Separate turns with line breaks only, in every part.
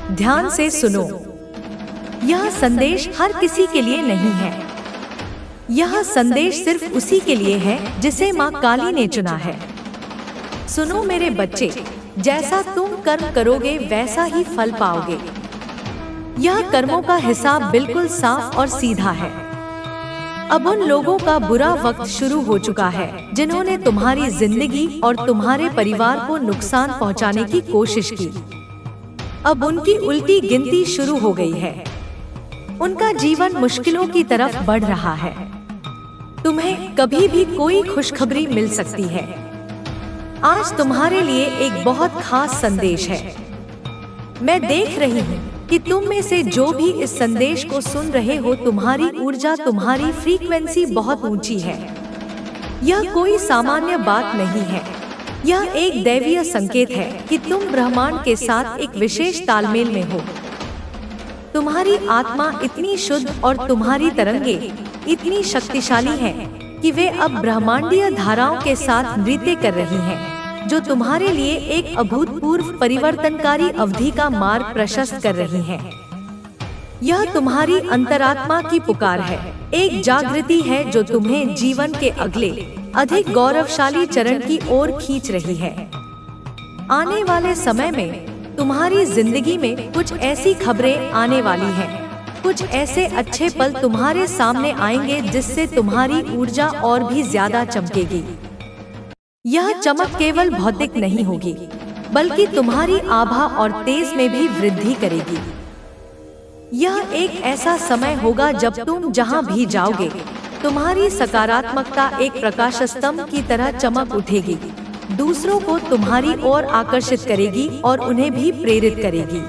ध्यान से सुनो, यह संदेश हर किसी के लिए नहीं है। यह संदेश सिर्फ उसी के लिए है जिसे माँ काली ने चुना है। सुनो मेरे बच्चे, जैसा तुम कर्म करोगे वैसा ही फल पाओगे। यह कर्मों का हिसाब बिल्कुल साफ और सीधा है। अब उन लोगों का बुरा वक्त शुरू हो चुका है जिन्होंने तुम्हारी जिंदगी और तुम्हारे परिवार को नुकसान पहुंचाने की कोशिश की। अब उनकी उल्टी गिनती शुरू हो गई है। उनका जीवन मुश्किलों की तरफ बढ़ रहा है। तुम्हें कभी भी कोई खुशखबरी मिल सकती है। आज तुम्हारे लिए एक बहुत खास संदेश है। मैं देख रही हूँ कि तुम में से जो भी इस संदेश को सुन रहे हो, तुम्हारी ऊर्जा, तुम्हारी फ्रीक्वेंसी बहुत ऊंची है। यह कोई सामान्य बात नहीं है। यह एक दैवीय संकेत है कि तुम ब्रह्मांड के साथ एक विशेष तालमेल में हो। तुम्हारी आत्मा इतनी शुद्ध और तुम्हारी तरंगे इतनी शक्तिशाली हैं कि वे अब ब्रह्मांडीय धाराओं के साथ नृत्य कर रही हैं, जो तुम्हारे लिए एक अभूतपूर्व परिवर्तनकारी अवधि का मार्ग प्रशस्त कर रही हैं। यह तुम्हारी अंतरात्मा की पुकार है, एक जागृति है जो तुम्हें जीवन के अगले अधिक गौरवशाली चरण की ओर खींच रही है। आने वाले समय में तुम्हारी जिंदगी में कुछ ऐसी खबरें आने वाली हैं, कुछ ऐसे अच्छे पल तुम्हारे सामने आएंगे जिससे तुम्हारी ऊर्जा और भी ज्यादा चमकेगी। यह चमक केवल भौतिक नहीं होगी, बल्कि तुम्हारी आभा और तेज में भी वृद्धि करेगी। यह एक ऐसा समय होगा जब तुम जहां भी जाओगे, तुम्हारी सकारात्मकता एक प्रकाश स्तंभ की तरह चमक उठेगी, दूसरों को तुम्हारी ओर आकर्षित करेगी और उन्हें भी प्रेरित करेगी।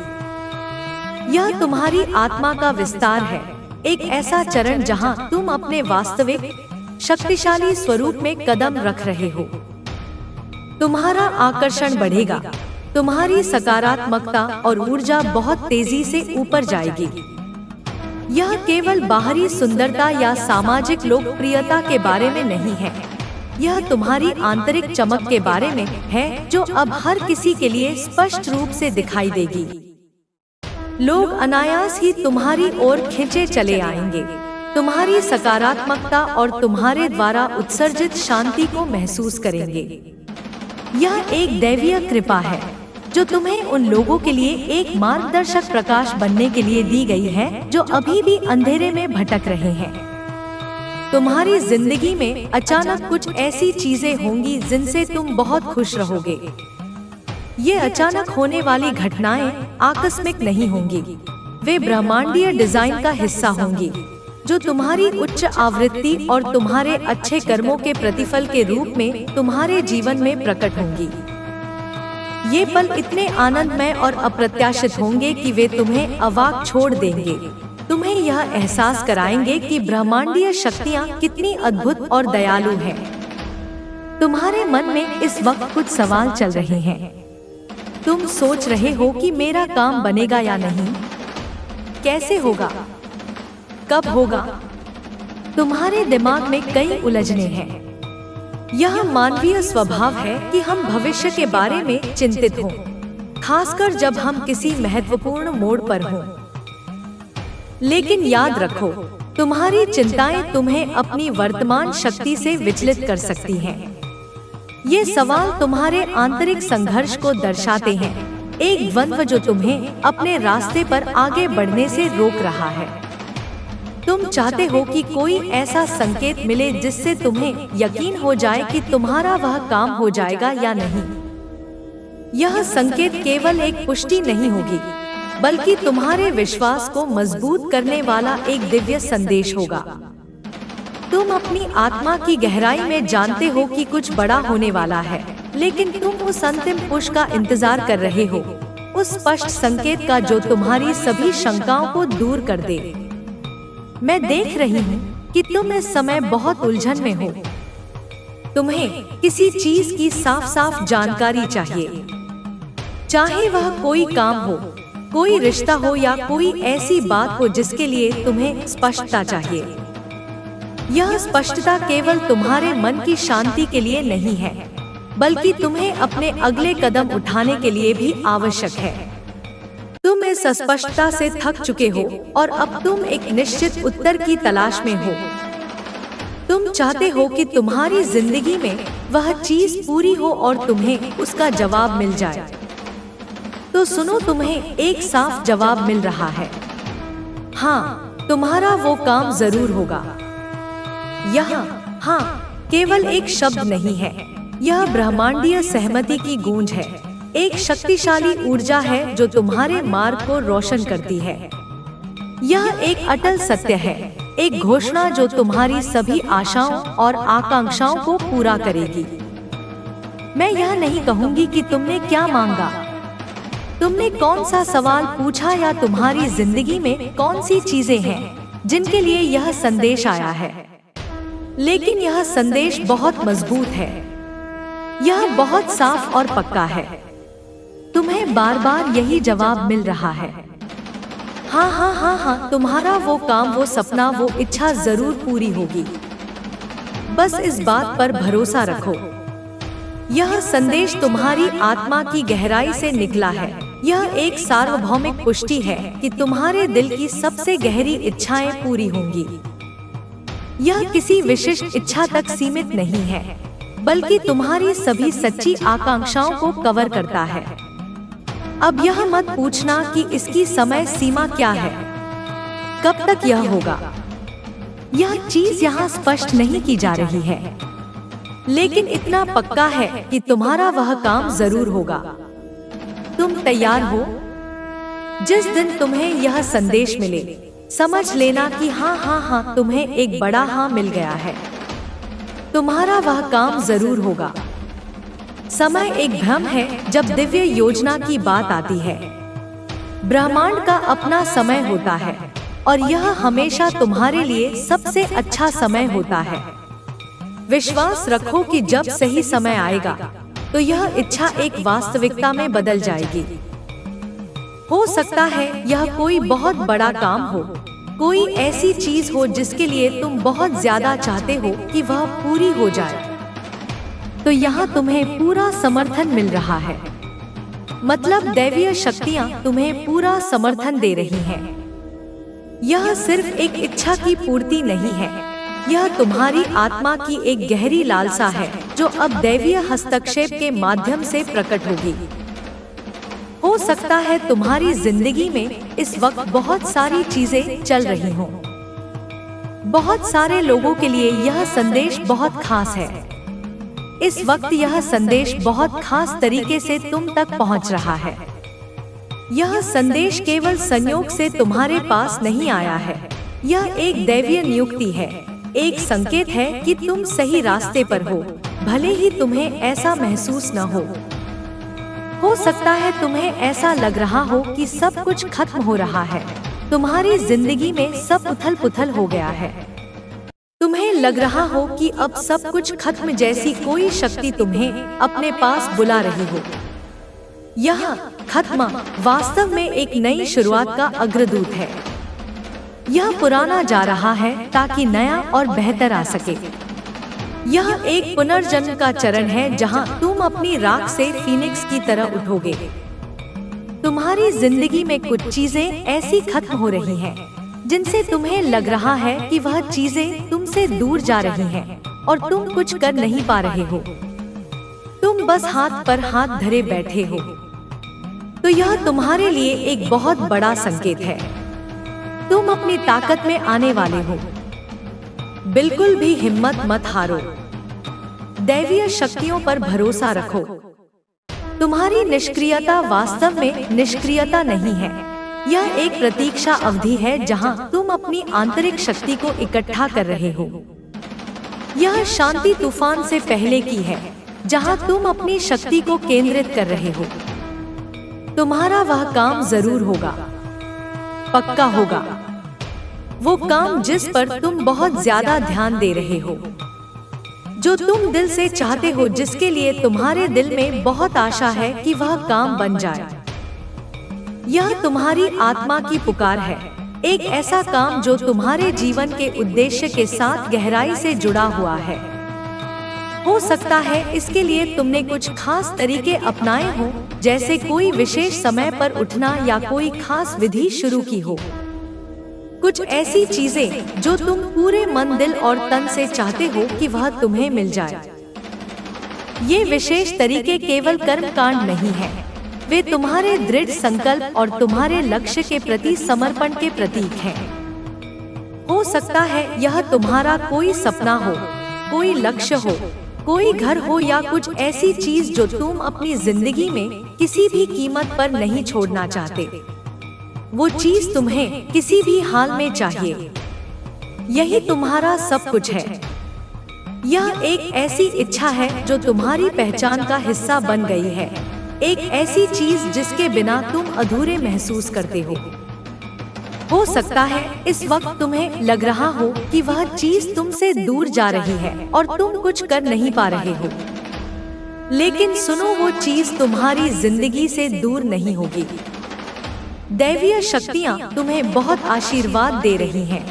यह तुम्हारी आत्मा का विस्तार है, एक ऐसा चरण जहां तुम अपने वास्तविक शक्तिशाली स्वरूप में कदम रख रहे हो। तुम्हारा आकर्षण बढ़ेगा, तुम्हारी सकारात्मकता और ऊर्जा बहुत तेजी से ऊपर जाएगी। यह केवल बाहरी सुंदरता या सामाजिक लोकप्रियता के बारे में नहीं है, यह तुम्हारी आंतरिक चमक के बारे में है जो अब हर किसी के लिए स्पष्ट रूप से दिखाई देगी। लोग अनायास ही तुम्हारी ओर खींचे चले आएंगे, तुम्हारी सकारात्मकता और तुम्हारे द्वारा उत्सर्जित शांति को महसूस करेंगे। यह एक दैवीय कृपा है जो तुम्हें उन लोगों के लिए एक मार्गदर्शक प्रकाश बनने के लिए दी गई है जो अभी भी अंधेरे में भटक रहे हैं। तुम्हारी जिंदगी में अचानक कुछ ऐसी चीजें होंगी जिनसे तुम बहुत खुश रहोगे। ये अचानक होने वाली घटनाएं आकस्मिक नहीं होंगी, वे ब्रह्मांडीय डिजाइन का हिस्सा होंगी जो तुम्हारी उच्च आवृत्ति और तुम्हारे अच्छे कर्मों के प्रतिफल के रूप में तुम्हारे जीवन में प्रकट होंगी। ये पल इतने आनंदमय और अप्रत्याशित होंगे कि वे तुम्हें अवाक छोड़ देंगे, तुम्हें यह एहसास कराएंगे कि ब्रह्मांडीय शक्तियाँ कितनी अद्भुत और दयालु हैं। तुम्हारे मन में इस वक्त कुछ सवाल चल रहे हैं। तुम सोच रहे हो कि मेरा काम बनेगा या नहीं, कैसे होगा, कब होगा। तुम्हारे दिमाग में कई उलझने हैं। यह मानवीय स्वभाव है कि हम भविष्य के बारे में चिंतित हों, खासकर जब हम किसी महत्वपूर्ण मोड़ पर हों। लेकिन याद रखो, तुम्हारी चिंताएं तुम्हें अपनी वर्तमान शक्ति से विचलित कर सकती हैं। ये सवाल तुम्हारे आंतरिक संघर्ष को दर्शाते हैं, एक द्वंद्व जो तुम्हें अपने रास्ते पर आगे बढ़ने से रोक रहा है। तुम चाहते हो कि कोई ऐसा संकेत मिले जिससे तुम्हें यकीन हो जाए कि तुम्हारा वह काम हो जाएगा या नहीं। यह संकेत केवल एक पुष्टि नहीं होगी, बल्कि तुम्हारे विश्वास को मजबूत करने वाला एक दिव्य संदेश होगा। तुम अपनी आत्मा की गहराई में जानते हो कि कुछ बड़ा होने वाला है, लेकिन तुम उस अंतिम पुश का इंतजार कर रहे हो, उस स्पष्ट संकेत का जो तुम्हारी सभी शंकाओं को दूर कर दे। मैं देख रही हूँ कि तुम इस समय बहुत उलझन में हो। तुम्हें किसी चीज की साफ साफ जानकारी चाहिए, चाहे वह कोई काम हो, कोई रिश्ता हो या कोई ऐसी बात हो जिसके लिए तुम्हें स्पष्टता चाहिए। यह स्पष्टता केवल तुम्हारे मन की शांति के लिए नहीं है, बल्कि तुम्हें अपने अगले कदम उठाने के लिए भी आवश्यक है। तुम इस अस्पष्टता से थक चुके हो और अब तुम एक निश्चित उत्तर की तलाश में हो। तुम चाहते हो कि तुम्हारी जिंदगी में वह चीज पूरी हो और तुम्हें उसका जवाब मिल जाए। तो सुनो, तुम्हें एक साफ जवाब मिल रहा है। हाँ, तुम्हारा वो काम जरूर होगा। यह हाँ केवल एक शब्द नहीं है, यह ब्रह्मांडीय सहमति की गूंज है, एक शक्तिशाली ऊर्जा है जो तुम्हारे मार्ग को रोशन करती है। यह एक अटल सत्य है, एक घोषणा जो तुम्हारी सभी आशाओं और आकांक्षाओं को पूरा करेगी। मैं यह नहीं कहूंगी कि तुमने क्या मांगा, तुमने कौन सा सवाल पूछा या तुम्हारी जिंदगी में कौन सी चीजें हैं जिनके लिए यह संदेश आया है, लेकिन यह संदेश बहुत मजबूत है। यह बहुत साफ और पक्का है। तुम्हें बार बार यही जवाब मिल रहा है। हाँ हाँ हाँ हाँ, तुम्हारा वो काम, वो सपना, वो इच्छा जरूर पूरी होगी। बस इस बात पर भरोसा रखो। यह संदेश तुम्हारी आत्मा की गहराई से निकला है। यह एक सार्वभौमिक पुष्टि है कि तुम्हारे दिल की सबसे गहरी इच्छाएं पूरी होंगी। यह किसी विशिष्ट इच्छा तक सीमित नहीं है, बल्कि तुम्हारी सभी सच्ची आकांक्षाओं को कवर करता है। अब यह मत पूछना कि इसकी समय सीमा क्या है, कब तक यह होगा। यह चीज यहाँ स्पष्ट नहीं की जा रही है, लेकिन इतना पक्का है कि तुम्हारा वह काम जरूर होगा। तुम तैयार हो? जिस दिन तुम्हें यह संदेश मिले, समझ लेना कि हाँ हाँ हाँ, तुम्हें एक बड़ा हाँ मिल गया है। तुम्हारा वह काम जरूर होगा। समय एक भ्रम है जब दिव्य योजना की बात आती है। ब्रह्मांड का अपना समय होता है और यह हमेशा तुम्हारे लिए सबसे अच्छा समय होता है। विश्वास रखो कि जब सही समय आएगा तो यह इच्छा एक वास्तविकता में बदल जाएगी। हो सकता है यह कोई बहुत बड़ा काम हो, कोई ऐसी चीज हो जिसके लिए तुम बहुत ज्यादा चाहते हो कि वह पूरी हो जाए। तो यहाँ तुम्हें पूरा समर्थन मिल रहा है। मतलब दैवीय शक्तियाँ तुम्हें पूरा समर्थन दे रही हैं। यह सिर्फ एक इच्छा की पूर्ति नहीं है, यह तुम्हारी आत्मा की एक गहरी लालसा है जो अब दैवीय हस्तक्षेप के माध्यम से प्रकट होगी। हो सकता है तुम्हारी जिंदगी में इस वक्त बहुत सारी चीजें चल रही हों। बहुत सारे लोगों के लिए यह संदेश बहुत खास है। इस वक्त यह संदेश बहुत खास तरीके से तुम तक पहुंच रहा है। यह संदेश केवल संयोग से तुम्हारे पास नहीं आया है, यह एक दैवीय नियुक्ति है, एक संकेत है कि तुम सही रास्ते पर हो, भले ही तुम्हें ऐसा महसूस न हो। हो सकता है तुम्हें ऐसा लग रहा हो कि सब कुछ खत्म हो रहा है, तुम्हारी जिंदगी में सब उथल पुथल हो गया है। तुम्हें लग रहा हो कि अब सब कुछ खत्म, जैसी कोई शक्ति तुम्हें अपने पास बुला रही हो। यह खत्म वास्तव में एक नई शुरुआत का अग्रदूत है। यह पुराना जा रहा है ताकि नया और बेहतर आ सके। यह एक पुनर्जन्म का चरण है जहां तुम अपनी राख से फीनिक्स की तरह उठोगे। तुम्हारी जिंदगी में कुछ चीजें ऐसी खत्म हो रही हैं जिनसे तुम्हें लग रहा है कि वह चीजें तुमसे दूर जा रही हैं और तुम कुछ कर नहीं पा रहे हो। तुम बस हाथ पर हाथ धरे बैठे हो। तो यह तुम्हारे लिए एक बहुत बड़ा संकेत है। तुम अपनी ताकत में आने वाले हो। बिल्कुल भी हिम्मत मत हारो। दैवीय शक्तियों पर भरोसा रखो। तुम्हारी निष्क्रियता वास्तव में निष्क्रियता नहीं है, यह एक प्रतीक्षा अवधि है जहां तुम अपनी आंतरिक शक्ति को इकट्ठा कर रहे हो। यह शांति तूफान से पहले की है, जहां तुम अपनी शक्ति को केंद्रित कर रहे हो। तुम्हारा वह काम जरूर होगा, पक्का होगा। वो काम जिस पर तुम बहुत ज्यादा ध्यान दे रहे हो, जो तुम दिल से चाहते हो, जिसके लिए तुम्हारे दिल में बहुत आशा है कि वह काम बन जाए। यह तुम्हारी आत्मा की पुकार है, एक ऐसा काम जो तुम्हारे जीवन के उद्देश्य के साथ गहराई से जुड़ा हुआ है। हो सकता है इसके लिए तुमने कुछ खास तरीके अपनाए हो, जैसे कोई विशेष समय पर उठना या कोई खास विधि शुरू की हो। कुछ ऐसी चीजें जो तुम पूरे मन, दिल और तन से चाहते हो कि वह तुम्हें मिल जाए। ये विशेष तरीके केवल कर्म कांड नहीं है, वे तुम्हारे दृढ़ संकल्प और तुम्हारे लक्ष्य के प्रति समर्पण के प्रतीक हैं। हो सकता है यह तुम्हारा कोई सपना हो, कोई लक्ष्य हो, कोई घर हो या कुछ ऐसी चीज जो तुम अपनी जिंदगी में किसी भी कीमत पर नहीं छोड़ना चाहते। वो चीज तुम्हें किसी भी हाल में चाहिए। यही तुम्हारा सब कुछ है। यह एक ऐसी इच्छा है जो तुम्हारी पहचान का हिस्सा बन गई है, एक ऐसी चीज जिसके बिना तुम अधूरे महसूस करते हो सकता है इस वक्त तुम्हें लग रहा हो कि वह चीज तुमसे दूर जा रही है और तुम कुछ कर नहीं पा रहे हो। लेकिन सुनो, वो चीज तुम्हारी जिंदगी से दूर नहीं होगी। दैवीय शक्तियाँ तुम्हें बहुत आशीर्वाद दे रही हैं।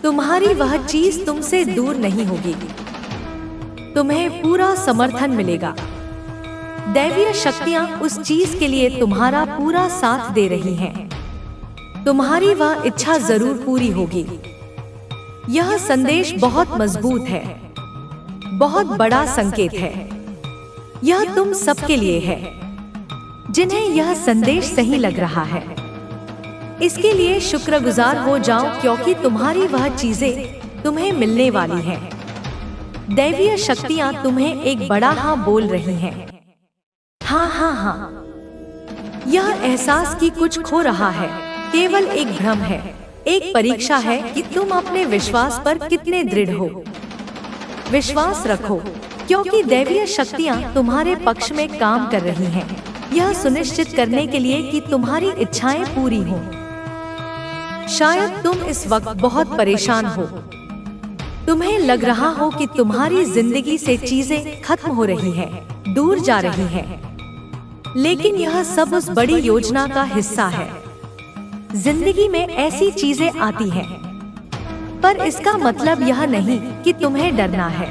तुम्हारी वह चीज तुमसे दूर नहीं होगी। तुम्हें पूरा समर्थन मिलेगा। दैवीय शक्तियाँ उस चीज के लिए तुम्हारा पूरा साथ दे रही हैं। तुम्हारी वह इच्छा जरूर पूरी होगी। यह संदेश बहुत मजबूत है, बहुत बड़ा संकेत है। यह तुम सबके लिए है जिन्हें यह संदेश सही लग रहा है। इसके लिए शुक्रगुजार हो जाओ, क्योंकि तुम्हारी वह चीजें तुम्हें मिलने वाली हैं। दैवीय शक्तियाँ तुम्हें एक बड़ा हाँ बोल रही हैं। हाँ हाँ हाँ। यह एहसास कि कुछ खो रहा है केवल एक भ्रम है, एक परीक्षा है कि तुम अपने विश्वास पर कितने दृढ़ हो। विश्वास रखो, क्योंकि दैवीय शक्तियाँ तुम्हारे पक्ष में काम कर रही हैं, यह सुनिश्चित करने के लिए कि तुम्हारी इच्छाएं पूरी हों। शायद तुम इस वक्त बहुत परेशान हो। तुम्हें लग रहा हो कि तुम्हारी जिंदगी से चीजें खत्म हो रही हैं, दूर जा रही हैं। लेकिन यह सब उस बड़ी योजना का हिस्सा है। जिंदगी में ऐसी चीजें आती हैं, पर इसका मतलब यह नहीं कि तुम्हें डरना है।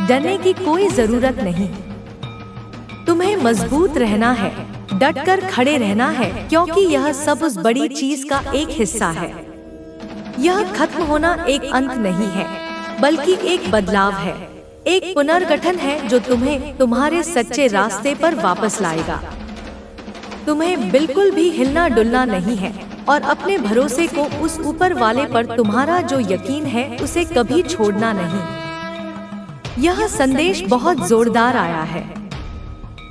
डरने की कोई जरूरत नहीं। तुम्हें मजबूत रहना है, डटकर खड़े रहना है, क्योंकि यह सब उस बड़ी चीज का एक हिस्सा है। यह खत्म होना एक अंत नहीं है, बल्कि एक बदलाव है, एक पुनर्गठन है जो तुम्हें तुम्हारे सच्चे रास्ते पर वापस लाएगा। तुम्हें बिल्कुल भी हिलना डुलना नहीं है और अपने भरोसे को उस ऊपर वाले पर, तुम्हारा जो यकीन है, उसे कभी छोड़ना नहीं। यह संदेश बहुत जोरदार आया है।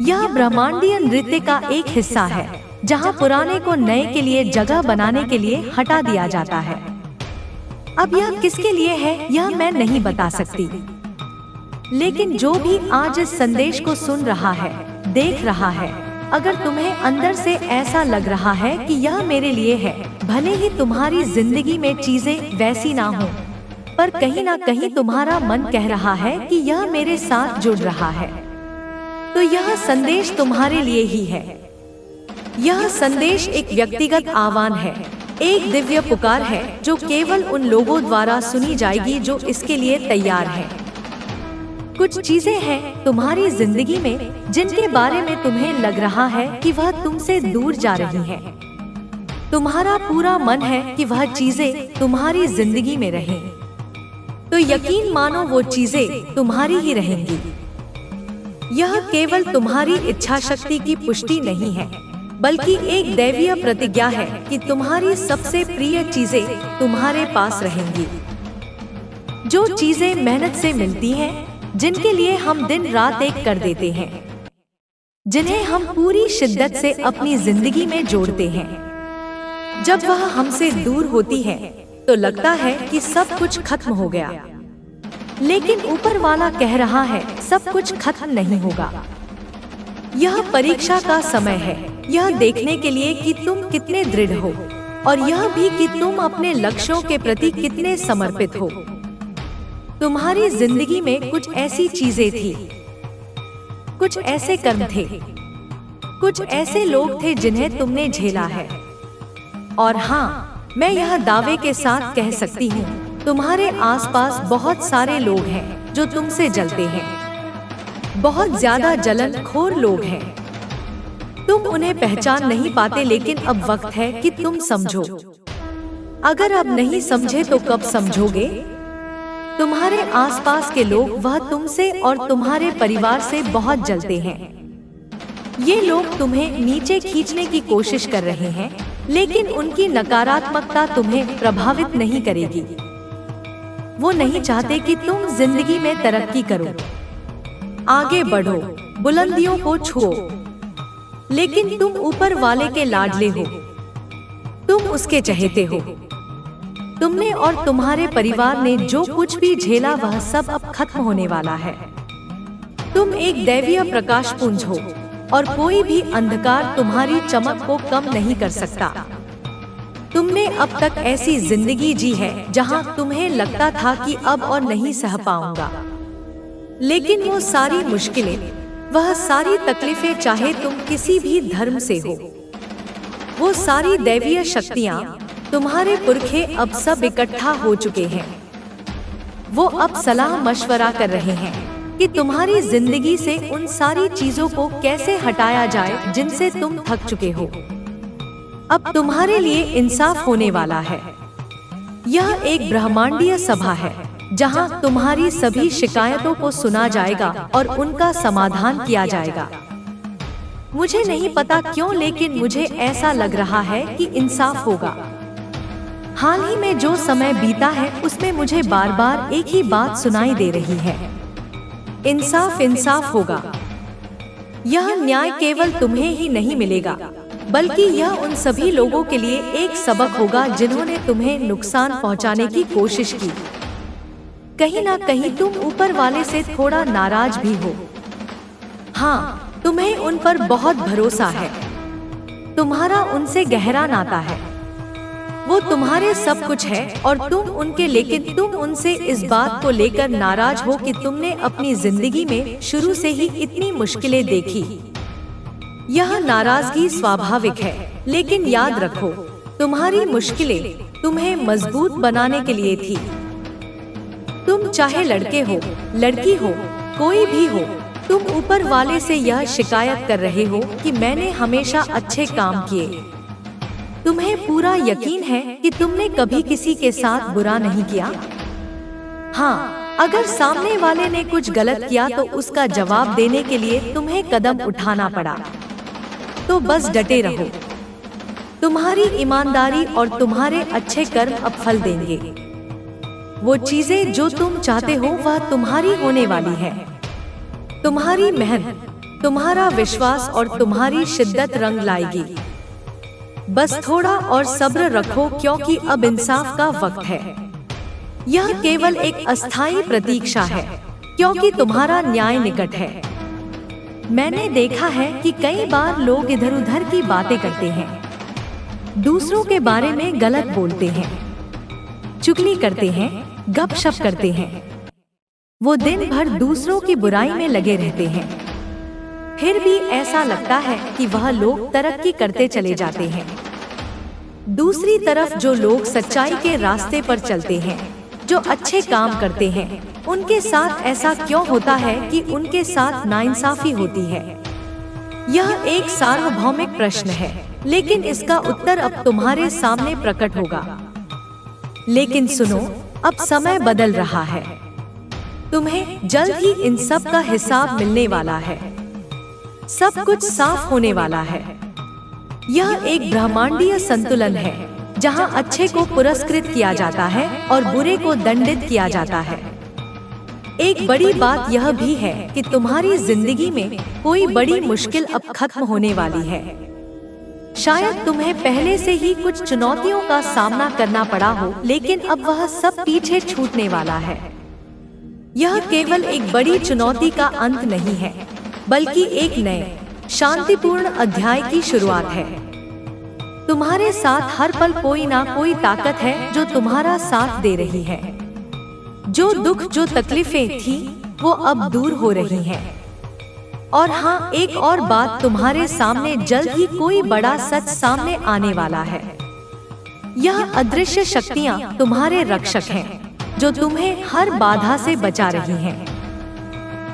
यह ब्रह्मांडीय नृत्य का एक हिस्सा है, जहां पुराने को नए के लिए जगह बनाने के लिए हटा दिया जाता है। अब यह किसके लिए है यह मैं नहीं बता सकती, लेकिन जो भी आज इस संदेश को सुन रहा है, देख रहा है, अगर तुम्हें अंदर से ऐसा लग रहा है कि यह मेरे लिए है, भले ही तुम्हारी जिंदगी में चीजें वैसी ना हो, पर कहीं ना कहीं तुम्हारा मन कह रहा है कि यह मेरे साथ जुड़ रहा है, तो यह संदेश तुम्हारे लिए ही है। यह संदेश एक व्यक्तिगत आह्वान है, एक दिव्य पुकार है जो केवल उन लोगों द्वारा सुनी जाएगी जो इसके लिए तैयार हैं। कुछ चीजें हैं तुम्हारी जिंदगी में जिनके बारे में तुम्हें लग रहा है कि वह तुमसे दूर जा रही हैं। तुम्हारा पूरा मन है कि वह चीजें तुम्हारी जिंदगी में रहें, तो यकीन मानो वो चीजें तुम्हारी ही रहेंगी। यह केवल तुम्हारी इच्छा शक्ति की पुष्टि नहीं है, बल्कि एक दैवीय प्रतिज्ञा है कि तुम्हारी सबसे प्रिय चीजें तुम्हारे पास रहेंगी। जो चीजें मेहनत से मिलती हैं, जिनके लिए हम दिन रात एक कर देते हैं, जिन्हें हम पूरी शिद्दत से अपनी जिंदगी में जोड़ते हैं, जब वह हमसे दूर होती है तो लगता है कि सब कुछ खत्म हो गया। लेकिन ऊपर वाला कह रहा है सब कुछ खत्म नहीं होगा। यह परीक्षा का समय है, यह देखने के लिए कि तुम कितने दृढ़ हो, और यह भी कि तुम अपने लक्ष्यों के प्रति कितने समर्पित हो। तुम्हारी जिंदगी में कुछ ऐसी चीजें थी, कुछ ऐसे कर्म थे, कुछ ऐसे लोग थे जिन्हें तुमने झेला है। और हाँ, मैं यह दावे के साथ कह सकती हूँ, तुम्हारे आसपास बहुत सारे लोग हैं जो तुमसे जलते हैं। बहुत ज्यादा जलनखोर लोग हैं। तुम उन्हें पहचान नहीं पाते, लेकिन अब वक्त है कि तुम समझो। अगर अब नहीं समझे तो कब समझोगे? तुम्हारे आसपास के लोग वह तुमसे और तुम्हारे परिवार से बहुत जलते हैं। ये लोग तुम्हें नीचे खींचने की कोशिश कर रहे हैं, लेकिन उनकी नकारात्मकता तुम्हें प्रभावित नहीं करेगी। वो नहीं चाहते कि तुम जिंदगी में तरक्की करो, आगे बढ़ो, बुलंदियों को छुओ। लेकिन तुम ऊपर वाले के लाडले हो, तुम उसके चहेते हो। तुमने और तुम्हारे परिवार ने जो कुछ भी झेला वह सब अब खत्म होने वाला है। तुम एक दैवीय प्रकाशपुंज हो और कोई भी अंधकार तुम्हारी चमक को कम नहीं कर सकता। तुमने अब तक ऐसी जिंदगी जी है जहां तुम्हें लगता था कि अब और नहीं सह पाऊंगा, लेकिन वो सारी मुश्किलें, वह सारी तकलीफें, चाहे तुम किसी भी धर्म से हो, वो सारी दैवीय शक्तियां, तुम्हारे पुरखे अब सब इकट्ठा हो चुके हैं। वो अब सलाह मशवरा कर रहे हैं कि तुम्हारी जिंदगी से उन सारी चीजों को कैसे हटाया जाए जिनसे तुम थक चुके हो। अब तुम्हारे लिए इंसाफ होने वाला है। यह एक ब्रह्मांडीय सभा है जहां तुम्हारी सभी शिकायतों को सुना जाएगा और उनका समाधान किया जाएगा। मुझे नहीं पता क्यों, लेकिन मुझे ऐसा लग रहा है कि इंसाफ होगा। हाल ही में जो समय बीता है उसमें मुझे बार बार एक ही बात सुनाई दे रही है, इंसाफ, इंसाफ होगा। यह न्याय केवल तुम्हें ही नहीं मिलेगा, बल्कि यह उन सभी लोगों के लिए एक सबक होगा जिन्होंने तुम्हें नुकसान पहुंचाने की कोशिश की। कहीं ना कहीं तुम ऊपर वाले से थोड़ा नाराज भी हो। हाँ, तुम्हें उन पर बहुत भरोसा है, तुम्हारा उनसे गहरा नाता है। वो तुम्हारे सब कुछ है और तुम उनके, लेकिन तुम उनसे इस बात को लेकर नाराज हो कि तुमने अपनी जिंदगी में शुरू से ही इतनी मुश्किलें देखी। यह नाराजगी स्वाभाविक है, लेकिन याद रखो, तुम्हारी मुश्किलें तुम्हें मजबूत बनाने के लिए थी। तुम चाहे लड़के हो, लड़की हो, कोई भी हो, तुम ऊपर वाले से यह शिकायत कर रहे हो कि मैंने हमेशा अच्छे काम किए। तुम्हें पूरा यकीन है कि तुमने कभी किसी के साथ बुरा नहीं किया। हाँ, अगर सामने वाले ने कुछ गलत किया तो उसका जवाब देने के लिए तुम्हें कदम उठाना पड़ा, तो बस डटे रहो। तुम्हारी ईमानदारी और तुम्हारे अच्छे कर्म अब फल देंगे। वो चीजें जो तुम चाहते हो वह तुम्हारी होने वाली है। तुम्हारी मेहनत, तुम्हारा विश्वास और तुम्हारी शिद्दत रंग लाएगी। बस थोड़ा और सब्र रखो, क्योंकि अब इंसाफ का वक्त है। यह केवल एक अस्थायी प्रतीक्षा है, क्योंकि तुम्हारा न्याय निकट है। मैंने देखा है कि कई बार लोग इधर उधर की बातें करते हैं, दूसरों के बारे में गलत बोलते हैं, चुगली करते हैं, गपशप करते हैं। वो दिन भर दूसरों की बुराई में लगे रहते हैं। फिर भी ऐसा लगता है कि वह लोग तरक्की करते चले जाते हैं। दूसरी तरफ जो लोग सच्चाई के रास्ते पर चलते हैं, जो अच्छे काम करते हैं, उनके साथ ऐसा क्यों होता है कि उनके साथ नाइंसाफी होती है? यह एक सार्वभौमिक प्रश्न है, लेकिन इसका उत्तर अब तुम्हारे सामने प्रकट होगा। लेकिन सुनो, अब समय बदल रहा है। तुम्हें जल्द ही इन सब का हिसाब मिलने वाला है। सब कुछ साफ होने वाला है। यह एक ब्रह्मांडीय संतुलन है, जहां अच्छे को पुरस्कृत किया जाता है और बुरे को दंडित किया जाता है। एक बड़ी बात यह भी है कि तुम्हारी जिंदगी में कोई बड़ी मुश्किल अब खत्म होने वाली है। शायद तुम्हें पहले से ही कुछ चुनौतियों का सामना करना पड़ा हो, लेकिन अब वह सब पीछे छूटने वाला है। यह केवल एक बड़ी चुनौती का अंत नहीं है, बल्कि एक नए शांतिपूर्ण अध्याय की शुरुआत है। तुम्हारे साथ हर पल कोई ना कोई ताकत है जो तुम्हारा साथ दे रही है। जो दुख, जो तकलीफें थी, वो अब दूर हो रही हैं। और हाँ, एक और बात, तुम्हारे सामने जल्द ही कोई बड़ा सच सामने आने वाला है। यह अदृश्य शक्तियाँ तुम्हारे रक्षक हैं, जो तुम्हें हर बाधा से बचा रही हैं।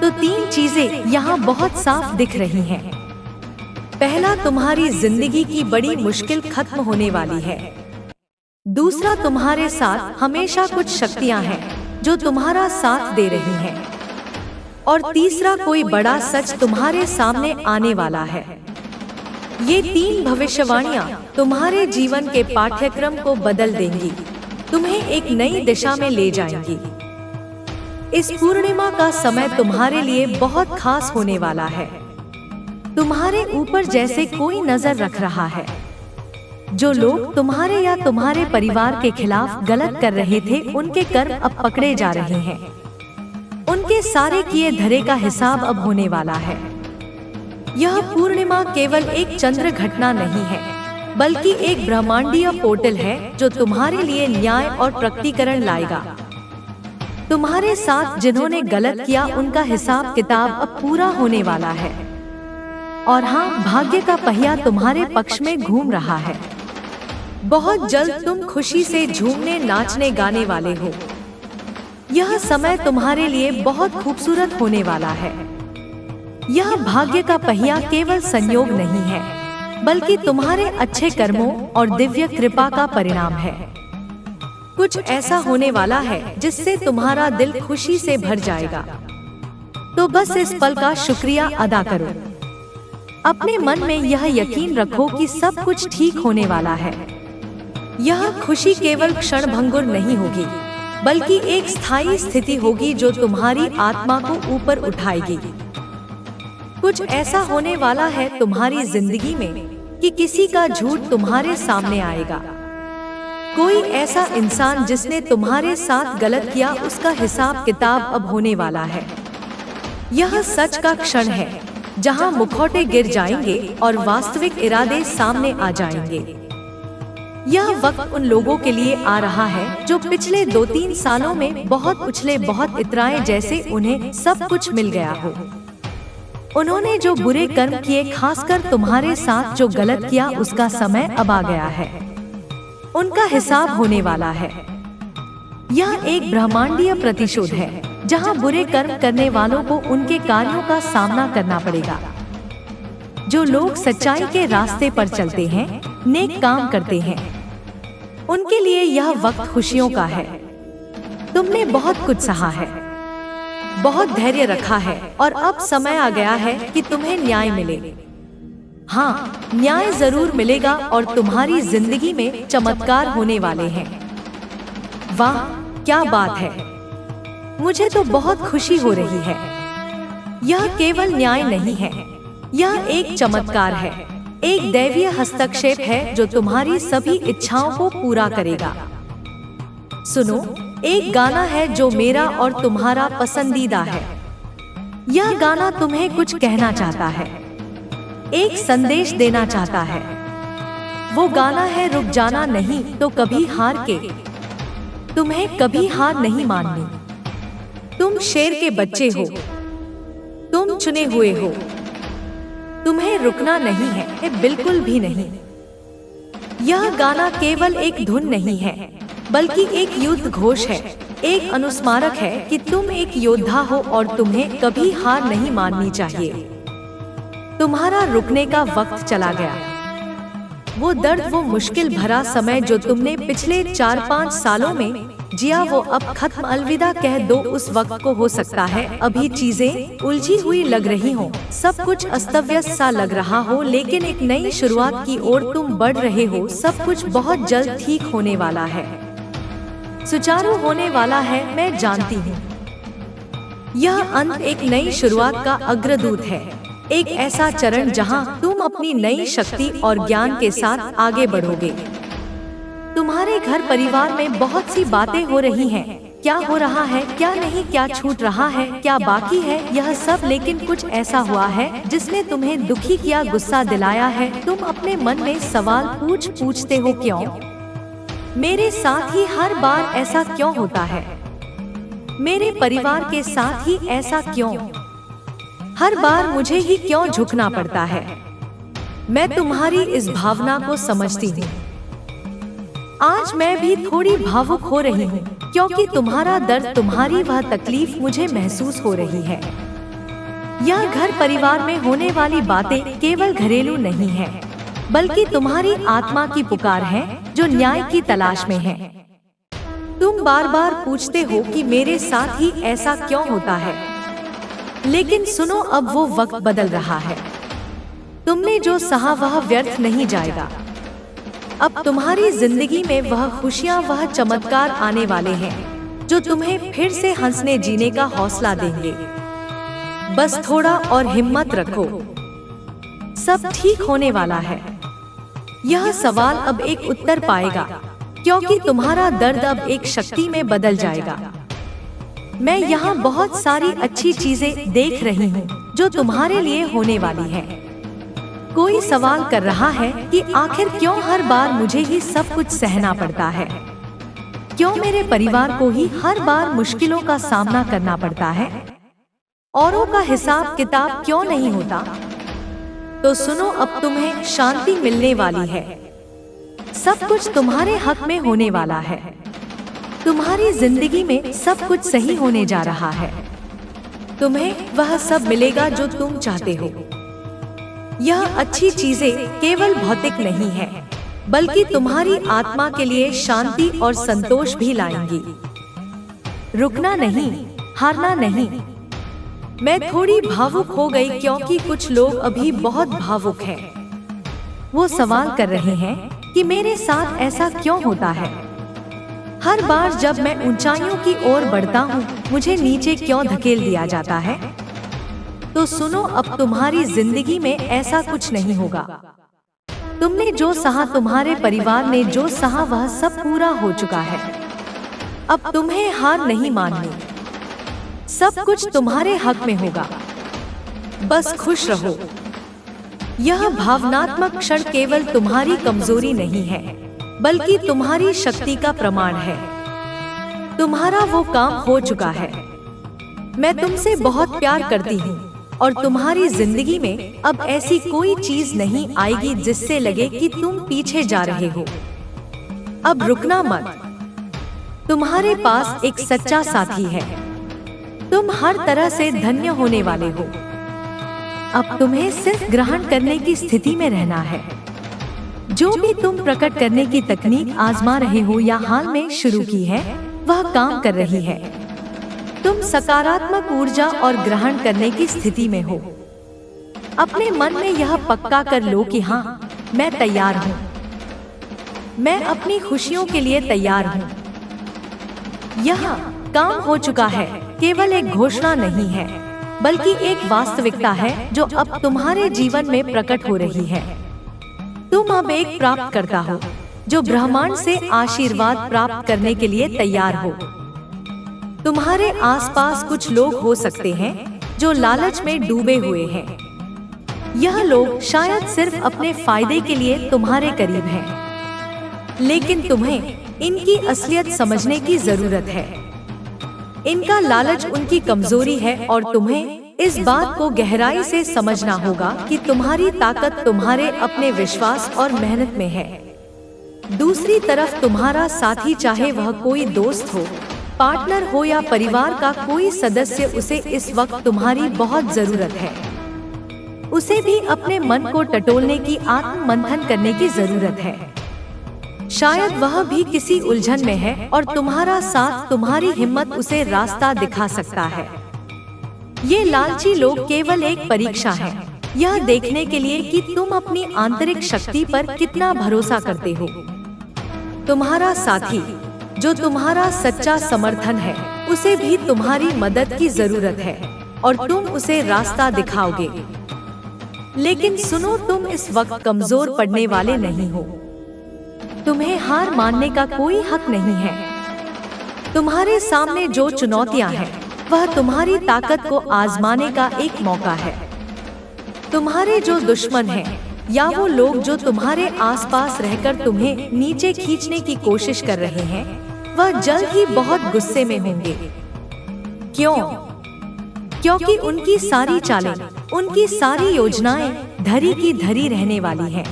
तो 3 चीजें यहाँ बहुत साफ दिख रही हैं। पहला, तुम्हारी जिंदगी की बड़ी मुश्किल खत्म होने वाली है। दूसरा, तुम्हारे साथ हमेशा कुछ शक्तियाँ हैं जो तुम्हारा साथ दे रही हैं। और तीसरा, कोई बड़ा सच तुम्हारे सामने आने वाला है। ये 3 भविष्यवाणियाँ तुम्हारे जीवन के पाठ्यक्रम को बदल देंगी, तुम्हें एक नई दिशा में ले जाएंगी। इस पूर्णिमा का समय तुम्हारे लिए बहुत खास होने वाला है। तुम्हारे ऊपर जैसे कोई नजर रख रहा है। जो लोग तुम्हारे या तुम्हारे परिवार के खिलाफ गलत कर रहे थे, उनके कर्म अब पकड़े जा रहे हैं। उनके सारे किए धरे का हिसाब अब होने वाला है। यह पूर्णिमा केवल एक चंद्र घटना नहीं है, बल्कि एक ब्रह्मांडीय पोर्टल है जो तुम्हारे लिए न्याय और प्रकटीकरण लाएगा। तुम्हारे साथ जिन्होंने गलत किया, उनका हिसाब किताब अब पूरा होने वाला है। और हाँ, भाग्य का पहिया तुम्हारे पक्ष में घूम रहा है। बहुत जल्द तुम खुशी से झूमने, नाचने, गाने वाले हो। यह समय तुम्हारे लिए बहुत खूबसूरत होने वाला है। यह भाग्य का पहिया केवल संयोग नहीं है, बल्कि तुम्हारे अच्छे कर्मों और दिव्य कृपा का परिणाम है। कुछ ऐसा होने वाला है जिससे तुम्हारा दिल खुशी से भर जाएगा। तो बस इस पल का शुक्रिया अदा करो। अपने मन में यह यकीन रखो कि सब कुछ ठीक होने वाला है। यह खुशी केवल क्षणभंगुर नहीं होगी, बल्कि एक स्थायी स्थिति होगी जो तुम्हारी आत्मा को ऊपर उठाएगी। कुछ ऐसा होने वाला है तुम्हारी जिंदगी में कि किसी का झूठ तुम्हारे सामने आएगा। कोई ऐसा इंसान जिसने तुम्हारे साथ गलत किया, उसका हिसाब किताब अब होने वाला है। यह सच का क्षण है जहां मुखौटे गिर जाएंगे और वास्तविक इरादे सामने आ जाएंगे। यह वक्त उन लोगों के लिए आ रहा है जो पिछले 2-3 सालों में बहुत उछले, बहुत इतराए, जैसे उन्हें सब कुछ मिल गया हो। उन्होंने जो बुरे कर्म किए, खासकर तुम्हारे साथ जो गलत किया, उसका समय अब आ गया है। उनका हिसाब होने वाला है। यह एक ब्रह्मांडीय प्रतिशोध है, जहां बुरे कर्म करने वालों को उनके कार्यों का सामना करना पड़ेगा। जो लोग सच्चाई के रास्ते पर चलते हैं, नेक काम करते हैं, उनके लिए यह वक्त खुशियों का है। तुमने बहुत कुछ सहा है, बहुत धैर्य रखा है, और अब समय आ गया है कि तुम्हें न्याय मिले। हाँ, न्याय जरूर मिलेगा और तुम्हारी जिंदगी में चमत्कार होने वाले हैं। वाह, क्या बात है! मुझे तो बहुत खुशी हो रही है। यह केवल न्याय नहीं है, यह एक चमत्कार है, एक दैवीय हस्तक्षेप है जो तुम्हारी सभी इच्छाओं को पूरा करेगा। सुनो, एक गाना है जो मेरा और तुम्हारा पसंदीदा है। यह गाना तुम्हें कुछ कहना चाहता है, एक संदेश देना चाहता है। वो गाना है, रुक जाना नहीं तो कभी हार के। तुम्हें कभी हार नहीं माननी। तुम शेर के बच्चे हो, तुम चुने हुए हो। तुम्हें रुकना नहीं है, बिल्कुल भी नहीं। यह गाना केवल एक धुन नहीं है, बल्कि एक युद्ध घोष है, एक अनुस्मारक है कि तुम एक योद्धा हो और तुम्हें कभी हार नहीं माननी चाहिए। तुम्हारा रुकने का वक्त चला गया। वो दर्द, वो मुश्किल भरा समय जो तुमने पिछले 4-5 सालों में जिया, वो अब खत्म। अलविदा कह दो उस वक्त को। हो सकता है अभी चीजें उलझी हुई लग रही हो, सब कुछ अस्तव्यस्त सा लग रहा हो, लेकिन एक नई शुरुआत की ओर तुम बढ़ रहे हो। सब कुछ बहुत जल्द ठीक होने वाला है, सुचारू होने वाला है, मैं जानती हूँ। यह अंत एक नई शुरुआत का अग्रदूत है, एक ऐसा चरण जहां तुम अपनी नई शक्ति और ज्ञान के साथ आगे बढ़ोगे। तुम्हारे घर परिवार में बहुत सी बातें हो रही हैं। क्या हो रहा है, क्या नहीं, क्या छूट रहा है, क्या बाकी है, यह सब। लेकिन कुछ ऐसा हुआ है जिसने तुम्हें दुखी किया, गुस्सा दिलाया है। तुम अपने मन में सवाल पूछते हो, क्यों मेरे साथ ही हर बार ऐसा क्यों होता है? मेरे परिवार के साथ ही ऐसा क्यों? हर बार मुझे ही क्यों झुकना पड़ता है? मैं तुम्हारी इस भावना को समझती हूँ। आज मैं भी थोड़ी भावुक हो रही हूँ, क्योंकि तुम्हारा दर्द, तुम्हारी वह तकलीफ मुझे महसूस हो रही है। यह घर परिवार में होने वाली बातें केवल घरेलू नहीं है, बल्कि तुम्हारी आत्मा की पुकार है जो न्याय की तलाश में है। तुम बार बार पूछते हो कि मेरे साथ ही ऐसा क्यों होता है, लेकिन सुनो, अब वो वक्त बदल रहा है। तुमने जो सहा वह व्यर्थ नहीं जाएगा। अब तुम्हारी जिंदगी में वह खुशियाँ, वह चमत्कार आने वाले हैं जो तुम्हें फिर से हंसने जीने का हौसला देंगे। बस थोड़ा और हिम्मत रखो, सब ठीक होने वाला है। यह सवाल अब एक उत्तर पाएगा, क्योंकि तुम्हारा दर्द अब एक शक्ति में बदल जाएगा। मैं यहाँ बहुत सारी अच्छी चीजें देख रही हूँ जो तुम्हारे लिए होने वाली है। कोई सवाल कर रहा है कि आखिर क्यों हर बार मुझे ही सब कुछ सहना पड़ता है, क्यों मेरे परिवार को ही हर बार मुश्किलों का सामना करना पड़ता है, औरों का हिसाब किताब क्यों नहीं होता। तो सुनो, अब तुम्हें शांति मिलने वाली है। सब कुछ तुम्हारे हक में होने वाला है। तुम्हारी जिंदगी में सब कुछ सही होने जा रहा है। तुम्हें वह सब मिलेगा जो तुम चाहते हो। यह अच्छी चीजें केवल भौतिक नहीं है, बल्कि तुम्हारी आत्मा के लिए शांति और संतोष भी लाएंगी। रुकना नहीं, हारना नहीं। मैं थोड़ी भावुक हो गई क्योंकि कुछ लोग अभी बहुत भावुक हैं। वो सवाल कर रहे हैं कि मेरे साथ ऐसा क्यों होता है। हर बार जब मैं ऊंचाइयों की ओर बढ़ता हूँ, मुझे नीचे क्यों धकेल दिया जाता है। तो सुनो, अब तुम्हारी जिंदगी में ऐसा कुछ नहीं होगा। तुमने जो सहा, तुम्हारे परिवार ने जो सहा, वह सब पूरा हो चुका है। अब तुम्हें हार नहीं माननी। सब कुछ तुम्हारे हक में होगा। बस खुश रहो। यह भावनात्मक क्षण केवल तुम्हारी कमजोरी नहीं है, बल्कि तुम्हारी शक्ति का प्रमाण है। तुम्हारा वो काम हो चुका है। मैं तुमसे बहुत प्यार करती हूँ और तुम्हारी जिंदगी में अब ऐसी कोई चीज नहीं आएगी जिससे लगे कि तुम पीछे जा रहे हो। अब रुकना मत। तुम्हारे पास एक सच्चा साथी है। तुम हर तरह से धन्य होने वाले हो। अब तुम्हें सिर्फ ग्रहण करने की स्थिति में रहना है। जो भी तुम प्रकट करने की तकनीक आजमा रहे हो या हाल में शुरू की है, वह काम कर रही है। तुम सकारात्मक ऊर्जा और ग्रहण करने की स्थिति में हो। अपने मन में यह पक्का कर लो कि हाँ, मैं तैयार हूँ। मैं अपनी खुशियों के लिए तैयार हूँ। यह काम हो चुका है केवल एक घोषणा नहीं है, बल्कि एक वास्तविकता है जो अब तुम्हारे जीवन में प्रकट हो रही है। तुम अब एक प्राप्त करता हो जो ब्रह्मांड से आशीर्वाद प्राप्त करने के लिए तैयार हो। तुम्हारे आसपास कुछ लोग हो सकते हैं जो लालच में डूबे हुए हैं। यह लोग शायद सिर्फ अपने फायदे के लिए तुम्हारे करीब हैं, लेकिन तुम्हें इनकी असलियत समझने की जरूरत है। इनका लालच उनकी कमजोरी है और तुम्हें इस बात को गहराई से समझना होगा कि तुम्हारी ताकत तुम्हारे अपने विश्वास और मेहनत में है। दूसरी तरफ तुम्हारा साथी, चाहे वह कोई दोस्त हो, पार्टनर हो या परिवार का कोई सदस्य, उसे इस वक्त तुम्हारी बहुत जरूरत है। उसे भी अपने मन को टटोलने की, आत्म मंथन करने की जरूरत है। शायद वह भी किसी उलझन में है और तुम्हारा साथ, तुम्हारी हिम्मत उसे रास्ता दिखा सकता है। ये लालची लोग केवल एक परीक्षा है, यह देखने के लिए कि तुम अपनी आंतरिक शक्ति पर कितना भरोसा करते हो। तुम्हारा साथी, जो तुम्हारा सच्चा समर्थन है, उसे भी तुम्हारी मदद की जरूरत है और तुम उसे रास्ता दिखाओगे। लेकिन सुनो, तुम इस वक्त कमजोर पड़ने वाले नहीं हो। तुम्हें हार मानने का कोई हक नहीं है। तुम्हारे सामने जो चुनौतियां हैं, वह तुम्हारी ताकत को आजमाने का एक मौका है। तुम्हारे जो दुश्मन हैं, या वो लोग जो तुम्हारे आसपास रहकर तुम्हें नीचे खींचने की कोशिश कर रहे हैं, वह जल्द ही बहुत गुस्से में होंगे। क्यों? क्योंकि उनकी सारी चालें, उनकी सारी योजनाएं धरी की धरी रहने वाली हैं।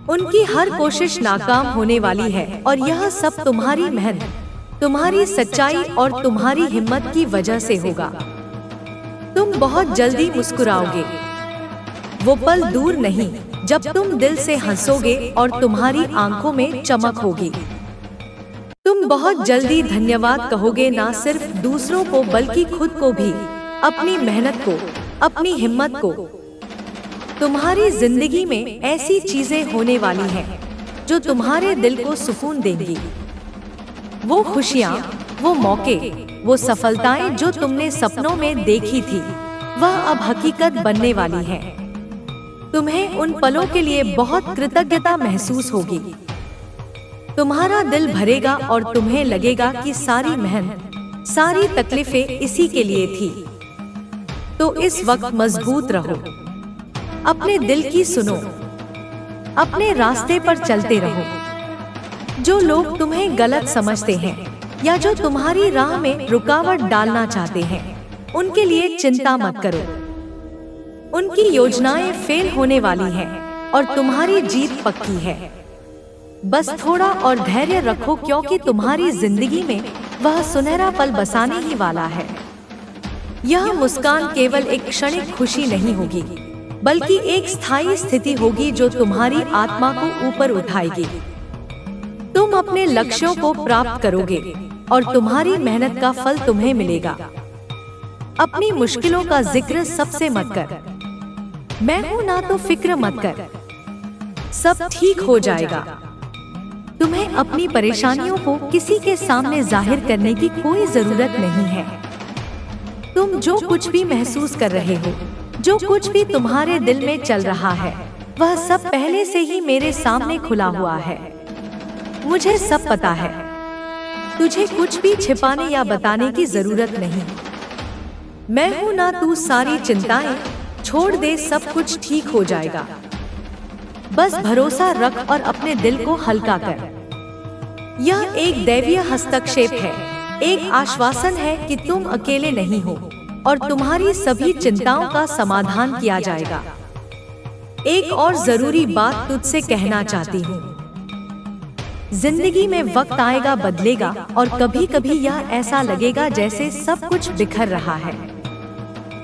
उनकी हर कोशिश नाकाम होने वाली है और यह सब तुम्हारी मेहनत, तुम्हारी सच्चाई और तुम्हारी हिम्मत की वजह से होगा। तुम बहुत जल्दी मुस्कुराओगे। वो पल दूर नहीं जब तुम दिल से हंसोगे और तुम्हारी आंखों में चमक होगी। तुम बहुत जल्दी धन्यवाद कहोगे, ना सिर्फ दूसरों को बल्कि खुद को भी, अपनी मेहनत को, अपनी हिम्मत को। तुम्हारी जिंदगी में ऐसी चीजें होने वाली हैं जो तुम्हारे दिल को सुकून देंगी। वो खुशियाँ, वो मौके, वो सफलताएं जो तुमने सपनों में देखी थी, वह अब हकीकत बनने वाली हैं। तुम्हें उन पलों के लिए बहुत कृतज्ञता महसूस होगी। तुम्हारा दिल भरेगा और तुम्हें लगेगा कि सारी मेहनत, सारी तकलीफें इसी के लिए थी। तो इस वक्त मजबूत रहो, अपने दिल की सुनो, अपने रास्ते पर चलते रहो। जो लोग तुम्हें गलत समझते हैं या जो तुम्हारी राह में रुकावट डालना चाहते हैं, उनके लिए चिंता मत करो। उनकी योजनाएं फेल होने वाली हैं और तुम्हारी जीत पक्की है। बस थोड़ा और धैर्य रखो, क्योंकि तुम्हारी जिंदगी में वह सुनहरा पल बसाने ही वाला है। यह मुस्कान केवल एक क्षणिक खुशी नहीं होगी, बल्कि एक स्थायी स्थिति होगी जो तुम्हारी आत्मा को ऊपर उठाएगी। तुम अपने लक्ष्यों को प्राप्त करोगे और तुम्हारी मेहनत का फल तुम्हें मिलेगा। अपनी मुश्किलों का जिक्र सबसे मत कर। मैं हूं ना, तो फिक्र मत कर, सब ठीक हो जाएगा। तुम्हें अपनी परेशानियों को किसी के सामने जाहिर करने की कोई जरूरत नहीं है। तुम जो कुछ भी महसूस कर रहे हो, जो कुछ भी तुम्हारे दिल में चल रहा है, वह सब पहले से ही मेरे सामने खुला हुआ है। मुझे सब पता है। तुझे कुछ भी छिपाने या बताने की जरूरत नहीं। मैं हूं ना, तू सारी चिंताएं छोड़ दे, सब कुछ ठीक हो जाएगा। बस भरोसा रख और अपने दिल को हल्का कर। यह एक दैवीय हस्तक्षेप है, एक आश्वासन है कि तुम अकेले नहीं हो और तुम्हारी सभी चिंताओं का समाधान किया जाएगा। एक और जरूरी बात तुझसे कहना चाहती हूँ। जिंदगी में वक्त आएगा, बदलेगा, और कभी कभी यह ऐसा लगेगा जैसे सब कुछ बिखर रहा है।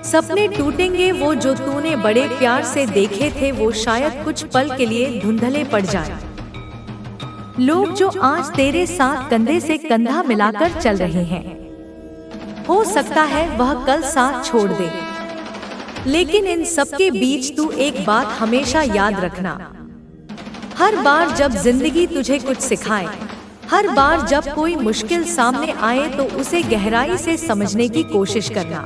सपने टूटेंगे, वो जो तूने बड़े प्यार से देखे थे वो शायद कुछ पल के लिए धुंधले पड़ जाएं। लोग जो आज तेरे साथ कंधे से कंधा मिलाकर चल रहे हैं, हो सकता है वह कल साथ छोड़ दे। लेकिन इन सबके बीच तू एक बात हमेशा याद रखना। हर बार जब जिंदगी तुझे कुछ सिखाए, हर बार जब कोई मुश्किल सामने आए, तो उसे गहराई से समझने की कोशिश करना।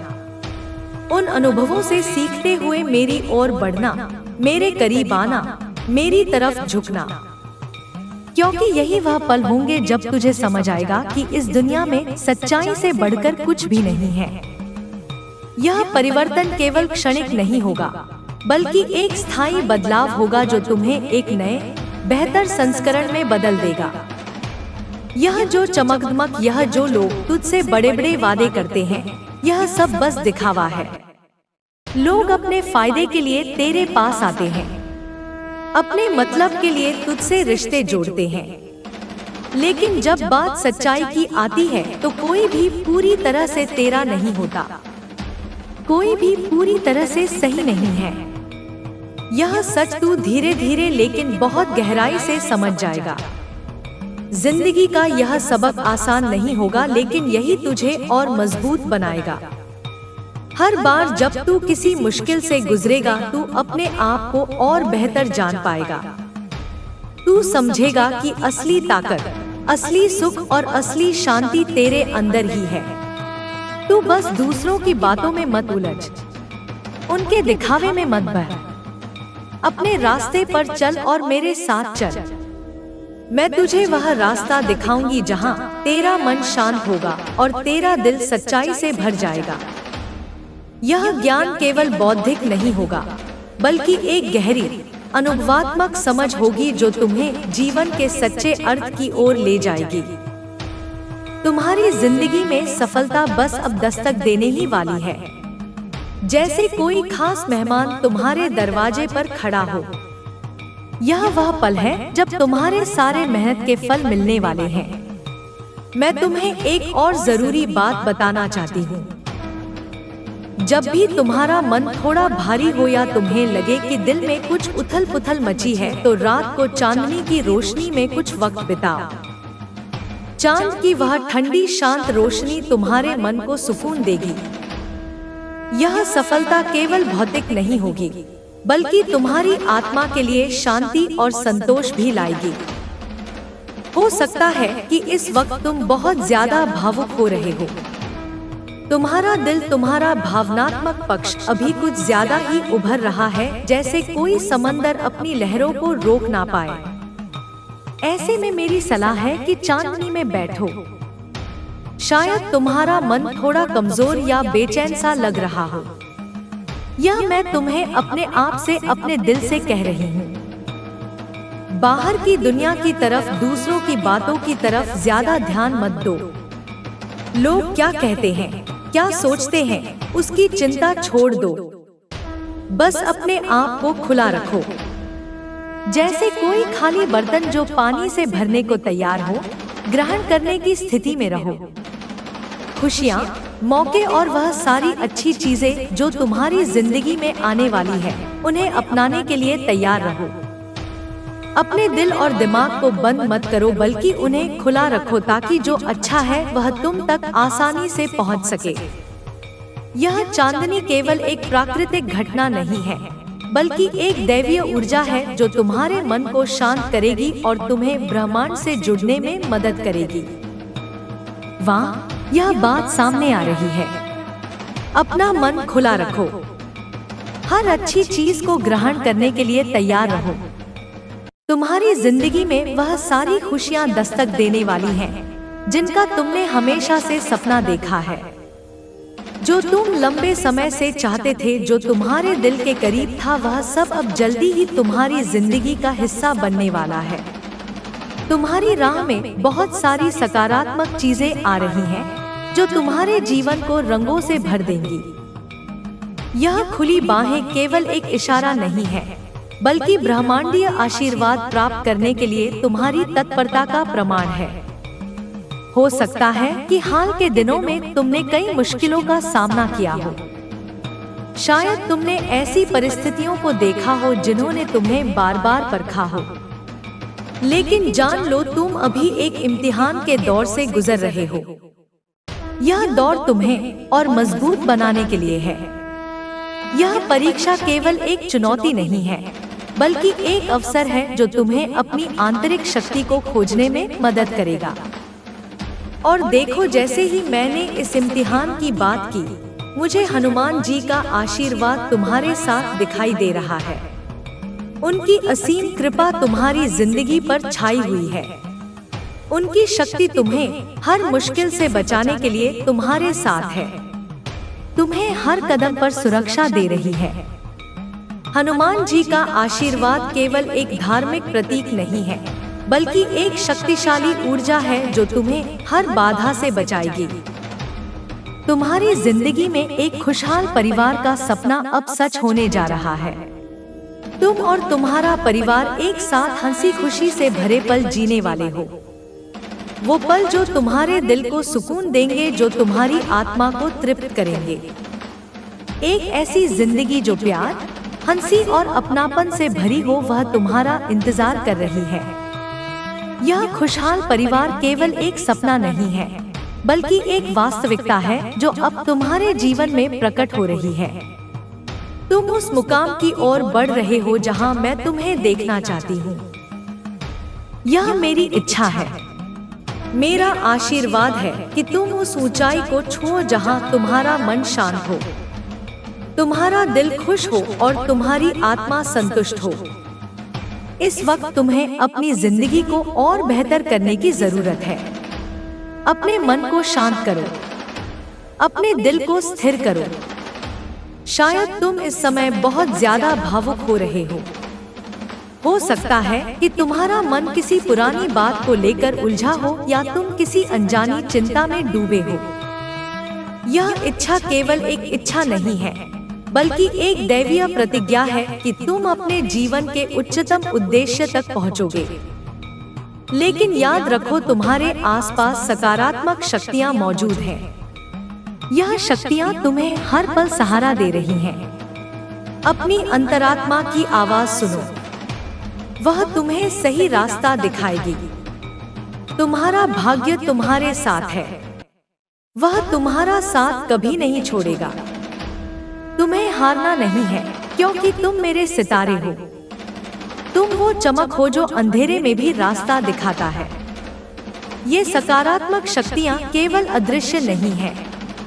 उन अनुभवों से सीखते हुए मेरी ओर बढ़ना, मेरे करीब आना, मेरी तरफ झुकना। क्योंकि यही वह पल होंगे जब तुझे समझ आएगा कि इस दुनिया में सच्चाई से बढ़कर कुछ भी नहीं है। यह परिवर्तन केवल क्षणिक नहीं होगा, बल्कि एक स्थायी बदलाव होगा जो तुम्हें एक नए, बेहतर संस्करण में बदल देगा। यह जो चमकदमक, यह जो लोग तुझसे बड़े बड़े वादे करते हैं, यह सब बस दिखावा है। लोग अपने फायदे के लिए तेरे पास आते हैं, अपने मतलब के लिए तुझसे रिश्ते जोड़ते हैं। लेकिन जब बात सच्चाई की आती है, तो कोई भी पूरी तरह से तेरा नहीं होता, कोई भी पूरी तरह से सही नहीं है। यह सच तू धीरे धीरे लेकिन बहुत गहराई से समझ जाएगा। जिंदगी का यह सबक आसान नहीं होगा, लेकिन यही तुझे और मजबूत बनाएगा। हर बार जब तू किसी मुश्किल से गुजरेगा, तू अपने आप को और बेहतर जान पाएगा। तू समझेगा कि असली ताकत, असली सुख और असली शांति तेरे अंदर ही है। तू बस दूसरों की बातों में मत उलझ, उनके दिखावे में मत बह। अपने रास्ते पर चल और मेरे साथ चल। मैं तुझे वह रास्ता दिखाऊंगी जहां तेरा मन शांत होगा और तेरा दिल सच्चाई से भर जाएगा। यह ज्ञान केवल बौद्धिक नहीं होगा, बल्कि एक गहरी अनुभवात्मक समझ होगी जो तुम्हें जीवन के सच्चे अर्थ की ओर ले जाएगी। तुम्हारी जिंदगी में सफलता बस अब दस्तक देने ही वाली है। जैसे कोई खास मेहमान तुम्हारे दरवाजे पर खड़ा हो। यह वह पल है जब तुम्हारे सारे मेहनत के फल मिलने वाले हैं। मैं तुम्हें एक और जरूरी बात बताना चाहती हूँ। जब भी तुम्हारा मन थोड़ा भारी हो या तुम्हें लगे कि दिल में कुछ उथल पुथल मची है, तो रात को चांदनी की रोशनी में कुछ वक्त बिताओ। चांद की वह ठंडी शांत रोशनी तुम्हारे मन को सुकून देगी। यह सफलता केवल भौतिक नहीं होगी, बल्कि तुम्हारी आत्मा के लिए शांति और संतोष भी लाएगी। हो सकता है कि इस वक्त तुम बहुत ज्यादा भावुक हो रहे हो। तुम्हारा दिल, तुम्हारा भावनात्मक पक्ष अभी कुछ ज्यादा ही उभर रहा है, जैसे कोई समंदर अपनी लहरों को रोक ना पाए। ऐसे में मेरी सलाह है कि चांदनी में बैठो। शायद तुम्हारा मन थोड़ा कमजोर या बेचैन सा लग रहा हो। यह मैं तुम्हें अपने आप से, अपने दिल से कह रही हूँ। बाहर की दुनिया की तरफ, दूसरों की बातों की तरफ ज्यादा ध्यान मत दो। लोग क्या कहते हैं, क्या सोचते हैं, उसकी चिंता छोड़ दो। बस अपने आप को खुला रखो, जैसे कोई खाली बर्तन जो पानी से भरने को तैयार हो। ग्रहण करने की स्थिति में रहो। खुशियाँ, मौके और वह सारी अच्छी चीजें जो तुम्हारी जिंदगी में आने वाली है, उन्हें अपनाने के लिए तैयार रहो। अपने दिल और दिमाग को बंद मत करो, बल्कि उन्हें खुला रखो, ताकि जो अच्छा है वह तुम तक आसानी से पहुंच सके। यह चांदनी केवल एक प्राकृतिक घटना नहीं है, बल्कि एक दैवीय ऊर्जा है जो तुम्हारे मन को शांत करेगी और तुम्हें ब्रह्मांड से जुड़ने में मदद करेगी। वाह, यह बात सामने आ रही है। अपना मन खुला रखो, हर अच्छी चीज को ग्रहण करने के लिए तैयार रहो। तुम्हारी जिंदगी में वह सारी खुशियां दस्तक देने वाली हैं, जिनका तुमने हमेशा से सपना देखा है। जो तुम लंबे समय से चाहते थे, जो तुम्हारे दिल के करीब था, वह सब अब जल्दी ही तुम्हारी जिंदगी का हिस्सा बनने वाला है। तुम्हारी राह में बहुत सारी सकारात्मक चीजें आ रही हैं, जो तुम्हारे जीवन को रंगों से भर देंगी। यह खुली बाहें केवल एक इशारा नहीं है, बल्कि ब्रह्मांडीय आशीर्वाद प्राप्त करने के लिए तुम्हारी तत्परता का प्रमाण है। हो सकता है कि हाल के दिनों में तुमने कई मुश्किलों का सामना किया हो। शायद तुमने ऐसी परिस्थितियों को देखा हो जिन्होंने तुम्हें बार बार परखा हो। लेकिन जान लो, तुम अभी एक इम्तिहान के दौर से गुजर रहे हो। यह दौर तुम्हें और मजबूत बनाने के लिए है। यह परीक्षा केवल एक चुनौती नहीं है, बल्कि एक अवसर है जो तुम्हें अपनी आंतरिक शक्ति को खोजने में मदद करेगा। और देखो, जैसे ही मैंने इस इम्तिहान की बात की, मुझे हनुमान जी का आशीर्वाद तुम्हारे साथ दिखाई दे रहा है। उनकी असीम कृपा तुम्हारी जिंदगी पर छाई हुई है। उनकी शक्ति तुम्हें हर मुश्किल से बचाने के लिए तुम्हारे साथ है, तुम्हें हर कदम पर सुरक्षा दे रही है। हनुमान जी का आशीर्वाद केवल एक धार्मिक प्रतीक नहीं है, बल्कि एक शक्तिशाली ऊर्जा है जो तुम्हें हर बाधा से बचाएगी। तुम्हारी जिंदगी में एक खुशहाल परिवार का सपना अब सच होने जा रहा है। तुम और तुम्हारा परिवार एक साथ हंसी खुशी से भरे पल जीने वाले हो। वो पल जो तुम्हारे दिल को सुकून देंगे, जो तुम्हारी आत्मा को तृप्त करेंगे। एक ऐसी जिंदगी जो प्यार, हंसी और अपनापन से भरी हो, वह तुम्हारा इंतजार कर रही है। यह खुशहाल परिवार केवल एक सपना नहीं है, बल्कि एक वास्तविकता है जो अब तुम्हारे जीवन में प्रकट हो रही है। तुम उस मुकाम की ओर बढ़ रहे हो जहां मैं तुम्हें देखना चाहती हूँ। यह मेरी इच्छा है, मेरा आशीर्वाद है कि तुम उस ऊंचाई को छुओ जहां तुम्हारा मन शांत हो, तुम्हारा दिल खुश हो और तुम्हारी आत्मा संतुष्ट हो। इस वक्त तुम्हें अपनी जिंदगी को और बेहतर करने की जरूरत है। अपने मन को शांत करो, अपने दिल को स्थिर करो। शायद तुम इस समय बहुत ज्यादा भावुक हो रहे हो। हो सकता है कि तुम्हारा मन किसी पुरानी बात को लेकर उलझा हो या तुम किसी अनजानी चिंता में डूबे हो। यह इच्छा केवल एक इच्छा नहीं है, बल्कि एक दैवीय प्रतिज्ञा है कि तुम अपने जीवन के उच्चतम उद्देश्य तक पहुंचोगे। लेकिन याद रखो, तुम्हारे आसपास सकारात्मक शक्तियां मौजूद हैं। यह शक्तियाँ तुम्हें हर पल सहारा दे रही हैं। अपनी अंतरात्मा की आवाज सुनो, वह तुम्हें सही रास्ता दिखाएगी। तुम्हारा भाग्य तुम्हारे साथ है, वह तुम्हारा साथ कभी नहीं छोड़ेगा। तुम्हें हारना नहीं है, क्योंकि तुम मेरे सितारे हो। तुम वो चमक हो जो अंधेरे में भी रास्ता दिखाता है। ये सकारात्मक शक्तियाँ केवल अदृश्य नहीं है,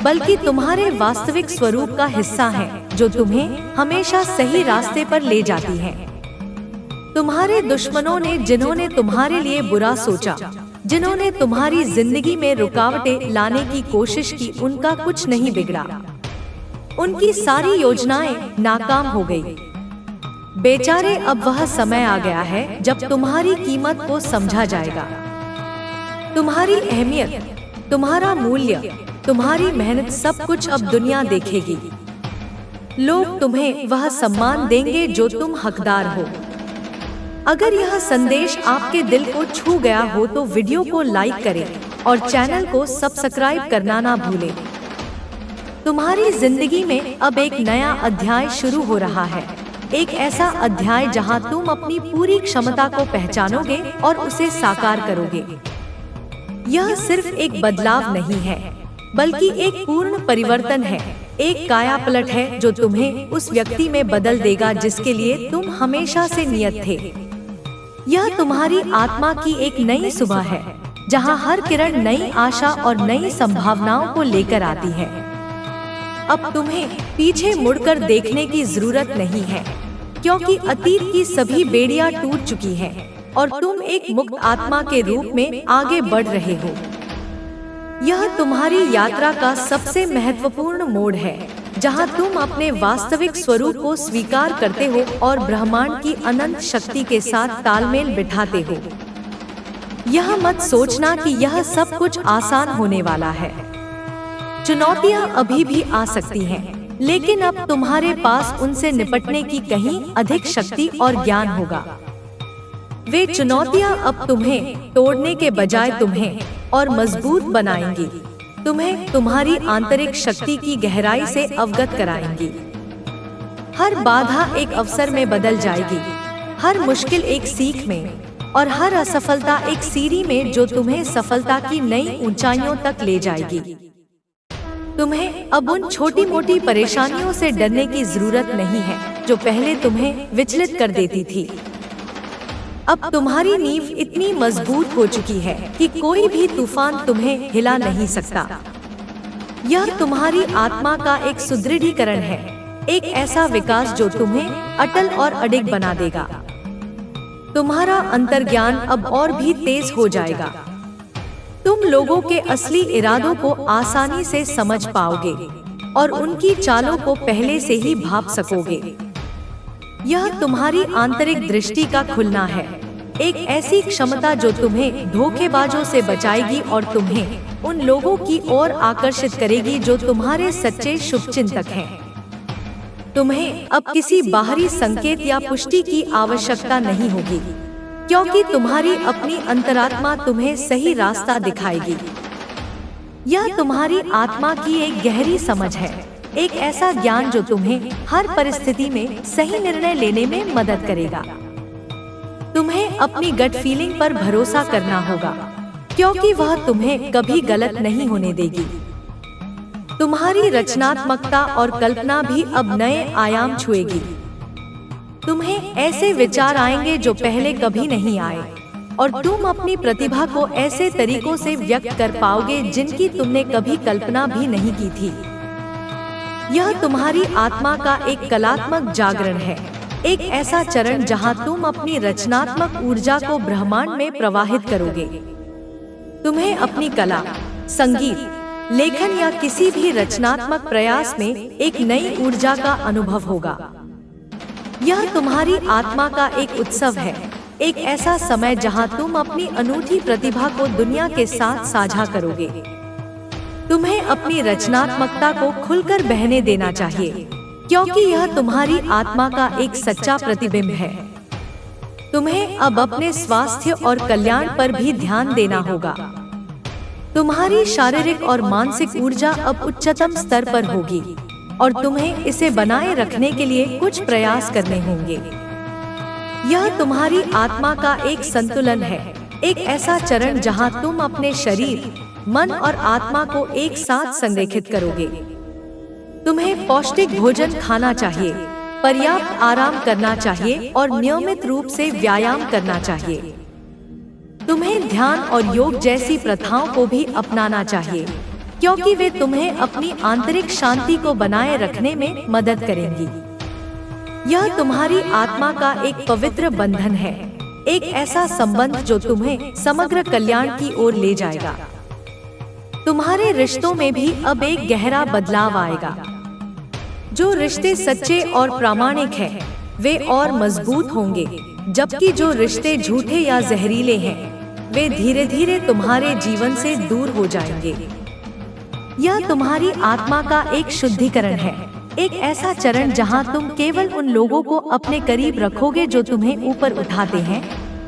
बल्कि तुम्हारे वास्तविक स्वरूप का हिस्सा हैं, जो तुम्हें हमेशा सही रास्ते पर ले जाती हैं। तुम्हारे दुश्मनों ने, जिन्होंने तुम्हारे लिए बुरा सोचा, जिन्होंने तुम्हारी जिंदगी में रुकावटें लाने की कोशिश की, उनका कुछ नहीं बिगड़ा। उनकी सारी योजनाएं नाकाम हो गई। बेचारे, अब वह समय आ गया है जब तुम्हारी कीमत को समझा जाएगा। तुम्हारी अहमियत, तुम्हारा मूल्य, तुम्हारी मेहनत, सब कुछ अब दुनिया देखेगी। लोग तुम्हें वह सम्मान देंगे जो तुम हकदार हो। अगर यह संदेश आपके दिल को छू गया हो तो वीडियो को लाइक करें और चैनल को सब्सक्राइब करना ना भूलें। तुम्हारी जिंदगी में अब एक नया अध्याय शुरू हो रहा है, एक ऐसा अध्याय जहां तुम अपनी पूरी क्षमता को पहचानोगे और उसे साकार करोगे। यह सिर्फ एक बदलाव नहीं है, बल्कि एक पूर्ण परिवर्तन है, एक कायापलट है जो तुम्हें उस व्यक्ति में बदल देगा जिसके लिए तुम हमेशा से नियत थे। यह तुम्हारी आत्मा की एक नई सुबह है, जहां हर किरण नई आशा और नई संभावनाओं को लेकर आती है। अब तुम्हें पीछे मुड़कर देखने की जरूरत नहीं है, क्योंकि अतीत की सभी बेड़ियां टूट चुकी हैं और तुम एक मुक्त आत्मा के रूप में आगे बढ़ रहे हो। यह तुम्हारी यात्रा का सबसे महत्वपूर्ण मोड़ है, जहां तुम अपने वास्तविक स्वरूप को स्वीकार करते हो और ब्रह्मांड की अनंत शक्ति के साथ तालमेल बिठाते हो। यह मत सोचना कि यह सब कुछ आसान होने वाला है। चुनौतियां अभी भी आ सकती हैं, लेकिन अब तुम्हारे पास उनसे निपटने की कहीं अधिक शक्ति और ज्ञान होगा। वे चुनौतियां अब तुम्हें तोड़ने के बजाय तुम्हें और मजबूत बनाएंगी, तुम्हें तुम्हारी आंतरिक शक्ति की गहराई से अवगत कराएंगी। हर बाधा एक अवसर में बदल जाएगी, हर मुश्किल एक सीख में और हर असफलता एक सीढ़ी में जो तुम्हें सफलता की नई ऊंचाइयों तक ले जाएगी। तुम्हें अब उन छोटी मोटी परेशानियों से डरने की जरूरत नहीं है जो पहले तुम्हें विचलित कर देती थी। अब तुम्हारी नींव इतनी मजबूत हो चुकी है कि कोई भी तूफान तुम्हें हिला नहीं सकता। यह तुम्हारी आत्मा का एक सुदृढ़ीकरण है, एक ऐसा विकास जो तुम्हें अटल और अडिग बना देगा। तुम्हारा अंतर्ज्ञान अब और भी तेज हो जाएगा। तुम लोगों के असली इरादों को आसानी से समझ पाओगे और उनकी चालों को पहले से ही भाप सकोगे। यह तुम्हारी आंतरिक दृष्टि का खुलना है, एक ऐसी क्षमता जो तुम्हें धोखेबाजों से बचाएगी और तुम्हें उन लोगों की ओर आकर्षित करेगी जो तुम्हारे सच्चे शुभचिंतक हैं। तुम्हें अब किसी बाहरी संकेत या पुष्टि की आवश्यकता नहीं होगी, क्योंकि तुम्हारी अपनी अंतरात्मा तुम्हें सही रास्ता दिखाएगी। यह तुम्हारी आत्मा की एक गहरी समझ है, एक ऐसा ज्ञान जो तुम्हें हर परिस्थिति में सही निर्णय लेने में मदद करेगा। तुम्हें अपनी गट फीलिंग पर भरोसा करना होगा, क्योंकि वह तुम्हें कभी गलत नहीं होने देगी। तुम्हारी रचनात्मकता और कल्पना भी अब नए आयाम छुएगी। तुम्हें ऐसे विचार आएंगे जो पहले कभी नहीं आए और तुम अपनी प्रतिभा को ऐसे तरीकों से व्यक्त कर पाओगे जिनकी तुमने कभी कल्पना भी नहीं की थी। यह तुम्हारी आत्मा का एक कलात्मक जागरण है, एक ऐसा चरण जहां तुम अपनी रचनात्मक ऊर्जा को ब्रह्मांड में प्रवाहित करोगे। तुम्हें अपनी कला, संगीत, लेखन या किसी भी रचनात्मक प्रयास में एक नई ऊर्जा का अनुभव होगा। यह तुम्हारी आत्मा का एक उत्सव है, एक ऐसा समय जहां तुम अपनी अनूठी प्रतिभा को दुनिया के साथ साझा करोगे। तुम्हें अपनी रचनात्मकता को खुलकर बहने देना चाहिए, क्योंकि यह तुम्हारी आत्मा का एक सच्चा प्रतिबिंब है। तुम्हें अब अपने स्वास्थ्य और कल्याण पर भी ध्यान देना होगा। तुम्हारी शारीरिक और मानसिक ऊर्जा अब उच्चतम स्तर पर होगी और तुम्हें इसे बनाए रखने के लिए कुछ प्रयास करने होंगे। यह तुम्हारी आत्मा का एक संतुलन है, एक ऐसा चरण जहां तुम अपने शरीर, मन और आत्मा को एक साथ संरेखित करोगे। तुम्हें पौष्टिक भोजन खाना चाहिए, पर्याप्त आराम करना चाहिए और नियमित रूप से व्यायाम करना चाहिए। तुम्हें ध्यान और योग जैसी प्रथाओं को भी अपनाना चाहिए, क्योंकि वे तुम्हें अपनी आंतरिक शांति को बनाए रखने में मदद करेंगी। यह तुम्हारी आत्मा का एक पवित्र बंधन है, एक ऐसा संबंध जो तुम्हें समग्र कल्याण की ओर ले जाएगा। तुम्हारे रिश्तों में भी अब एक गहरा बदलाव आएगा। जो रिश्ते सच्चे और प्रामाणिक हैं, वे और मजबूत होंगे, जबकि जो रिश्ते झूठे या जहरीले हैं, वे धीरे धीरे तुम्हारे जीवन से दूर हो जाएंगे। यह तुम्हारी आत्मा का एक शुद्धिकरण है, एक ऐसा चरण जहां तुम केवल उन लोगों को अपने करीब रखोगे जो तुम्हें ऊपर उठाते हैं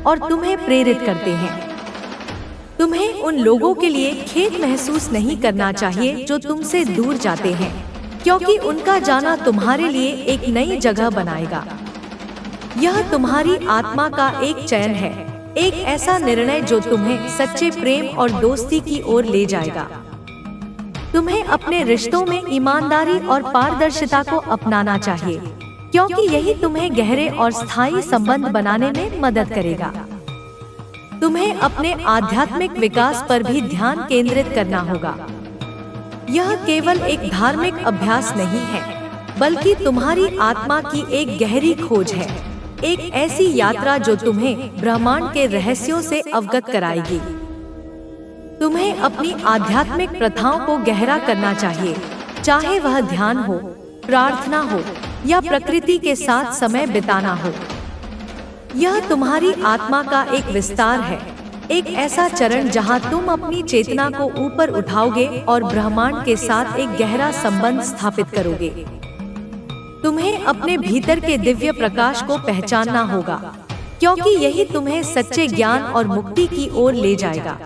और तुम्हें प्रेरित करते हैं। तुम्हें उन लोगों के लिए खेद महसूस नहीं करना चाहिए जो तुमसे दूर जाते हैं, क्योंकि उनका जाना तुम्हारे लिए एक नई जगह बनाएगा। यह तुम्हारी आत्मा का एक चयन है, एक ऐसा निर्णय जो तुम्हें सच्चे प्रेम और दोस्ती की ओर ले जाएगा। तुम्हें अपने रिश्तों में ईमानदारी और पारदर्शिता को अपनाना चाहिए, क्योंकि यही तुम्हें गहरे और स्थायी संबंध बनाने में मदद करेगा। तुम्हें अपने आध्यात्मिक विकास पर भी ध्यान केंद्रित करना होगा। यह केवल एक धार्मिक अभ्यास नहीं है, बल्कि तुम्हारी आत्मा की एक गहरी खोज है, एक ऐसी यात्रा जो तुम्हें ब्रह्मांड के रहस्यों से अवगत कराएगी। तुम्हें अपनी आध्यात्मिक प्रथाओं को गहरा करना चाहिए, चाहे वह ध्यान हो, प्रार्थना हो या प्रकृति के साथ समय बिताना हो। यह तुम्हारी आत्मा का एक विस्तार है, एक ऐसा चरण जहां तुम अपनी चेतना को ऊपर उठाओगे और ब्रह्मांड के साथ एक गहरा संबंध स्थापित करोगे। तुम्हें अपने भीतर के दिव्य प्रकाश को पहचानना होगा, क्योंकि यही तुम्हें सच्चे ज्ञान और मुक्ति की ओर ले जाएगा।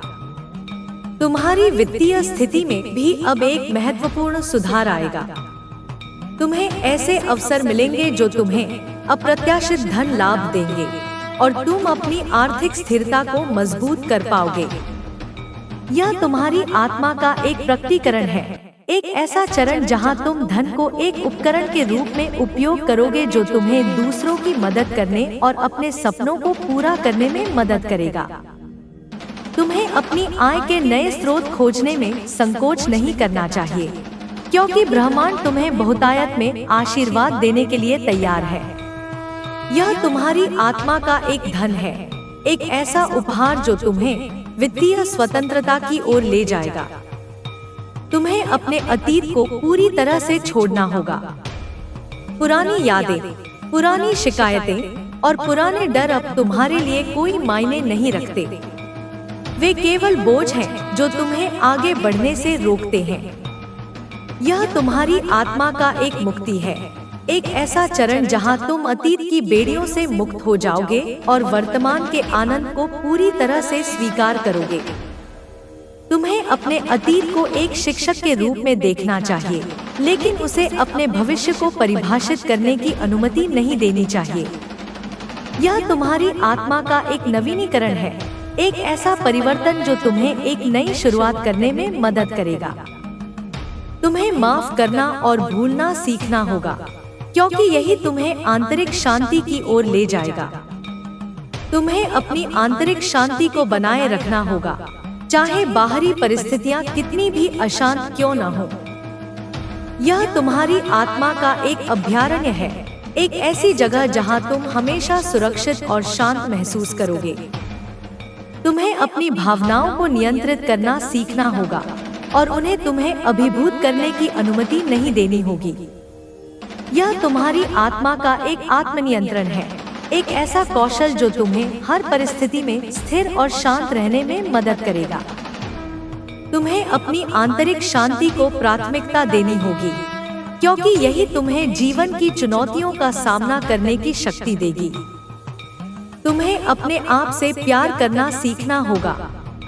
तुम्हारी वित्तीय स्थिति में भी अब एक महत्वपूर्ण सुधार आएगा। तुम्हें ऐसे अवसर मिलेंगे जो तुम्हें अप्रत्याशित धन लाभ देंगे और तुम अपनी आर्थिक स्थिरता को मजबूत कर पाओगे। यह तुम्हारी आत्मा का एक प्रकटीकरण है, एक ऐसा चरण जहां तुम धन को एक उपकरण के रूप में उपयोग करोगे जो तुम्हें दूसरों की मदद करने और अपने सपनों को पूरा करने में मदद करेगा। तुम्हें अपनी आय के नए स्रोत खोजने में संकोच नहीं करना चाहिए, क्योंकि ब्रह्मांड तुम्हें बहुतायत में आशीर्वाद देने के लिए तैयार है। यह तुम्हारी आत्मा का एक धन है, एक ऐसा उपहार जो तुम्हें वित्तीय स्वतंत्रता की ओर ले जाएगा। तुम्हें अपने अतीत को पूरी तरह से छोड़ना होगा। पुरानी यादें, पुरानी शिकायतें और पुराने डर अब तुम्हारे लिए कोई मायने नहीं रखते। वे केवल बोझ हैं जो तुम्हें आगे बढ़ने से रोकते हैं। यह तुम्हारी आत्मा का एक मुक्ति है, एक ऐसा चरण जहां तुम अतीत की बेड़ियों से मुक्त हो जाओगे और वर्तमान के आनंद को पूरी तरह से स्वीकार करोगे। तुम्हें अपने अतीत को एक शिक्षक के रूप में देखना चाहिए, लेकिन उसे अपने भविष्य को परिभाषित करने की अनुमति नहीं देनी चाहिए। यह तुम्हारी आत्मा का एक नवीनीकरण है, एक ऐसा परिवर्तन जो तुम्हें एक नई शुरुआत करने में मदद करेगा। तुम्हें माफ करना और भूलना सीखना होगा, क्योंकि यही तुम्हें आंतरिक शांति की ओर ले जाएगा। तुम्हें अपनी आंतरिक शांति को बनाए रखना होगा, चाहे बाहरी परिस्थितियां कितनी भी अशांत क्यों न हो। यह तुम्हारी आत्मा का एक अभयारण्य है, एक ऐसी जगह जहां तुम हमेशा सुरक्षित और शांत महसूस करोगे। तुम्हें अपनी भावनाओं को नियंत्रित करना सीखना होगा और उन्हें तुम्हें अभिभूत करने की अनुमति नहीं देनी होगी। यह तुम्हारी आत्मा का एक आत्मनियंत्रण है, एक ऐसा कौशल जो तुम्हें हर परिस्थिति में स्थिर और शांत रहने में मदद करेगा। तुम्हें अपनी आंतरिक शांति को प्राथमिकता देनी होगी, क्योंकि यही तुम्हें जीवन की चुनौतियों का सामना करने की शक्ति देगी। तुम्हें अपने आप से प्यार करना सीखना होगा,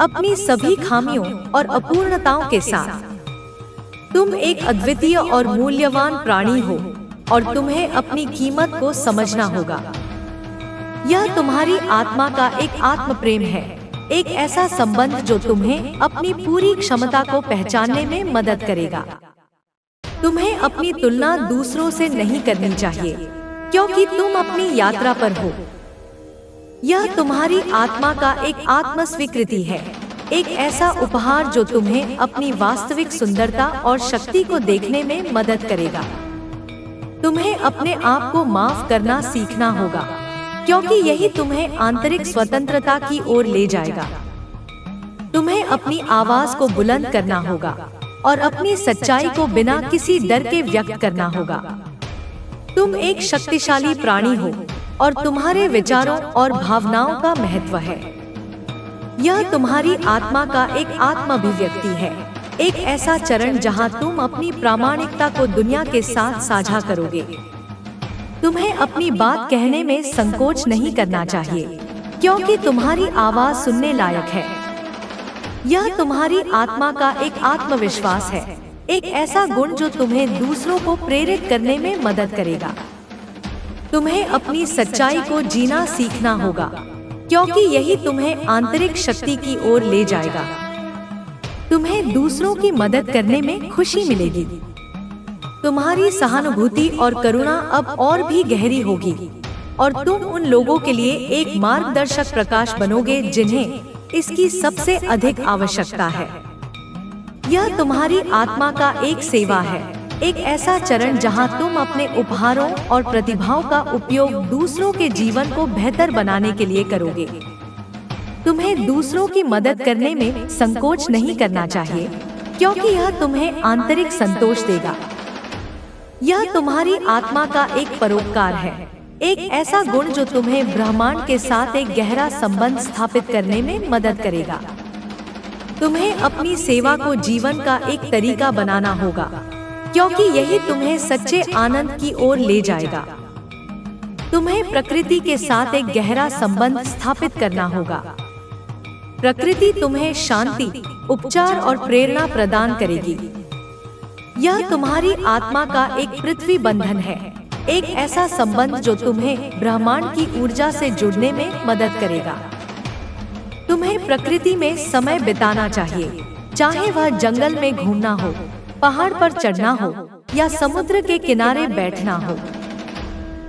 अपनी सभी खामियों और अपूर्णताओं के साथ। तुम एक अद्वितीय और मूल्यवान प्राणी हो और तुम्हें अपनी कीमत को समझना होगा। यह तुम्हारी आत्मा का एक आत्म प्रेम है, एक ऐसा संबंध जो तुम्हें अपनी पूरी क्षमता को पहचानने में मदद करेगा। तुम्हें अपनी तुलना दूसरों से नहीं करनी चाहिए, क्योंकि तुम अपनी यात्रा पर हो। यह तुम्हारी आत्मा का एक आत्म स्वीकृति है, एक ऐसा उपहार जो तुम्हें अपनी वास्तविक सुंदरता और शक्ति को देखने में मदद करेगा। तुम्हें अपने आप को माफ करना सीखना होगा, क्योंकि यही तुम्हें आंतरिक स्वतंत्रता की ओर ले जाएगा। तुम्हें अपनी आवाज को बुलंद करना होगा और अपनी सच्चाई को बिना किसी डर के व्यक्त करना होगा। तुम एक शक्तिशाली प्राणी हो और तुम्हारे विचारों और भावनाओं का महत्व है। यह तुम्हारी आत्मा का एक आत्म अभिव्यक्ति है, एक ऐसा चरण जहां तुम अपनी प्रामाणिकता को दुनिया के साथ साझा करोगे। तुम्हें अपनी बात कहने में संकोच नहीं करना चाहिए, क्योंकि तुम्हारी आवाज सुनने लायक है। यह तुम्हारी आत्मा का एक आत्मविश्वास है, एक ऐसा गुण जो तुम्हें दूसरों को प्रेरित करने में मदद करेगा। तुम्हें अपनी सच्चाई को जीना सीखना होगा, क्योंकि यही तुम्हें आंतरिक शक्ति की ओर ले जाएगा। तुम्हें दूसरों की मदद करने में खुशी मिलेगी। तुम्हारी सहानुभूति और करुणा अब और भी गहरी होगी और तुम उन लोगों के लिए एक मार्गदर्शक प्रकाश बनोगे जिन्हें इसकी सबसे अधिक आवश्यकता है। यह तुम्हारी आत्मा का एक सेवा है, एक ऐसा चरण जहां तुम अपने उपहारों और प्रतिभाओं का उपयोग दूसरों के जीवन को बेहतर बनाने के लिए करोगे। तुम्हें दूसरों की मदद करने में संकोच नहीं करना चाहिए, क्योंकि यह तुम्हें आंतरिक संतोष देगा। यह तुम्हारी आत्मा का एक परोपकार है, एक ऐसा गुण जो तुम्हें ब्रह्मांड के साथ एक गहरा संबंध स्थापित करने में मदद करेगा। तुम्हें अपनी सेवा को जीवन का एक तरीका बनाना होगा, क्योंकि यही तुम्हें सच्चे आनंद की ओर ले जाएगा। तुम्हें प्रकृति के साथ एक गहरा संबंध स्थापित करना होगा। प्रकृति तुम्हें शांति, उपचार और प्रेरणा प्रदान करेगी। यह तुम्हारी आत्मा का एक पृथ्वी बंधन है, एक ऐसा संबंध जो तुम्हें ब्रह्मांड की ऊर्जा से जुड़ने में मदद करेगा। तुम्हें प्रकृति में समय बिताना चाहिए, चाहे वह जंगल में घूमना हो, पहाड़ पर चढ़ना हो या समुद्र के किनारे बैठना हो।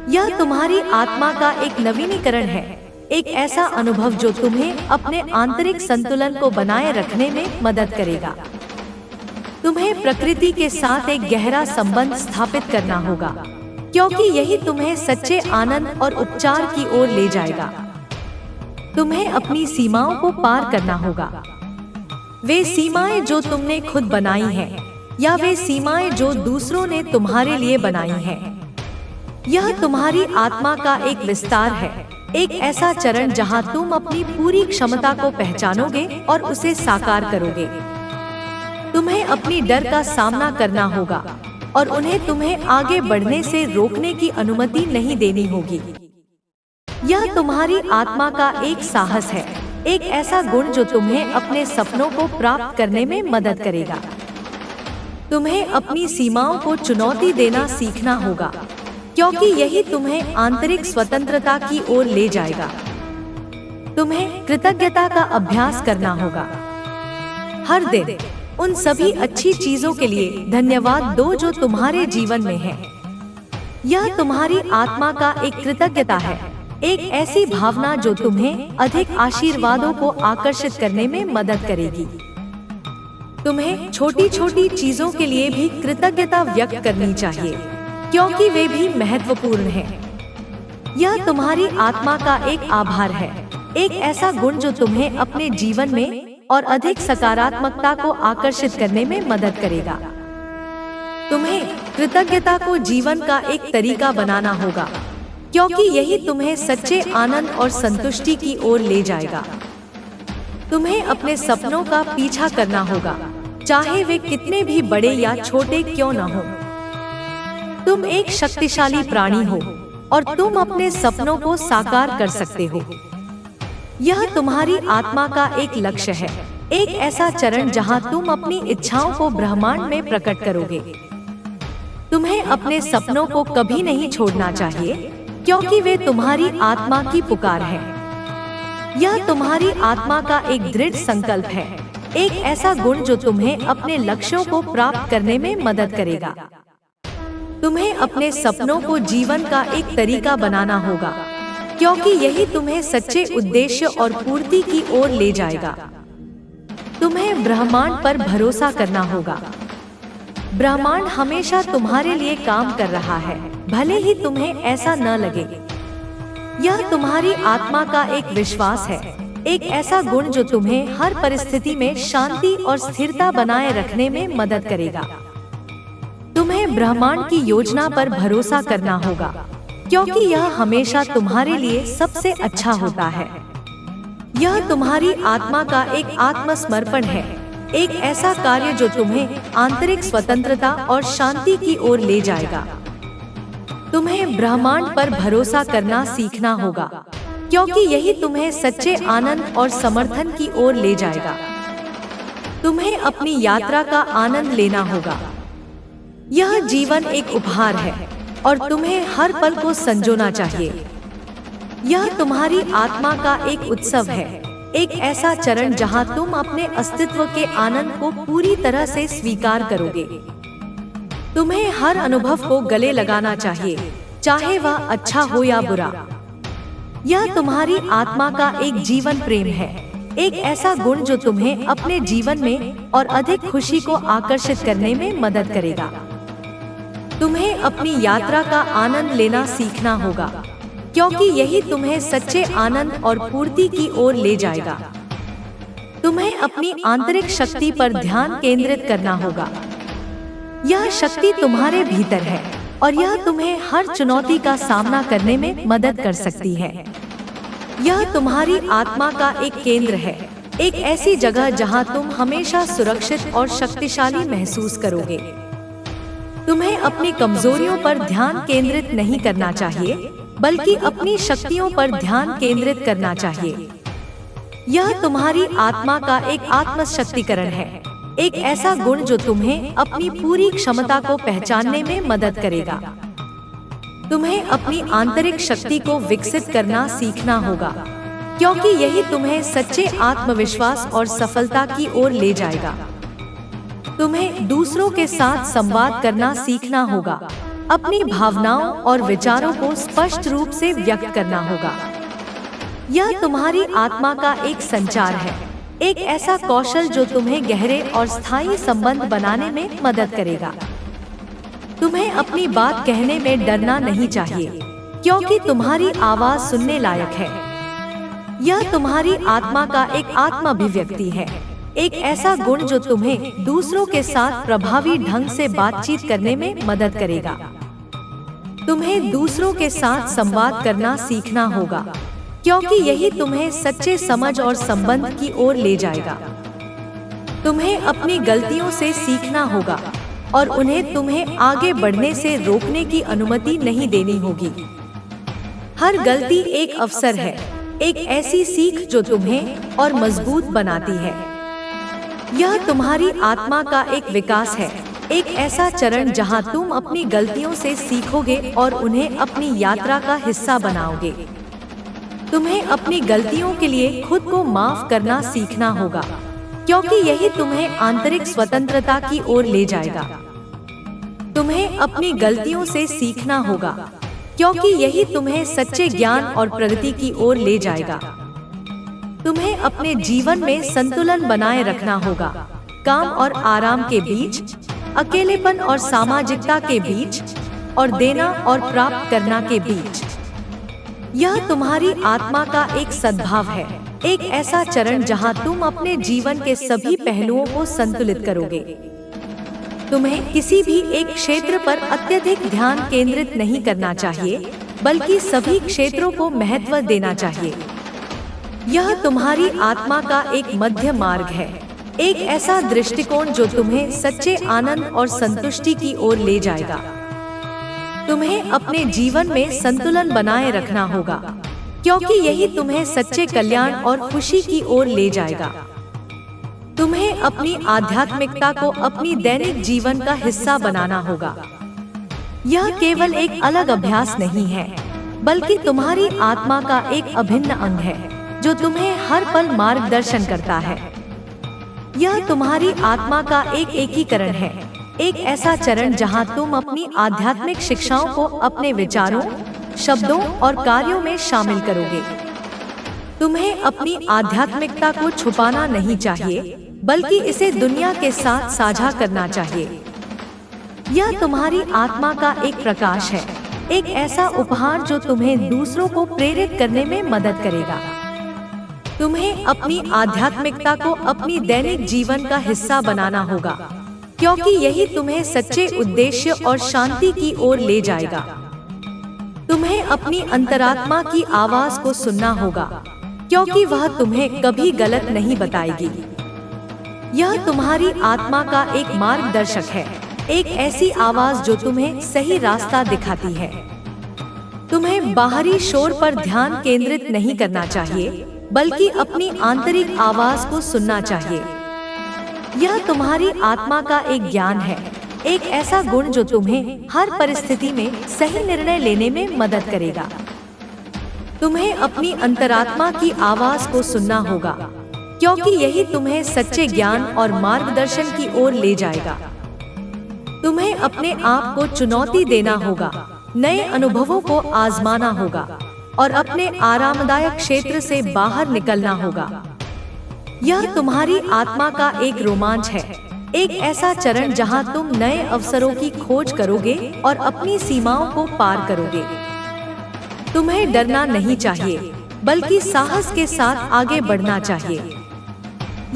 यह तुम्हारी आत्मा का एक नवीनीकरण है, एक ऐसा अनुभव जो तुम्हें अपने आंतरिक संतुलन को बनाए रखने में मदद करेगा। तुम्हें प्रकृति के साथ एक गहरा संबंध स्थापित करना होगा, क्योंकि यही तुम्हें सच्चे आनंद और उपचार की ओर ले जाएगा। तुम्हें अपनी सीमाओं को पार करना होगा, वे सीमाएं जो तुमने खुद बनाई हैं या वे सीमाएं जो दूसरों ने तुम्हारे लिए बनाई हैं। यह तुम्हारी आत्मा का एक विस्तार है, एक ऐसा चरण जहां तुम अपनी पूरी क्षमता को पहचानोगे और उसे साकार करोगे। तुम्हें अपनी डर का सामना करना होगा और उन्हें तुम्हें आगे बढ़ने से रोकने की अनुमति नहीं देनी होगी। यह तुम्हारी आत्मा का एक साहस है, एक ऐसा गुण जो तुम्हें अपने सपनों को प्राप्त करने में मदद करेगा। तुम्हें अपनी सीमाओं को चुनौती देना सीखना होगा, क्योंकि यही तुम्हें आंतरिक स्वतंत्रता की ओर ले जाएगा। तुम्हें कृतज्ञता का अभ्यास करना होगा। हर दिन उन सभी अच्छी चीजों के लिए धन्यवाद दो जो तुम्हारे जीवन में है। यह तुम्हारी आत्मा का एक कृतज्ञता है, एक ऐसी भावना जो तुम्हें अधिक आशीर्वादों को आकर्षित करने में मदद करेगी। तुम्हें छोटी छोटी चीजों के लिए भी कृतज्ञता व्यक्त करनी चाहिए, क्योंकि वे भी महत्वपूर्ण हैं। यह तुम्हारी आत्मा का एक आभार है, एक ऐसा गुण जो तुम्हें अपने जीवन में और अधिक सकारात्मकता को आकर्षित करने में मदद करेगा। तुम्हें कृतज्ञता को जीवन का एक तरीका बनाना होगा, क्योंकि यही तुम्हें सच्चे आनंद और संतुष्टि की ओर ले जाएगा। तुम्हें अपने सपनों का पीछा करना होगा, चाहे वे कितने भी बड़े या छोटे क्यों न हो। तुम एक शक्तिशाली प्राणी हो और तुम अपने सपनों को साकार कर सकते हो। यह तुम्हारी आत्मा का एक लक्ष्य है, एक ऐसा चरण जहां तुम अपनी इच्छाओं को ब्रह्मांड में प्रकट करोगे। तुम्हें अपने सपनों को कभी नहीं छोड़ना चाहिए, क्योंकि वे तुम्हारी आत्मा की पुकार है। यह तुम्हारी आत्मा का एक दृढ़ संकल्प है, एक ऐसा गुण जो तुम्हें अपने लक्ष्यों को प्राप्त करने में मदद करेगा। तुम्हें अपने सपनों को जीवन का एक तरीका बनाना होगा, क्योंकि यही तुम्हें सच्चे उद्देश्य और पूर्ति की ओर ले जाएगा। तुम्हें ब्रह्मांड पर भरोसा करना होगा। ब्रह्मांड हमेशा तुम्हारे लिए काम कर रहा है, भले ही तुम्हें ऐसा न लगे। यह तुम्हारी आत्मा का एक विश्वास है, एक ऐसा गुण जो तुम्हें हर परिस्थिति में शांति और स्थिरता बनाए रखने में मदद करेगा। तुम्हें ब्रह्मांड की योजना पर भरोसा करना होगा, क्योंकि यह हमेशा तुम्हारे लिए सबसे अच्छा होता है। यह तुम्हारी आत्मा का एक आत्मसमर्पण है, एक ऐसा कार्य जो तुम्हें आंतरिक स्वतंत्रता और शांति की ओर ले जाएगा। तुम्हें ब्रह्मांड पर भरोसा करना सीखना होगा, क्योंकि यही तुम्हें सच्चे आनंद और समर्थन की ओर ले जाएगा। तुम्हें अपनी यात्रा का आनंद लेना होगा। यह जीवन एक उपहार है और तुम्हें हर पल को संजोना चाहिए। यह तुम्हारी आत्मा का एक उत्सव है, एक ऐसा चरण जहां तुम अपने अस्तित्व के आनंद को पूरी तरह से स्वीकार करोगे। तुम्हें हर अनुभव को गले लगाना चाहिए, चाहे वह अच्छा हो या बुरा। यह तुम्हारी आत्मा का एक जीवन प्रेम है, एक ऐसा गुण जो तुम्हें अपने जीवन में और अधिक खुशी को आकर्षित करने में मदद करेगा। तुम्हें अपनी यात्रा का आनंद लेना सीखना होगा, क्योंकि यही तुम्हें सच्चे आनंद और पूर्ति की ओर ले जाएगा। तुम्हें अपनी आंतरिक शक्ति पर ध्यान केंद्रित करना होगा। यह शक्ति तुम्हारे भीतर है और यह तुम्हें हर चुनौती का सामना करने में मदद कर सकती है। यह तुम्हारी आत्मा का एक केंद्र है, एक ऐसी जगह जहां तुम हमेशा सुरक्षित और शक्तिशाली महसूस करोगे। तुम्हें अपनी कमजोरियों पर ध्यान केंद्रित नहीं करना चाहिए, बल्कि अपनी शक्तियों पर ध्यान केंद्रित करना चाहिए। यह तुम्हारी आत्मा का एक आत्मशक्तिकरण है, एक ऐसा गुण जो तुम्हें अपनी पूरी क्षमता को पहचानने में मदद करेगा। तुम्हें अपनी आंतरिक शक्ति को विकसित करना सीखना होगा, क्योंकि यही तुम्हें सच्चे आत्मविश्वास और सफलता की ओर ले जाएगा। तुम्हें दूसरों के साथ संवाद करना सीखना होगा, अपनी भावनाओं और विचारों को स्पष्ट रूप से व्यक्त करना होगा। यह तुम्हारी आत्मा का एक संचार है, एक ऐसा कौशल जो तुम्हें गहरे और स्थायी संबंध बनाने में मदद करेगा। तुम्हें अपनी बात कहने में डरना नहीं चाहिए, क्योंकि तुम्हारी आवाज सुनने लायक है। यह तुम्हारी आत्मा का एक आत्माभिव्यक्ति है, एक ऐसा गुण जो तुम्हें दूसरों के साथ प्रभावी ढंग से बातचीत करने में मदद करेगा। तुम्हें दूसरों के साथ संवाद करना सीखना होगा, क्योंकि यही तुम्हें सच्चे समझ और संबंध की ओर ले जाएगा। तुम्हें अपनी गलतियों से सीखना होगा और उन्हें तुम्हें आगे बढ़ने से रोकने की अनुमति नहीं देनी होगी। हर गलती एक अवसर है, एक ऐसी सीख जो तुम्हें और मजबूत बनाती है। यह तुम्हारी आत्मा का एक विकास है, एक ऐसा चरण जहां तुम अपनी गलतियों से सीखोगे और उन्हें अपनी यात्रा का हिस्सा बनाओगे। तुम्हें अपनी गलतियों के लिए खुद को माफ करना सीखना होगा, क्योंकि यही तुम्हें आंतरिक स्वतंत्रता की ओर ले जाएगा। तुम्हें अपनी गलतियों से सीखना होगा, क्योंकि यही तुम्हें सच्चे ज्ञान और प्रगति की ओर ले जाएगा। तुम्हें अपने जीवन में संतुलन बनाए रखना होगा, काम और आराम के बीच, अकेलेपन और सामाजिकता के बीच, और देना और प्राप्त करना के बीच। यह तुम्हारी आत्मा का एक सद्भाव है, एक ऐसा चरण जहां तुम अपने जीवन के सभी पहलुओं को संतुलित करोगे। तुम्हें किसी भी एक क्षेत्र पर अत्यधिक ध्यान केंद्रित नहीं करना चाहिए, बल्कि सभी क्षेत्रों को महत्व देना चाहिए। यह तुम्हारी आत्मा का एक मध्य मार्ग है, एक ऐसा दृष्टिकोण जो तुम्हें सच्चे आनंद और संतुष्टि की ओर ले जाएगा। तुम्हें अपने जीवन में संतुलन बनाए रखना होगा, क्योंकि यही तुम्हें सच्चे कल्याण और खुशी की ओर ले जाएगा। तुम्हें अपनी आध्यात्मिकता को अपनी दैनिक जीवन का हिस्सा बनाना होगा। यह केवल एक अलग अभ्यास नहीं है, बल्कि तुम्हारी आत्मा का एक अभिन्न अंग है जो तुम्हें हर पल मार्गदर्शन करता है। यह तुम्हारी आत्मा का एक एकीकरण है, एक ऐसा चरण जहां तुम अपनी आध्यात्मिक शिक्षाओं को अपने विचारों, शब्दों और कार्यों में शामिल करोगे। तुम्हें अपनी आध्यात्मिकता को छुपाना नहीं चाहिए, बल्कि इसे दुनिया के साथ साझा करना चाहिए। यह तुम्हारी आत्मा का एक प्रकाश है, एक ऐसा उपहार जो तुम्हें दूसरों को प्रेरित करने में मदद करेगा। तुम्हें अपनी आध्यात्मिकता को अपनी दैनिक जीवन का हिस्सा बनाना होगा, क्योंकि यही तुम्हें सच्चे उद्देश्य और शांति की ओर ले जाएगा। तुम्हें अपनी अंतरात्मा की आवाज को सुनना होगा, क्योंकि वह तुम्हें कभी गलत नहीं बताएगी। यह तुम्हारी आत्मा का एक मार्गदर्शक है, एक ऐसी आवाज जो तुम्हें सही रास्ता दिखाती है। तुम्हें बाहरी शोर पर ध्यान केंद्रित नहीं करना चाहिए, बल्कि अपनी आंतरिक आवाज को सुनना चाहिए। यह तुम्हारी आत्मा का एक ज्ञान है, एक ऐसा गुण जो तुम्हें हर परिस्थिति में सही निर्णय लेने में मदद करेगा। तुम्हें अपनी अंतरात्मा की आवाज को सुनना होगा, क्योंकि यही तुम्हें सच्चे ज्ञान और मार्गदर्शन की ओर ले जाएगा। तुम्हें अपने आप को चुनौती देना होगा, नए अनुभवों को आजमाना होगा और अपने आरामदायक क्षेत्र से बाहर निकलना होगा। यह तुम्हारी आत्मा का एक रोमांच है, एक ऐसा चरण जहां तुम नए अवसरों की खोज करोगे और अपनी सीमाओं को पार करोगे। तुम्हें डरना नहीं चाहिए, बल्कि साहस के साथ आगे बढ़ना चाहिए।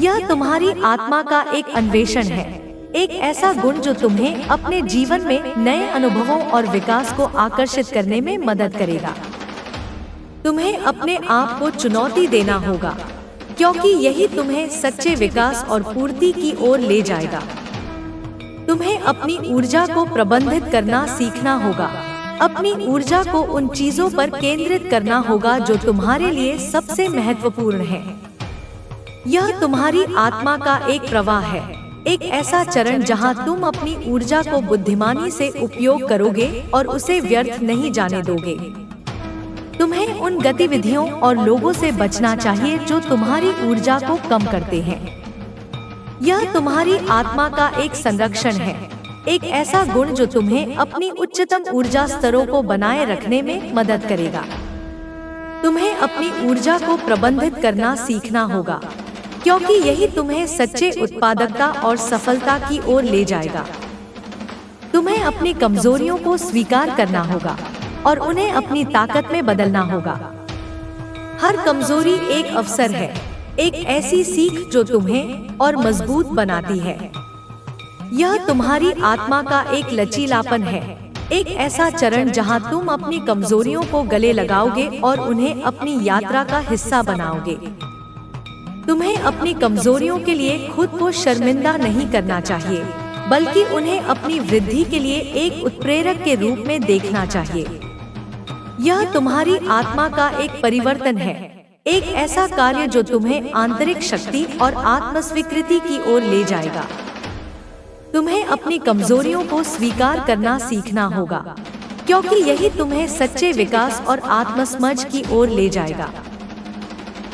यह तुम्हारी आत्मा का एक अन्वेषण है, एक ऐसा गुण जो तुम्हें अपने जीवन में नए अनुभवों और विकास को आकर्षित करने में मदद करेगा। तुम्हें अपने आप को चुनौती देना होगा, क्योंकि यही तुम्हें सच्चे विकास और पूर्ति की ओर ले जाएगा। तुम्हें अपनी ऊर्जा को प्रबंधित करना सीखना होगा, अपनी ऊर्जा को उन चीजों पर केंद्रित करना होगा जो तुम्हारे लिए सबसे महत्वपूर्ण है। यह तुम्हारी आत्मा का एक प्रवाह है, एक ऐसा चरण जहां तुम अपनी ऊर्जा को बुद्धिमानी से उपयोग करोगे और उसे व्यर्थ नहीं जाने दोगे। तुम्हें उन गतिविधियों और लोगों से बचना चाहिए जो तुम्हारी ऊर्जा को कम करते हैं। यह तुम्हारी आत्मा का एक संरक्षण है, एक ऐसा गुण जो तुम्हें अपनी उच्चतम ऊर्जा स्तरों को बनाए रखने में मदद करेगा। तुम्हें अपनी ऊर्जा को प्रबंधित करना सीखना होगा, क्योंकि यही तुम्हें सच्चे उत्पादकता और सफलता की ओर ले जाएगा। तुम्हें अपनी कमजोरियों को स्वीकार करना होगा और उन्हें अपनी ताकत में बदलना होगा। हर कमजोरी एक अवसर है, एक ऐसी सीख जो तुम्हें और मजबूत बनाती है। यह तुम्हारी आत्मा का एक लचीलापन है, एक ऐसा चरण जहां तुम अपनी कमजोरियों को गले लगाओगे और उन्हें अपनी यात्रा का हिस्सा बनाओगे। तुम्हें अपनी कमजोरियों के लिए खुद को शर्मिंदा नहीं करना चाहिए, बल्कि उन्हें अपनी वृद्धि के लिए एक उत्प्रेरक के रूप में देखना चाहिए। यह तुम्हारी आत्मा का एक परिवर्तन है, एक ऐसा कार्य जो तुम्हें आंतरिक शक्ति और आत्मस्वीकृति की ओर ले जाएगा। तुम्हें अपनी कमजोरियों को स्वीकार करना सीखना होगा, क्योंकि यही तुम्हें सच्चे विकास और आत्मसमझ की ओर ले जाएगा।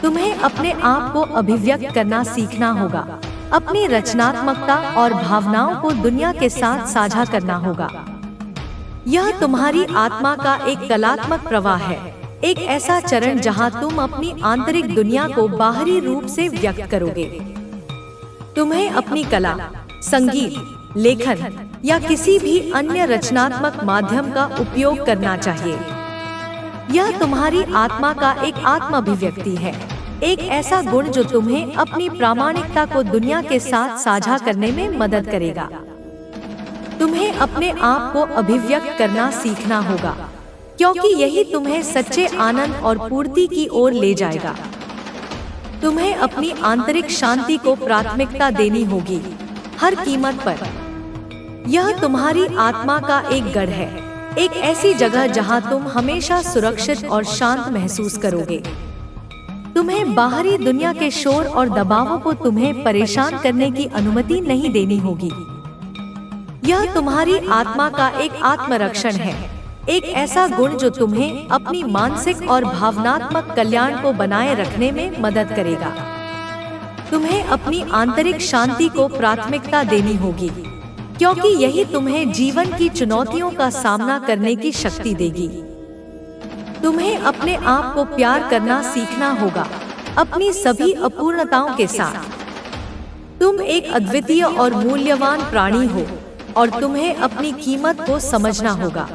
तुम्हें अपने आप को अभिव्यक्त करना सीखना होगा, अपनी रचनात्मकता और भावनाओं को दुनिया के साथ साझा करना होगा। यह तुम्हारी आत्मा का एक कलात्मक प्रवाह है, एक ऐसा चरण जहां तुम अपनी आंतरिक दुनिया को बाहरी रूप से व्यक्त करोगे। तुम्हें अपनी कला, संगीत, लेखन या किसी भी अन्य रचनात्मक माध्यम का उपयोग करना चाहिए। यह तुम्हारी आत्मा का एक आत्म अभिव्यक्ति है, एक ऐसा गुण जो तुम्हें अपनी प्रामाणिकता को दुनिया के साथ साझा करने में मदद करेगा। तुम्हें अपने आप को अभिव्यक्त करना सीखना होगा, क्योंकि यही तुम्हें सच्चे आनंद और पूर्ति की ओर ले जाएगा। तुम्हें अपनी आंतरिक शांति को प्राथमिकता देनी होगी, हर कीमत पर। यह तुम्हारी आत्मा का एक गढ़ है, एक ऐसी जगह जहां तुम हमेशा सुरक्षित और शांत महसूस करोगे। तुम्हें बाहरी दुनिया के शोर और दबावों को तुम्हें परेशान करने की अनुमति नहीं देनी होगी। यह तुम्हारी आत्मा का एक आत्मरक्षण है, एक ऐसा गुण जो तुम्हें अपनी मानसिक और भावनात्मक कल्याण को बनाए रखने में मदद करेगा। तुम्हें अपनी आंतरिक शांति को प्राथमिकता देनी होगी, क्योंकि यही तुम्हें जीवन की चुनौतियों का सामना करने की शक्ति देगी। तुम्हें अपने आप को प्यार करना सीखना होगा, अपनी सभी अपूर्णताओं के साथ। तुम एक अद्वितीय और मूल्यवान प्राणी हो और तुम्हें अपनी कीमत को समझना होगा।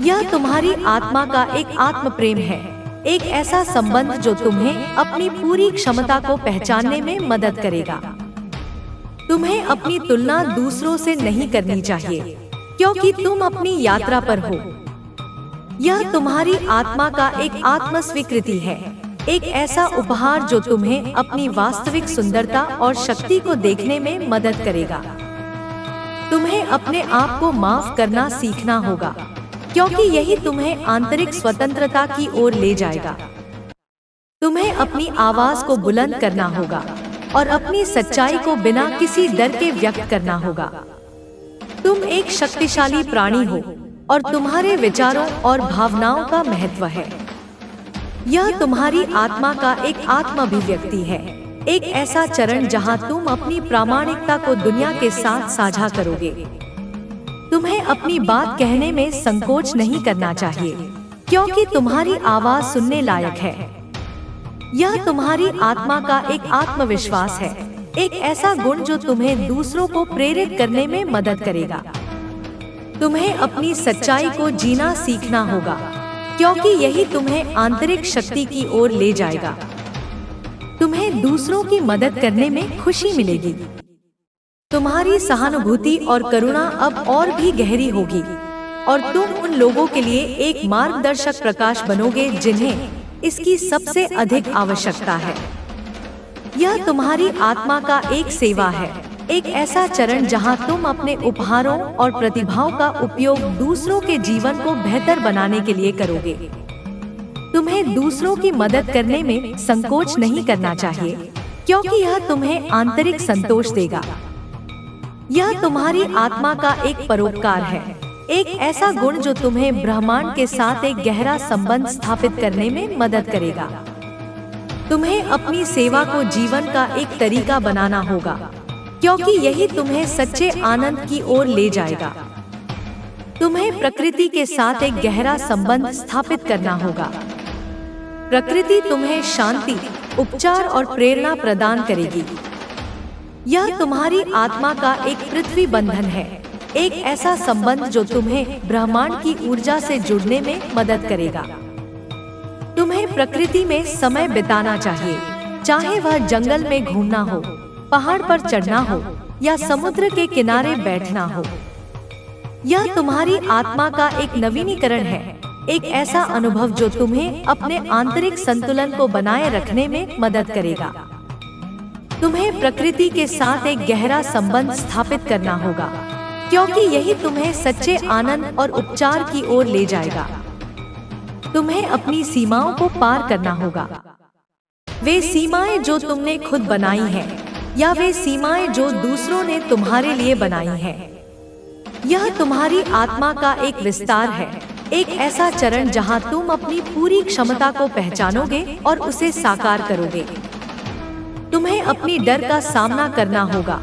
यह तुम्हारी आत्मा का एक आत्म प्रेम है, एक ऐसा संबंध जो तुम्हें अपनी पूरी क्षमता को पहचानने में मदद करेगा। तुम्हें अपनी तुलना दूसरों से नहीं करनी चाहिए, क्योंकि तुम अपनी यात्रा पर हो। यह तुम्हारी आत्मा का एक आत्म स्वीकृति है, एक ऐसा उपहार जो तुम्हें अपनी वास्तविक सुंदरता और शक्ति को देखने में मदद करेगा। तुम्हें अपने आप को माफ करना सीखना होगा, क्योंकि यही तुम्हें आंतरिक स्वतंत्रता की ओर ले जाएगा। तुम्हें अपनी आवाज को बुलंद करना होगा और अपनी सच्चाई को बिना किसी डर के व्यक्त करना होगा। तुम एक शक्तिशाली प्राणी हो और तुम्हारे विचारों और भावनाओं का महत्व है। यह तुम्हारी आत्मा का एक आत्म अभिव्यक्ति है, एक ऐसा चरण जहां तुम अपनी प्रामाणिकता को दुनिया के साथ साझा करोगे। तुम्हें अपनी बात कहने में संकोच नहीं करना चाहिए, क्योंकि तुम्हारी आवाज सुनने लायक है। यह तुम्हारी आत्मा का एक आत्मविश्वास है, एक ऐसा गुण जो तुम्हें दूसरों को प्रेरित करने में मदद करेगा। तुम्हें अपनी सच्चाई को जीना सीखना होगा, क्योंकि यही तुम्हें आंतरिक शक्ति की ओर ले जाएगा। तुम्हें दूसरों की मदद करने में खुशी मिलेगी। तुम्हारी सहानुभूति और करुणा अब और भी गहरी होगी और तुम उन लोगों के लिए एक मार्गदर्शक प्रकाश बनोगे जिन्हें इसकी सबसे अधिक आवश्यकता है। यह तुम्हारी आत्मा का एक सेवा है, एक ऐसा चरण जहां तुम अपने उपहारों और प्रतिभाओं का उपयोग दूसरों के जीवन को बेहतर बनाने के लिए करोगे। तुम्हें दूसरों की मदद करने में संकोच नहीं करना चाहिए, क्योंकि यह तुम्हें आंतरिक संतोष देगा। यह तुम्हारी आत्मा का एक परोपकार है, एक ऐसा गुण जो तुम्हें ब्रह्मांड के साथ एक गहरा संबंध स्थापित करने में मदद करेगा। तुम्हें अपनी सेवा को जीवन का एक तरीका बनाना होगा, क्योंकि यही तुम्हें सच्चे आनंद की ओर ले जाएगा। तुम्हें प्रकृति के साथ एक गहरा संबंध स्थापित करना होगा। प्रकृति तुम्हें शांति, उपचार और प्रेरणा प्रदान करेगी। यह तुम्हारी आत्मा का एक पृथ्वी बंधन है, एक ऐसा संबंध जो तुम्हें ब्रह्मांड की ऊर्जा से जुड़ने में मदद करेगा। तुम्हें प्रकृति में समय बिताना चाहिए, चाहे वह जंगल में घूमना हो, पहाड़ पर चढ़ना हो या समुद्र के किनारे बैठना हो। यह तुम्हारी आत्मा का एक नवीनीकरण है, एक ऐसा अनुभव जो तुम्हें अपने आंतरिक संतुलन को बनाए रखने में मदद करेगा। तुम्हें प्रकृति के साथ एक गहरा संबंध स्थापित करना होगा, क्योंकि यही तुम्हें सच्चे आनंद और उपचार की ओर ले जाएगा। तुम्हें अपनी सीमाओं को पार करना होगा। वे सीमाएं जो तुमने खुद बनाई हैं, या वे सीमाएं जो दूसरों ने तुम्हारे लिए बनाई हैं। यह तुम्हारी आत्मा का एक विस्तार है, एक ऐसा चरण जहां तुम अपनी पूरी क्षमता को पहचानोगे और उसे साकार करोगे। तुम्हें अपनी डर का सामना करना होगा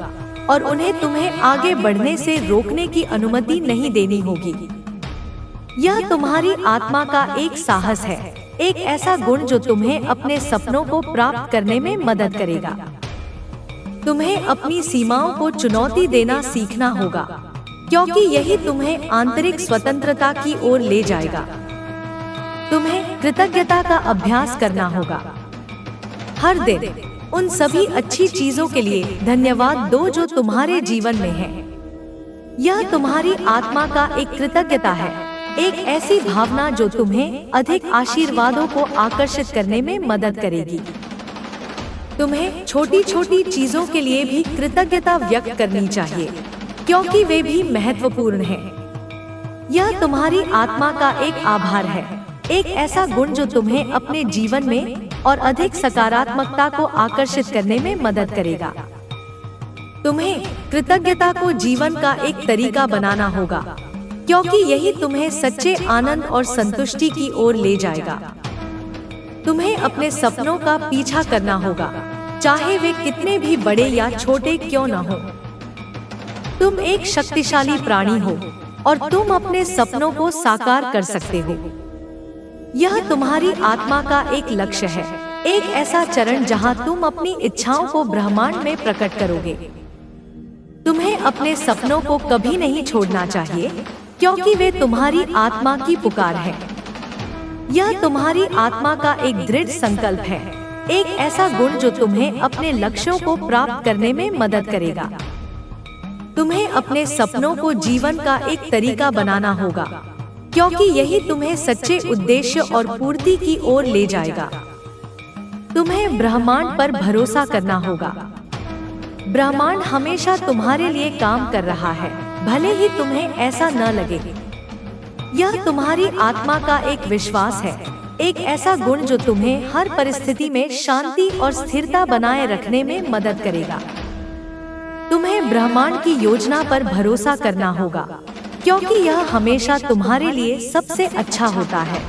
और उन्हें तुम्हें आगे बढ़ने से रोकने की अनुमति नहीं देनी होगी। यह तुम्हारी आत्मा का एक साहस है, एक ऐसा गुण जो तुम्हें अपने सपनों को प्राप्त करने में मदद करेगा। तुम्हें अपनी सीमाओं को चुनौती देना सीखना होगा, क्योंकि यही तुम्हें आंतरिक स्वतंत्रता की ओर ले जाएगा। तुम्हें कृतज्ञता का अभ्यास करना होगा। हर दिन उन सभी अच्छी चीजों के लिए धन्यवाद दो जो तुम्हारे जीवन में है। यह तुम्हारी आत्मा का एक कृतज्ञता है, एक ऐसी भावना जो तुम्हें अधिक आशीर्वादों को आकर्षित करने में मदद करेगी। तुम्हें छोटी छोटी चीजों के लिए भी कृतज्ञता व्यक्त करनी चाहिए, क्योंकि वे भी महत्वपूर्ण हैं। यह तुम्हारी आत्मा का एक आभार है, एक ऐसा गुण जो तुम्हें अपने जीवन में और अधिक सकारात्मकता को आकर्षित करने में मदद करेगा। तुम्हें कृतज्ञता को जीवन का एक तरीका बनाना होगा, क्योंकि यही तुम्हें सच्चे आनंद और संतुष्टि की ओर ले जाएगा। तुम्हें अपने सपनों का पीछा करना होगा, चाहे वे कितने भी बड़े या छोटे क्यों न हो। तुम एक शक्तिशाली प्राणी हो और तुम अपने सपनों को साकार कर सकते हो। यह तुम्हारी आत्मा का एक लक्ष्य है, एक ऐसा चरण जहां तुम अपनी इच्छाओं को ब्रह्मांड में प्रकट करोगे। तुम्हें अपने सपनों को कभी नहीं छोड़ना चाहिए, क्योंकि वे तुम्हारी आत्मा की पुकार है। यह तुम्हारी आत्मा का एक दृढ़ संकल्प है, एक ऐसा गुण जो तुम्हें अपने लक्ष्यों को प्राप्त करने में मदद करेगा। तुम्हें अपने सपनों को जीवन का एक तरीका बनाना होगा, क्योंकि यही तुम्हें सच्चे उद्देश्य और पूर्ति की ओर ले जाएगा। तुम्हें ब्रह्मांड पर भरोसा करना होगा। ब्रह्मांड हमेशा तुम्हारे लिए काम कर रहा है, भले ही तुम्हें ऐसा न लगे। यह तुम्हारी आत्मा का एक विश्वास है, एक ऐसा गुण जो तुम्हें हर परिस्थिति में शांति और स्थिरता बनाए रखने में मदद करेगा। तुम्हें ब्रह्मांड की योजना पर भरोसा करना होगा, क्योंकि यह हमेशा तुम्हारे लिए सबसे अच्छा होता है।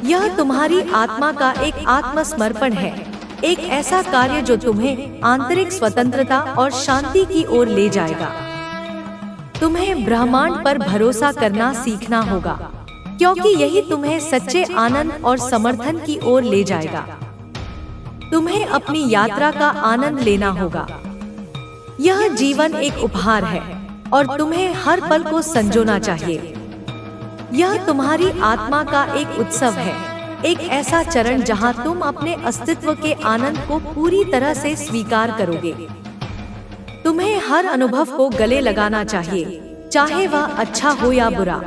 यह तुम्हारी आत्मा का एक आत्मसमर्पण है, एक ऐसा कार्य जो तुम्हें आंतरिक स्वतंत्रता और शांति की ओर ले जाएगा। तुम्हें ब्रह्मांड पर भरोसा करना सीखना होगा, क्योंकि यही तुम्हें सच्चे आनंद और समर्थन की ओर ले जाएगा। तुम्हें अपनी यात्रा का आनंद लेना होगा। यह जीवन एक उपहार है और तुम्हें हर पल को संजोना चाहिए। यह तुम्हारी आत्मा का एक उत्सव है, एक ऐसा चरण जहां तुम अपने अस्तित्व के आनंद को पूरी तरह से स्वीकार करोगे। तुम्हें हर अनुभव को गले लगाना चाहिए, चाहे वह अच्छा हो या बुरा।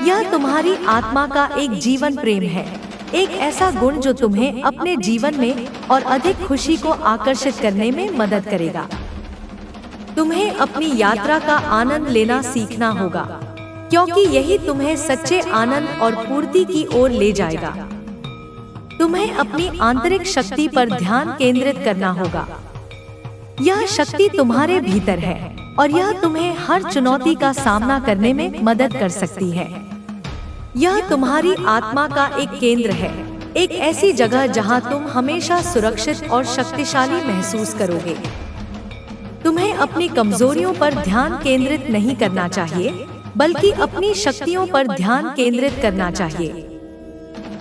यह तुम्हारी आत्मा का एक जीवन प्रेम है, एक ऐसा गुण जो तुम्हें अपने जीवन में और अधिक खुशी को आकर्षित करने में मदद करेगा। तुम्हें अपनी यात्रा का आनंद लेना सीखना होगा, क्योंकि यही तुम्हें सच्चे आनंद और पूर्ति की ओर ले जाएगा। तुम्हें अपनी आंतरिक शक्ति पर ध्यान केंद्रित करना होगा। यह शक्ति तुम्हारे भीतर है और यह तुम्हें हर चुनौती का सामना करने में मदद कर सकती है। यह तुम्हारी आत्मा का एक केंद्र है, एक ऐसी जगह जहां तुम हमेशा सुरक्षित और शक्तिशाली महसूस करोगे। तुम्हें अपनी कमजोरियों पर ध्यान केंद्रित नहीं करना चाहिए, बल्कि अपनी शक्तियों पर ध्यान केंद्रित करना चाहिए।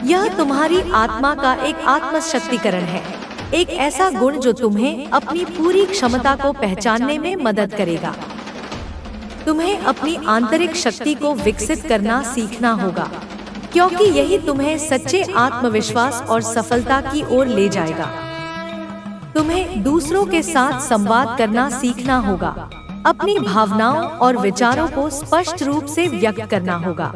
यह तुम्हारी आत्मा का एक आत्मशक्तिकरण है, एक ऐसा गुण जो तुम्हें अपनी पूरी क्षमता को पहचानने में मदद करेगा। तुम्हें अपनी आंतरिक शक्ति को विकसित करना सीखना होगा, क्योंकि यही तुम्हें सच्चे आत्मविश्वास और सफलता की ओर ले जाएगा। तुम्हें दूसरों के साथ संवाद करना सीखना होगा, अपनी भावनाओं और विचारों को स्पष्ट रूप से व्यक्त करना होगा।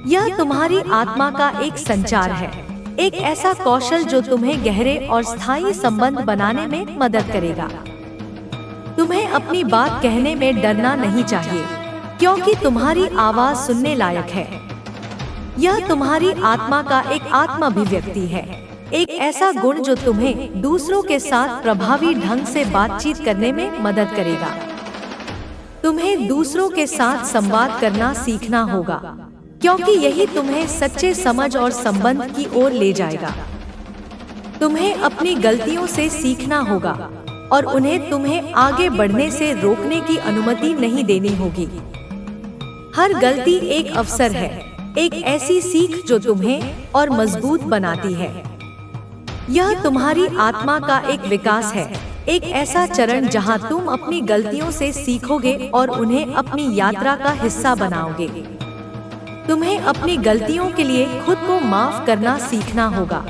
यह तुम्हारी आत्मा का एक संचार है, एक ऐसा कौशल जो तुम्हें गहरे और स्थायी संबंध बनाने में मदद करेगा। तुम्हें अपनी बात कहने में डरना नहीं चाहिए, क्योंकि तुम्हारी आवाज सुनने लायक है। यह तुम्हारी आत्मा का एक आत्माभिव्यक्ति है, एक ऐसा गुण जो तुम्हें दूसरों के साथ प्रभावी ढंग से बातचीत करने में मदद करेगा। तुम्हें दूसरों के साथ संवाद करना सीखना होगा, क्योंकि यही तुम्हें सच्चे समझ और संबंध की ओर ले जाएगा। तुम्हें अपनी गलतियों से सीखना होगा और उन्हें तुम्हें आगे बढ़ने से रोकने की अनुमति नहीं देनी होगी। हर गलती एक अवसर है, एक ऐसी सीख जो तुम्हें और मजबूत बनाती है। यह तुम्हारी आत्मा का एक विकास है, एक ऐसा चरण जहां तुम अपनी गलतियों से सीखोगे और उन्हें अपनी यात्रा का हिस्सा बनाओगे। तुम्हें अपनी गलतियों के लिए खुद को माफ करना सीखना होगा,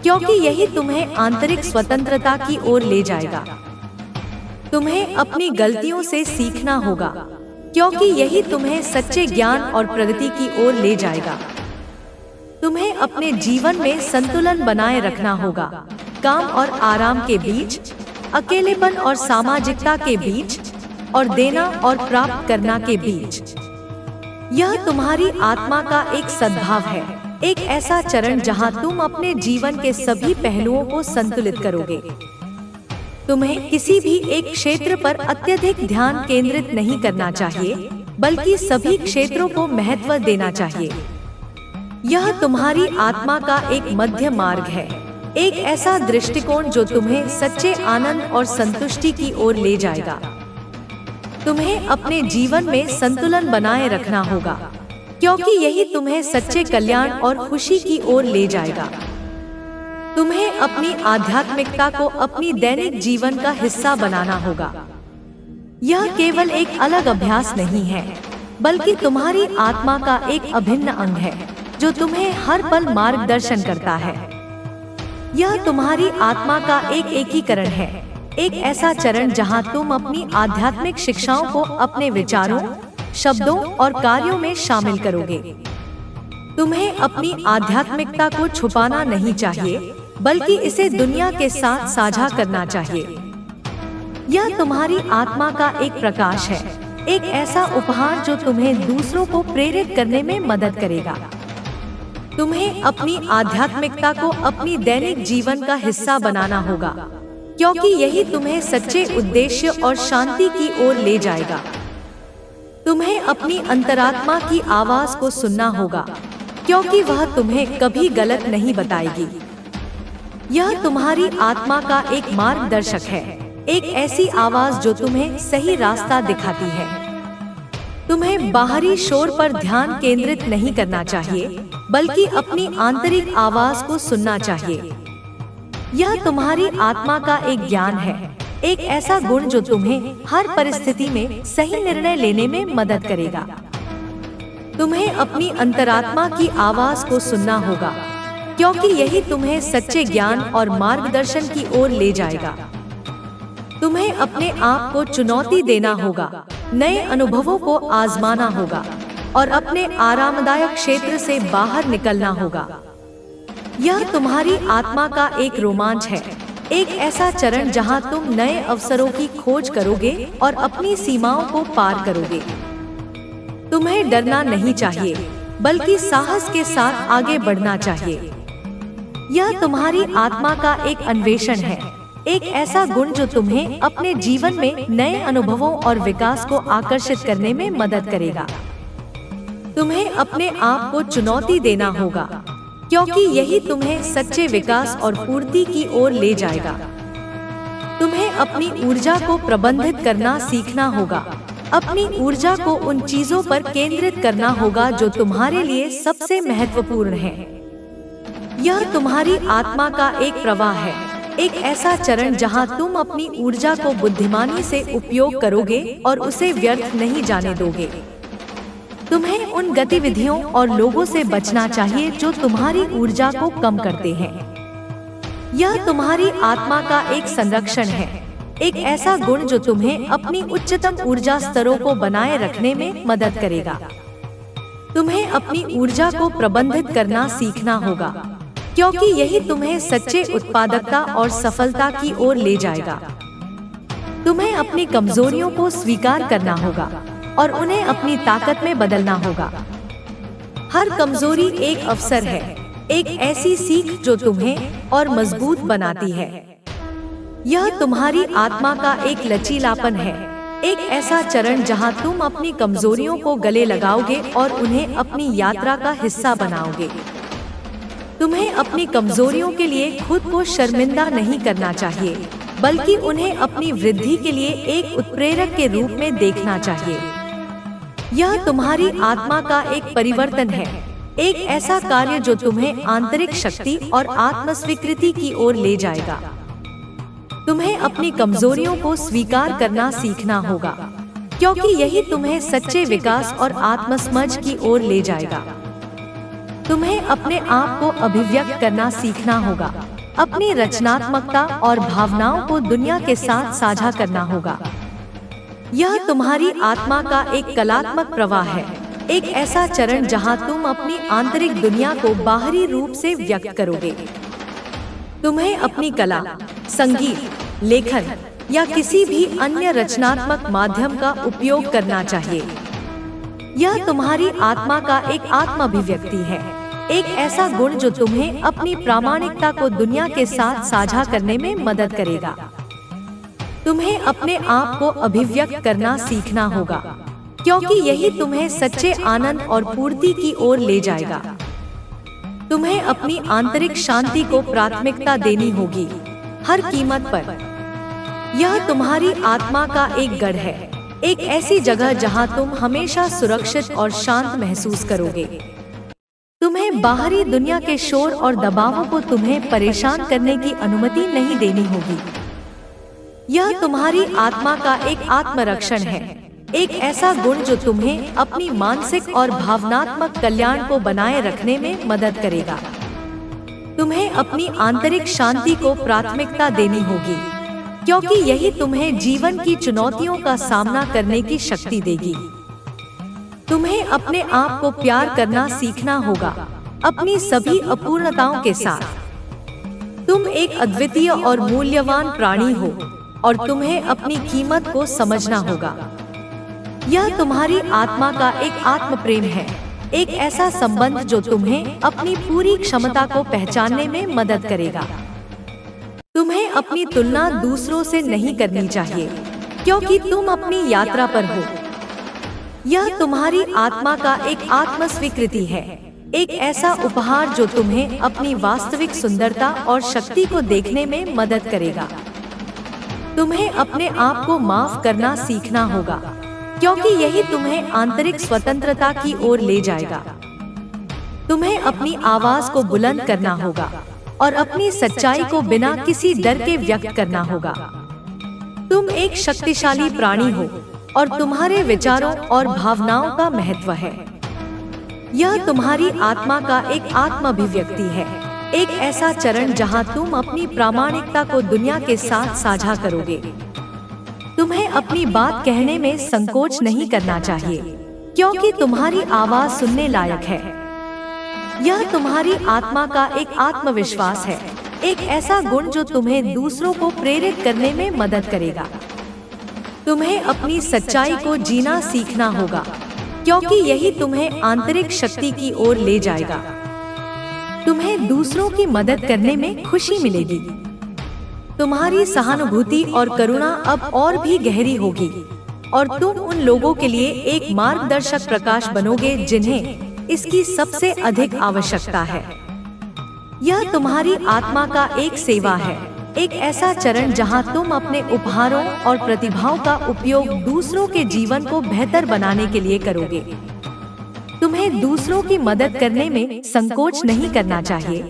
क्योंकि यही तुम्हें आंतरिक स्वतंत्रता की ओर ले जाएगा। तुम्हें अपनी गलतियों से सीखना होगा, क्योंकि यही तुम्हें सच्चे ज्ञान और प्रगति की ओर ले जाएगा। तुम्हें अपने जीवन में संतुलन बनाए रखना होगा, काम और आराम के बीच, अकेलेपन और सामाजिकता के बीच, और देना और प्राप्त करना के बीच। यह तुम्हारी आत्मा का एक सद्भाव है, एक ऐसा चरण जहां तुम अपने जीवन के सभी पहलुओं को संतुलित करोगे। तुम्हें किसी भी एक क्षेत्र पर अत्यधिक ध्यान केंद्रित नहीं करना चाहिए, बल्कि सभी क्षेत्रों को महत्व देना चाहिए। यह तुम्हारी आत्मा का एक मध्य मार्ग है, एक ऐसा दृष्टिकोण जो तुम्हें सच्चे आनंद और संतुष्टि की ओर ले जाएगा। तुम्हें अपने जीवन में संतुलन बनाए रखना होगा, क्योंकि यही तुम्हें सच्चे कल्याण और खुशी की ओर ले जाएगा। तुम्हें अपनी आध्यात्मिकता को अपनी दैनिक जीवन का हिस्सा बनाना होगा। यह केवल एक अलग अभ्यास नहीं है, बल्कि तुम्हारी आत्मा का एक अभिन्न अंग है, जो तुम्हें हर पल मार्गदर्शन करता है। यह तुम्हारी आत्मा का एक एकीकरण है, एक ऐसा चरण जहां तुम अपनी आध्यात्मिक शिक्षाओं को अपने विचारों, शब्दों और कार्यों में शामिल करोगे। तुम्हें अपनी आध्यात्मिकता को छुपाना नहीं चाहिए, बल्कि इसे दुनिया के साथ साझा करना चाहिए। यह तुम्हारी आत्मा का एक प्रकाश है, एक ऐसा उपहार जो तुम्हें दूसरों को प्रेरित करने में मदद करेगा। तुम्हें अपनी आध्यात्मिकता को अपनी दैनिक जीवन का हिस्सा बनाना होगा, क्योंकि यही तुम्हें सच्चे उद्देश्य और शांति की ओर ले जाएगा। तुम्हें अपनी अंतरात्मा की आवाज को सुनना होगा, क्योंकि वह तुम्हें कभी गलत नहीं बताएगी। यह तुम्हारी आत्मा का एक मार्गदर्शक है, एक ऐसी आवाज जो तुम्हें सही रास्ता दिखाती है। तुम्हें बाहरी शोर पर ध्यान केंद्रित नहीं करना चाहिए, बल्कि अपनी आंतरिक आवाज को सुनना चाहिए। यह तुम्हारी आत्मा का एक ज्ञान है, एक ऐसा गुण जो तुम्हें हर परिस्थिति में सही निर्णय लेने में मदद करेगा। तुम्हें अपनी अंतरात्मा की आवाज को सुनना होगा, क्योंकि यही तुम्हें सच्चे ज्ञान और मार्गदर्शन की ओर ले जाएगा। तुम्हें अपने आप को चुनौती देना होगा, नए अनुभवों को आजमाना होगा और अपने आरामदायक क्षेत्र से बाहर निकलना होगा। यह तुम्हारी आत्मा का एक रोमांच है, एक ऐसा चरण जहां तुम नए अवसरों की खोज करोगे और अपनी सीमाओं को पार करोगे। तुम्हें डरना नहीं चाहिए, बल्कि साहस के साथ आगे बढ़ना चाहिए। यह तुम्हारी आत्मा का एक अन्वेषण है, एक ऐसा गुण जो तुम्हें अपने जीवन में नए अनुभवों और विकास को आकर्षित करने में मदद करेगा। तुम्हें अपने आप को चुनौती देना होगा, क्योंकि यही तुम्हें सच्चे विकास और पूर्ति की ओर ले जाएगा। तुम्हें अपनी ऊर्जा को प्रबंधित करना सीखना होगा, अपनी ऊर्जा को उन चीजों पर केंद्रित करना होगा जो तुम्हारे लिए सबसे महत्वपूर्ण है। यह तुम्हारी आत्मा का एक प्रवाह है, एक ऐसा चरण जहां तुम अपनी ऊर्जा को बुद्धिमानी से उपयोग करोगे और उसे व्यर्थ नहीं जाने दोगे। तुम्हें उन गतिविधियों और लोगों से बचना चाहिए जो तुम्हारी ऊर्जा को कम करते हैं। यह तुम्हारी आत्मा का एक संरक्षण है, एक ऐसा गुण जो तुम्हें अपनी उच्चतम ऊर्जा स्तरों को बनाए रखने में मदद करेगा। तुम्हें अपनी ऊर्जा को प्रबंधित करना सीखना होगा, क्योंकि यही तुम्हें सच्चे उत्पादकता और सफलता की ओर ले जाएगा। तुम्हें अपनी कमजोरियों को स्वीकार करना होगा और उन्हें अपनी ताकत में बदलना होगा। हर कमजोरी एक अवसर है, एक ऐसी सीख जो तुम्हें और मजबूत बनाती है। यह तुम्हारी आत्मा का एक लचीलापन है, एक ऐसा चरण जहां तुम अपनी कमजोरियों को गले लगाओगे और उन्हें अपनी यात्रा का हिस्सा बनाओगे। तुम्हें अपनी कमजोरियों के लिए खुद को शर्मिंदा नहीं करना चाहिए, बल्कि उन्हें अपनी वृद्धि के लिए एक उत्प्रेरक के रूप में देखना चाहिए। यह तुम्हारी आत्मा का एक परिवर्तन है, एक ऐसा कार्य जो तुम्हें आंतरिक शक्ति और आत्मस्वीकृति की ओर ले जाएगा। तुम्हें अपनी कमजोरियों को स्वीकार करना सीखना होगा, क्योंकि यही तुम्हें सच्चे विकास और आत्मसमझ की ओर ले जाएगा। तुम्हें अपने आप को अभिव्यक्त करना सीखना होगा, अपनी रचनात्मकता और भावनाओं को दुनिया के साथ साझा करना होगा। यह तुम्हारी आत्मा का एक कलात्मक प्रवाह है, एक ऐसा चरण जहां तुम अपनी आंतरिक दुनिया को बाहरी रूप से व्यक्त करोगे। तुम्हें अपनी कला, संगीत, लेखन या किसी भी अन्य रचनात्मक माध्यम का उपयोग करना चाहिए। यह तुम्हारी आत्मा का एक आत्म अभिव्यक्ति है, एक ऐसा गुण जो तुम्हें अपनी प्रामाणिकता को दुनिया के साथ साझा करने में मदद करेगा। तुम्हें अपने आप को अभिव्यक्त करना सीखना होगा, क्योंकि यही तुम्हें सच्चे आनंद और पूर्ति की ओर ले जाएगा। तुम्हें अपनी आंतरिक शांति को प्राथमिकता देनी होगी, हर कीमत पर। यह तुम्हारी आत्मा का एक गढ़ है, एक ऐसी जगह जहां तुम हमेशा सुरक्षित और शांत महसूस करोगे। तुम्हें बाहरी दुनिया के शोर और दबावों को तुम्हें परेशान करने की अनुमति नहीं देनी होगी। यह तुम्हारी आत्मा का एक आत्मरक्षण है, एक ऐसा गुण जो तुम्हें अपनी मानसिक और भावनात्मक कल्याण को बनाए रखने में मदद करेगा। तुम्हें अपनी आंतरिक शांति को प्राथमिकता देनी होगी, क्योंकि यही तुम्हें जीवन की चुनौतियों का सामना करने की शक्ति देगी। तुम्हें अपने आप को प्यार करना सीखना होगा, अपनी सभी अपूर्णताओं के साथ। तुम एक अद्वितीय और मूल्यवान प्राणी हो, और तुम्हें अपनी कीमत को समझना होगा। यह तुम्हारी आत्मा का एक आत्म प्रेम है, एक ऐसा संबंध जो तुम्हें अपनी पूरी क्षमता को पहचानने में मदद करेगा। तुम्हें अपनी तुलना दूसरों से नहीं करनी चाहिए, क्योंकि तुम अपनी यात्रा पर हो। यह तुम्हारी आत्मा का एक आत्म स्वीकृति है, एक ऐसा उपहार जो तुम्हें अपनी वास्तविक सुंदरता और शक्ति को देखने में मदद करेगा। तुम्हें अपने आप को माफ करना सीखना होगा, क्योंकि यही तुम्हें आंतरिक स्वतंत्रता की ओर ले जाएगा। तुम्हें अपनी आवाज को बुलंद करना होगा और अपनी सच्चाई को बिना किसी डर के व्यक्त करना होगा। तुम एक शक्तिशाली प्राणी हो, और तुम्हारे विचारों और भावनाओं का महत्व है। यह तुम्हारी आत्मा का एक आत्म अभिव्यक्ति है, एक ऐसा चरण जहां तुम अपनी प्रामाणिकता को दुनिया के साथ साझा करोगे। तुम्हें अपनी बात कहने में संकोच नहीं करना चाहिए, क्योंकि तुम्हारी आवाज सुनने लायक है। यह तुम्हारी आत्मा का एक आत्मविश्वास है, एक ऐसा गुण जो तुम्हें दूसरों को प्रेरित करने में मदद करेगा। तुम्हें अपनी सच्चाई को जीना सीखना होगा, क्योंकि यही तुम्हें आंतरिक शक्ति की ओर ले जाएगा। तुम्हें दूसरों की मदद करने में खुशी मिलेगी। तुम्हारी सहानुभूति और करुणा अब और भी गहरी होगी, और तुम उन लोगों के लिए एक मार्गदर्शक प्रकाश बनोगे जिन्हें इसकी सबसे अधिक आवश्यकता है। यह तुम्हारी आत्मा का एक सेवा है, एक ऐसा चरण जहां तुम अपने उपहारों और प्रतिभाओं का उपयोग दूसरों के जीवन को बेहतर बनाने के लिए करोगे। तुम्हें दूसरों की मदद करने में संकोच नहीं करना चाहिए,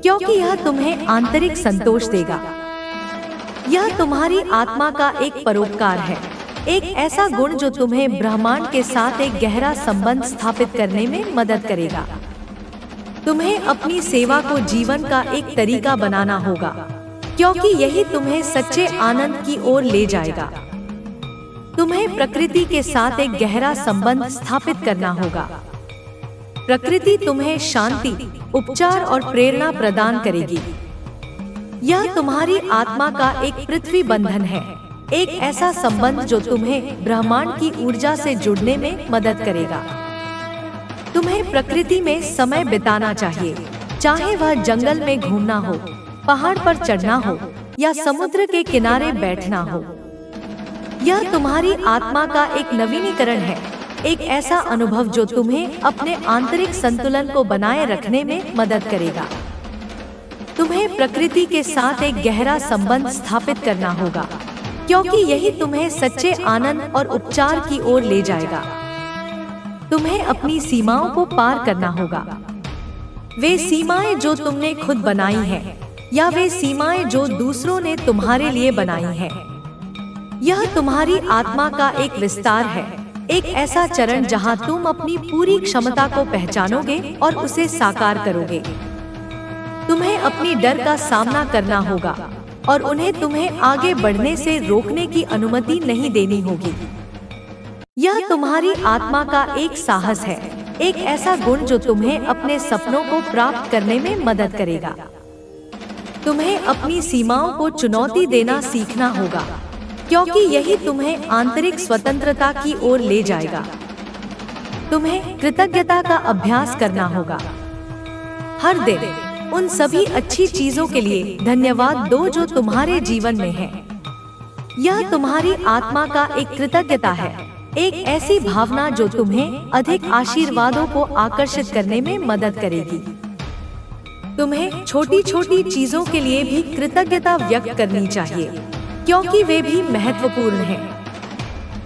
क्योंकि यह तुम्हें आंतरिक संतोष देगा। यह तुम्हारी आत्मा का एक परोपकार है, एक ऐसा गुण जो तुम्हें ब्रह्मांड के साथ एक गहरा संबंध स्थापित करने में मदद करेगा। तुम्हें अपनी सेवा को जीवन का एक तरीका बनाना होगा, क्योंकि यही तुम्हें सच्चे आनंद की ओर ले जाएगा। तुम्हें प्रकृति के साथ एक गहरा संबंध स्थापित करना होगा। प्रकृति तुम्हें शांति, उपचार और प्रेरणा प्रदान करेगी। यह तुम्हारी आत्मा का एक पृथ्वी बंधन है, एक ऐसा संबंध जो तुम्हें ब्रह्मांड की ऊर्जा से जुड़ने में मदद करेगा। तुम्हें प्रकृति में समय बिताना चाहिए, चाहे वह जंगल में घूमना हो, पहाड़ पर चढ़ना हो या समुद्र के किनारे बैठना हो। यह तुम्हारी आत्मा का एक नवीनीकरण है, एक ऐसा अनुभव जो तुम्हें अपने आंतरिक संतुलन को बनाए रखने में मदद करेगा। तुम्हें प्रकृति के साथ एक गहरा संबंध स्थापित करना होगा, क्योंकि यही तुम्हें सच्चे आनंद और उपचार की ओर ले जाएगा। तुम्हें अपनी सीमाओं को पार करना होगा। वे सीमाएं जो तुमने खुद बनाई हैं, या वे सीमाएं जो दूसरों ने तुम्हारे लिए बनाई हैं। यह तुम्हारी आत्मा का एक विस्तार है, एक ऐसा चरण जहां तुम अपनी पूरी क्षमता को पहचानोगे और उसे साकार करोगे। तुम्हें अपनी डर का सामना करना होगा, और उन्हें तुम्हें आगे बढ़ने से रोकने की अनुमति नहीं देनी होगी। यह तुम्हारी आत्मा का एक साहस है, एक ऐसा गुण जो तुम्हें अपने सपनों को प्राप्त करने में मदद करेगा। तुम्हें अपनी सीमाओं को चुनौती देना सीखना होगा, क्योंकि यही तुम्हें आंतरिक स्वतंत्रता की ओर ले जाएगा। तुम्हें कृतज्ञता का अभ्यास करना होगा। हर दिन उन सभी अच्छी चीजों के लिए धन्यवाद दो जो तुम्हारे जीवन में है। यह तुम्हारी आत्मा का एक कृतज्ञता है, एक ऐसी भावना जो तुम्हें अधिक आशीर्वादों को आकर्षित करने में मदद करेगी। तुम्हें छोटी छोटी चीजों के लिए भी कृतज्ञता व्यक्त करनी चाहिए, क्योंकि वे भी महत्वपूर्ण हैं।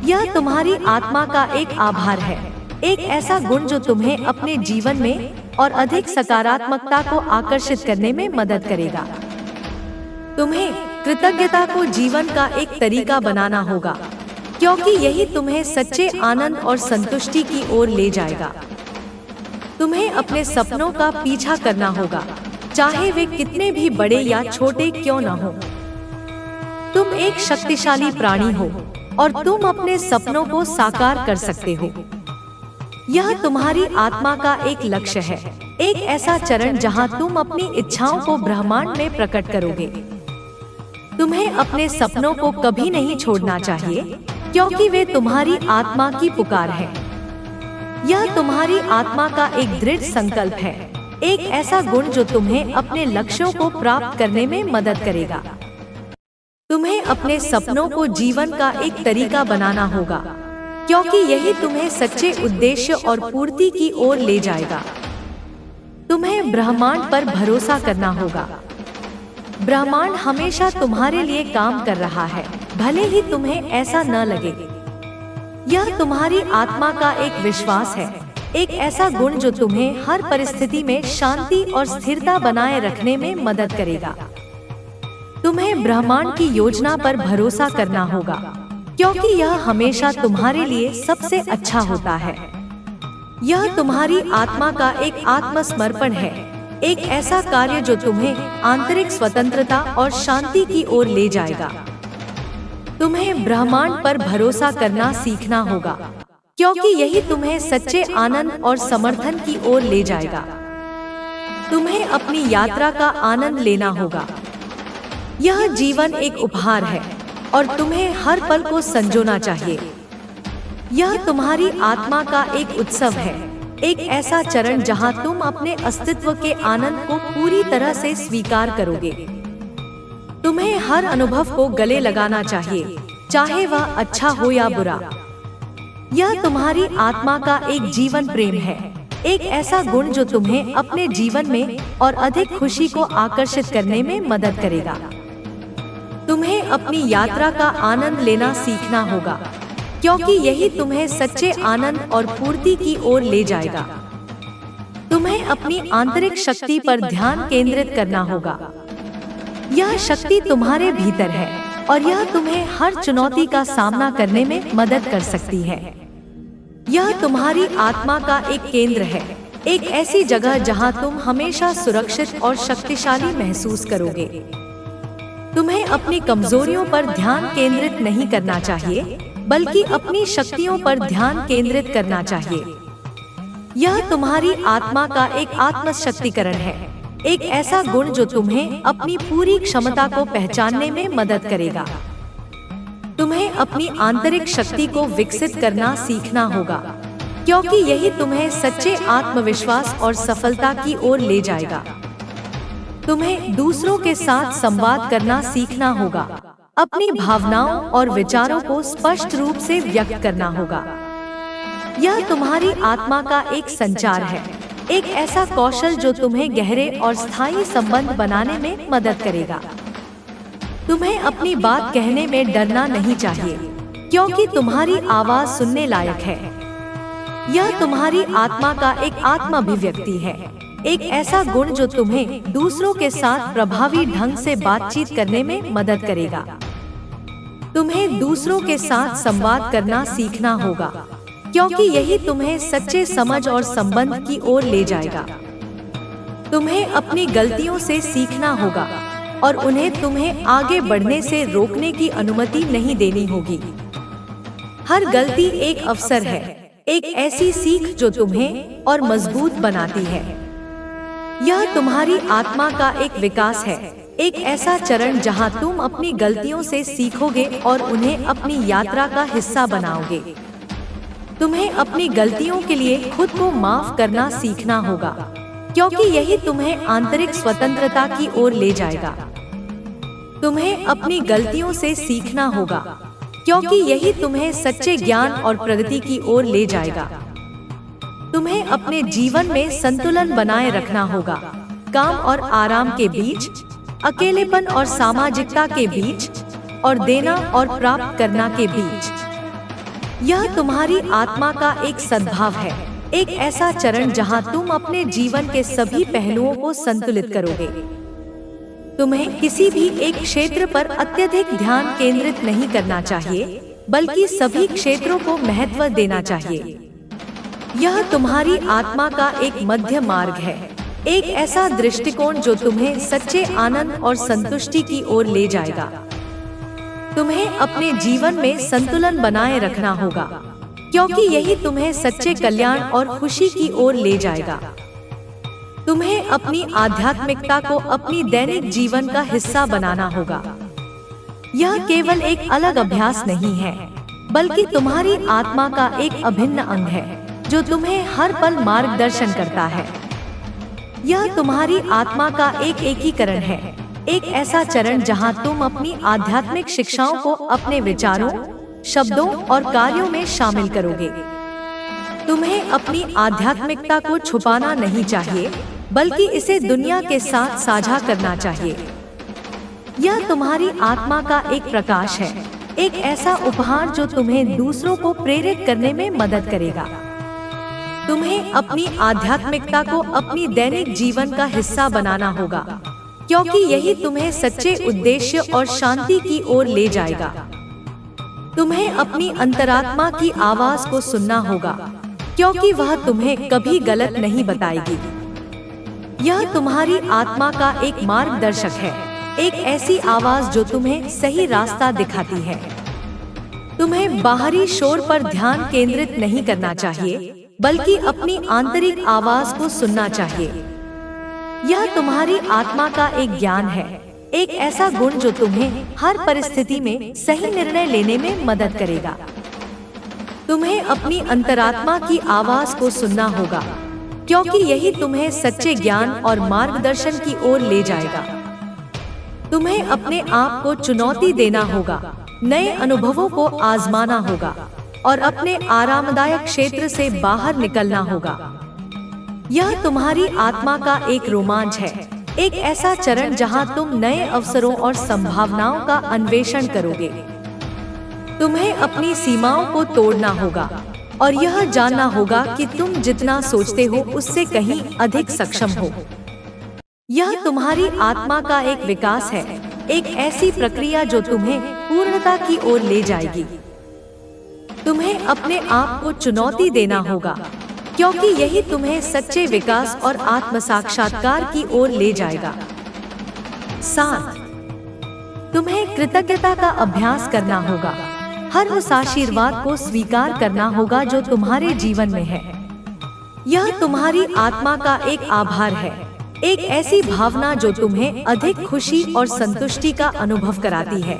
यह तुम्हारी आत्मा का एक आभार है, एक ऐसा गुण जो तुम्हें अपने जीवन में और अधिक सकारात्मकता को आकर्षित करने में मदद करेगा। तुम्हें कृतज्ञता को जीवन का एक तरीका बनाना होगा, क्योंकि यही तुम्हें सच्चे आनंद और संतुष्टि की ओर ले जाएगा। तुम्हें अपने सपनों का पीछा करना होगा, चाहे वे कितने भी बड़े या छोटे क्यों न हो। तुम एक शक्तिशाली प्राणी हो और तुम अपने सपनों को साकार कर सकते हो। यह तुम्हारी आत्मा का एक लक्ष्य है, एक ऐसा चरण जहां तुम अपनी इच्छाओं को ब्रह्मांड में प्रकट करोगे। तुम्हें अपने सपनों को कभी नहीं छोड़ना चाहिए, क्योंकि वे तुम्हारी आत्मा की पुकार है। यह तुम्हारी आत्मा का एक दृढ़ संकल्प है, एक ऐसा गुण जो तुम्हें अपने लक्ष्यों को प्राप्त करने में मदद करेगा। तुम्हें अपने सपनों को जीवन का एक तरीका बनाना होगा, क्योंकि यही तुम्हें सच्चे उद्देश्य और पूर्ति की ओर ले जाएगा। तुम्हें ब्रह्मांड पर भरोसा करना होगा। ब्रह्मांड हमेशा तुम्हारे लिए काम कर रहा है, भले ही तुम्हें ऐसा न लगे। यह तुम्हारी आत्मा का एक विश्वास है, एक ऐसा गुण जो तुम्हें हर परिस्थिति में शांति और स्थिरता बनाए रखने में मदद करेगा। तुम्हें ब्रह्मांड की योजना पर भरोसा करना होगा, क्योंकि यह हमेशा तुम्हारे लिए सबसे अच्छा होता है। यह तुम्हारी आत्मा का एक आत्मसमर्पण है, एक ऐसा कार्य जो तुम्हें आंतरिक स्वतंत्रता और शांति की ओर ले जाएगा। तुम्हें ब्रह्मांड पर भरोसा करना सीखना होगा, क्योंकि यही तुम्हें सच्चे आनंद और समर्थन की ओर ले जाएगा। तुम्हें अपनी यात्रा का आनंद लेना होगा। यह जीवन एक उपहार है और तुम्हें हर पल को संजोना चाहिए। यह तुम्हारी आत्मा का एक उत्सव है, एक ऐसा चरण जहां तुम अपने अस्तित्व के आनंद को पूरी तरह से स्वीकार करोगे। तुम्हें हर अनुभव को गले लगाना चाहिए, चाहे वह अच्छा हो या बुरा। यह तुम्हारी आत्मा का एक जीवन प्रेम है, एक ऐसा गुण जो तुम्हें अपने जीवन में और अधिक खुशी को आकर्षित करने में मदद करेगा। तुम्हें अपनी यात्रा का आनंद लेना सीखना होगा, क्योंकि यही तुम्हें सच्चे आनंद और पूर्ति की ओर ले जाएगा। तुम्हें अपनी आंतरिक शक्ति पर ध्यान केंद्रित करना होगा। यह शक्ति तुम्हारे भीतर है और यह तुम्हें हर चुनौती का सामना करने में मदद कर सकती है। यह तुम्हारी आत्मा का एक केंद्र है, एक ऐसी जगह जहां तुम हमेशा सुरक्षित और शक्तिशाली महसूस करोगे। तुम्हें अपनी कमजोरियों पर ध्यान केंद्रित नहीं करना चाहिए, बल्कि अपनी शक्तियों पर ध्यान केंद्रित करना चाहिए। यह तुम्हारी आत्मा का एक आत्मशक्तिकरण है, एक ऐसा गुण जो तुम्हें अपनी पूरी क्षमता को पहचानने में मदद करेगा। तुम्हें अपनी आंतरिक शक्ति को विकसित करना सीखना होगा, क्योंकि यही तुम्हें सच्चे आत्मविश्वास और सफलता की ओर ले जाएगा। तुम्हें दूसरों के साथ संवाद करना सीखना होगा, अपनी भावनाओं और विचारों को स्पष्ट रूप से व्यक्त करना होगा। यह तुम्हारी आत्मा का एक संचार है, एक ऐसा कौशल जो तुम्हें गहरे और स्थायी संबंध बनाने में मदद करेगा। तुम्हें अपनी बात कहने में डरना नहीं चाहिए, क्योंकि तुम्हारी आवाज सुनने लायक है। यह तुम्हारी आत्मा का एक आत्माभिव्यक्ति है, एक ऐसा गुण जो तुम्हें दूसरों के साथ प्रभावी ढंग से बातचीत करने में मदद करेगा। तुम्हें दूसरों के साथ संवाद करना सीखना होगा, क्योंकि यही तुम्हें सच्चे समझ और संबंध की ओर ले जाएगा। तुम्हें अपनी गलतियों से सीखना होगा और उन्हें तुम्हें आगे बढ़ने से रोकने की अनुमति नहीं देनी होगी। हर गलती एक अवसर है, एक ऐसी सीख जो तुम्हें और मजबूत बनाती है। यह तुम्हारी आत्मा का एक विकास है, एक ऐसा चरण जहां तुम अपनी गलतियों से सीखोगे और उन्हें अपनी यात्रा का हिस्सा बनाओगे। तुम्हें अपनी गलतियों के लिए खुद को माफ करना सीखना होगा, क्योंकि यही तुम्हें आंतरिक स्वतंत्रता की ओर ले जाएगा। तुम्हें अपनी गलतियों से सीखना होगा, क्योंकि यही तुम्हें सच्चे ज्ञान और प्रगति की ओर ले जाएगा। तुम्हें अपने जीवन में संतुलन बनाए रखना होगा, काम और आराम के बीच, अकेलेपन और सामाजिकता के बीच, और देना और प्राप्त करना के बीच। यह तुम्हारी आत्मा का एक सद्भाव है, एक ऐसा चरण जहां तुम अपने जीवन के सभी पहलुओं को संतुलित करोगे। तुम्हें किसी भी एक क्षेत्र पर अत्यधिक ध्यान केंद्रित नहीं करना चाहिए, बल्कि सभी क्षेत्रों को महत्व देना चाहिए। यह तुम्हारी आत्मा का एक मध्य मार्ग है, एक ऐसा दृष्टिकोण जो तुम्हें सच्चे आनंद और संतुष्टि की ओर ले जाएगा। तुम्हें अपने जीवन में संतुलन बनाए रखना होगा, क्योंकि यही तुम्हें सच्चे कल्याण और खुशी की ओर ले जाएगा। तुम्हें अपनी आध्यात्मिकता को अपनी दैनिक जीवन का हिस्सा बनाना होगा। यह केवल एक अलग अभ्यास नहीं है, बल्कि तुम्हारी आत्मा का एक अभिन्न अंग है, जो तुम्हें हर पल मार्गदर्शन करता है। यह तुम्हारी आत्मा का एक एकीकरण है, एक ऐसा चरण जहां तुम अपनी आध्यात्मिक शिक्षाओं को अपने विचारों, शब्दों और कार्यों में शामिल करोगे। तुम्हें अपनी आध्यात्मिकता को छुपाना नहीं चाहिए, बल्कि इसे दुनिया के साथ साझा करना चाहिए। यह तुम्हारी आत्मा का एक प्रकाश है, एक ऐसा उपहार जो तुम्हें दूसरों को प्रेरित करने में मदद करेगा। तुम्हें अपनी आध्यात्मिकता को अपनी दैनिक जीवन का हिस्सा बनाना होगा, क्योंकि यही तुम्हें सच्चे उद्देश्य और शांति की ओर ले जाएगा। तुम्हें अपनी अंतरात्मा की आवाज को सुनना होगा, क्योंकि वह तुम्हें कभी गलत नहीं बताएगी। यह तुम्हारी आत्मा का एक मार्गदर्शक है, एक ऐसी आवाज जो तुम्हें सही रास्ता दिखाती है। तुम्हें बाहरी शोर पर ध्यान केंद्रित नहीं करना चाहिए, बल्कि अपनी आंतरिक आवाज को सुनना चाहिए। यह तुम्हारी आत्मा का एक ज्ञान है, एक ऐसा गुण जो तुम्हें हर परिस्थिति में सही निर्णय लेने में मदद करेगा। तुम्हें अपनी अंतरात्मा की आवाज को सुनना होगा, क्योंकि यही तुम्हें सच्चे ज्ञान और मार्गदर्शन की ओर ले जाएगा। तुम्हें अपने आप को चुनौती देना होगा, नए अनुभवों को आजमाना होगा और अपने आरामदायक क्षेत्र से बाहर निकलना होगा। यह तुम्हारी आत्मा का एक रोमांच है, एक ऐसा चरण जहां तुम नए अवसरों और संभावनाओं का अन्वेषण करोगे। तुम्हें अपनी सीमाओं को तोड़ना होगा और यह जानना होगा कि तुम जितना सोचते हो उससे कहीं अधिक सक्षम हो। यह तुम्हारी आत्मा का एक विकास है, एक ऐसी प्रक्रिया जो तुम्हें पूर्णता की ओर ले जाएगी। तुम्हें अपने आप को चुनौती देना होगा, क्योंकि यही तुम्हें सच्चे विकास और आत्म साक्षात्कार की ओर ले जाएगा। 7. तुम्हें कृतज्ञता का अभ्यास करना होगा, हर उस आशीर्वाद को स्वीकार करना होगा जो तुम्हारे जीवन में है। यह तुम्हारी आत्मा का एक आभार है, एक ऐसी भावना जो तुम्हें अधिक खुशी और संतुष्टि का अनुभव कराती है।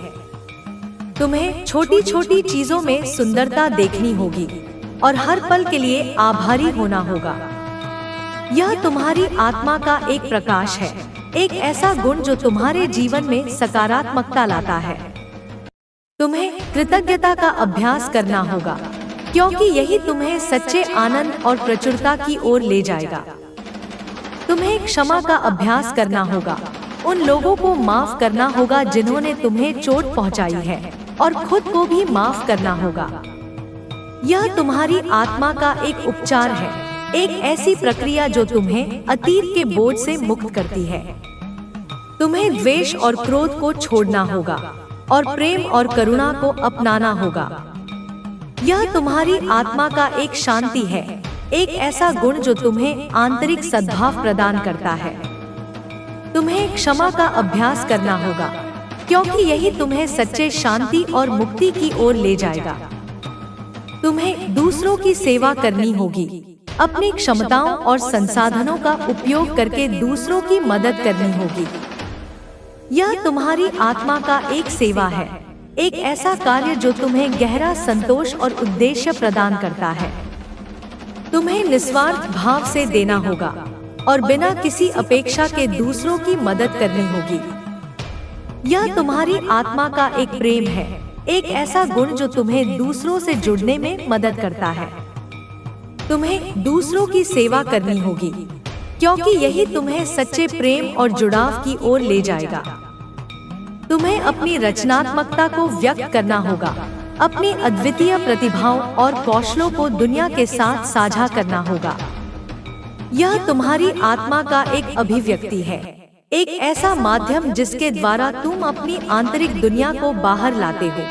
तुम्हें छोटी छोटी चीजों में सुंदरता देखनी होगी और हर पल के लिए आभारी होना होगा। यह तुम्हारी आत्मा का एक प्रकाश है, एक ऐसा गुण जो तुम्हारे जीवन में सकारात्मकता लाता है। तुम्हें कृतज्ञता का अभ्यास करना होगा, क्योंकि यही तुम्हें सच्चे आनंद और प्रचुरता की ओर ले जाएगा। तुम्हें क्षमा का अभ्यास करना होगा, उन लोगों को माफ करना होगा जिन्होंने तुम्हें चोट पहुंचाई है, और खुद को भी माफ करना होगा। यह तुम्हारी आत्मा का एक उपचार है, एक ऐसी प्रक्रिया जो तुम्हें अतीत के बोझ से मुक्त करती है। तुम्हें द्वेष और क्रोध को छोड़ना होगा और प्रेम और करुणा को अपनाना होगा। यह तुम्हारी आत्मा का एक शांति है, एक ऐसा गुण जो तुम्हें आंतरिक सद्भाव प्रदान करता है। तुम्हें क्षमा का अभ्यास करना होगा, क्योंकि यही तुम्हें सच्चे शांति और मुक्ति की ओर ले जाएगा। तुम्हें दूसरों की सेवा करनी होगी, अपनी क्षमताओं और संसाधनों का उपयोग करके दूसरों की मदद करनी होगी। यह तुम्हारी आत्मा का एक सेवा है, एक ऐसा कार्य जो तुम्हें गहरा संतोष और उद्देश्य प्रदान करता है। तुम्हें निस्वार्थ भाव से देना होगा और बिना किसी अपेक्षा के दूसरों की मदद करनी होगी। यह तुम्हारी आत्मा का एक प्रेम है, एक ऐसा गुण जो तुम्हें दूसरों से जुड़ने में मदद करता है। तुम्हें दूसरों की सेवा करनी होगी, क्योंकि यही तुम्हें सच्चे प्रेम और जुड़ाव की ओर ले जाएगा। तुम्हें अपनी रचनात्मकता को व्यक्त करना होगा, अपनी अद्वितीय प्रतिभाओं और कौशलों को दुनिया के साथ साझा करना होगा। यह तुम्हारी आत्मा का एक अभिव्यक्ति है, एक ऐसा माध्यम जिसके द्वारा तुम अपनी आंतरिक दुनिया को बाहर लाते हो।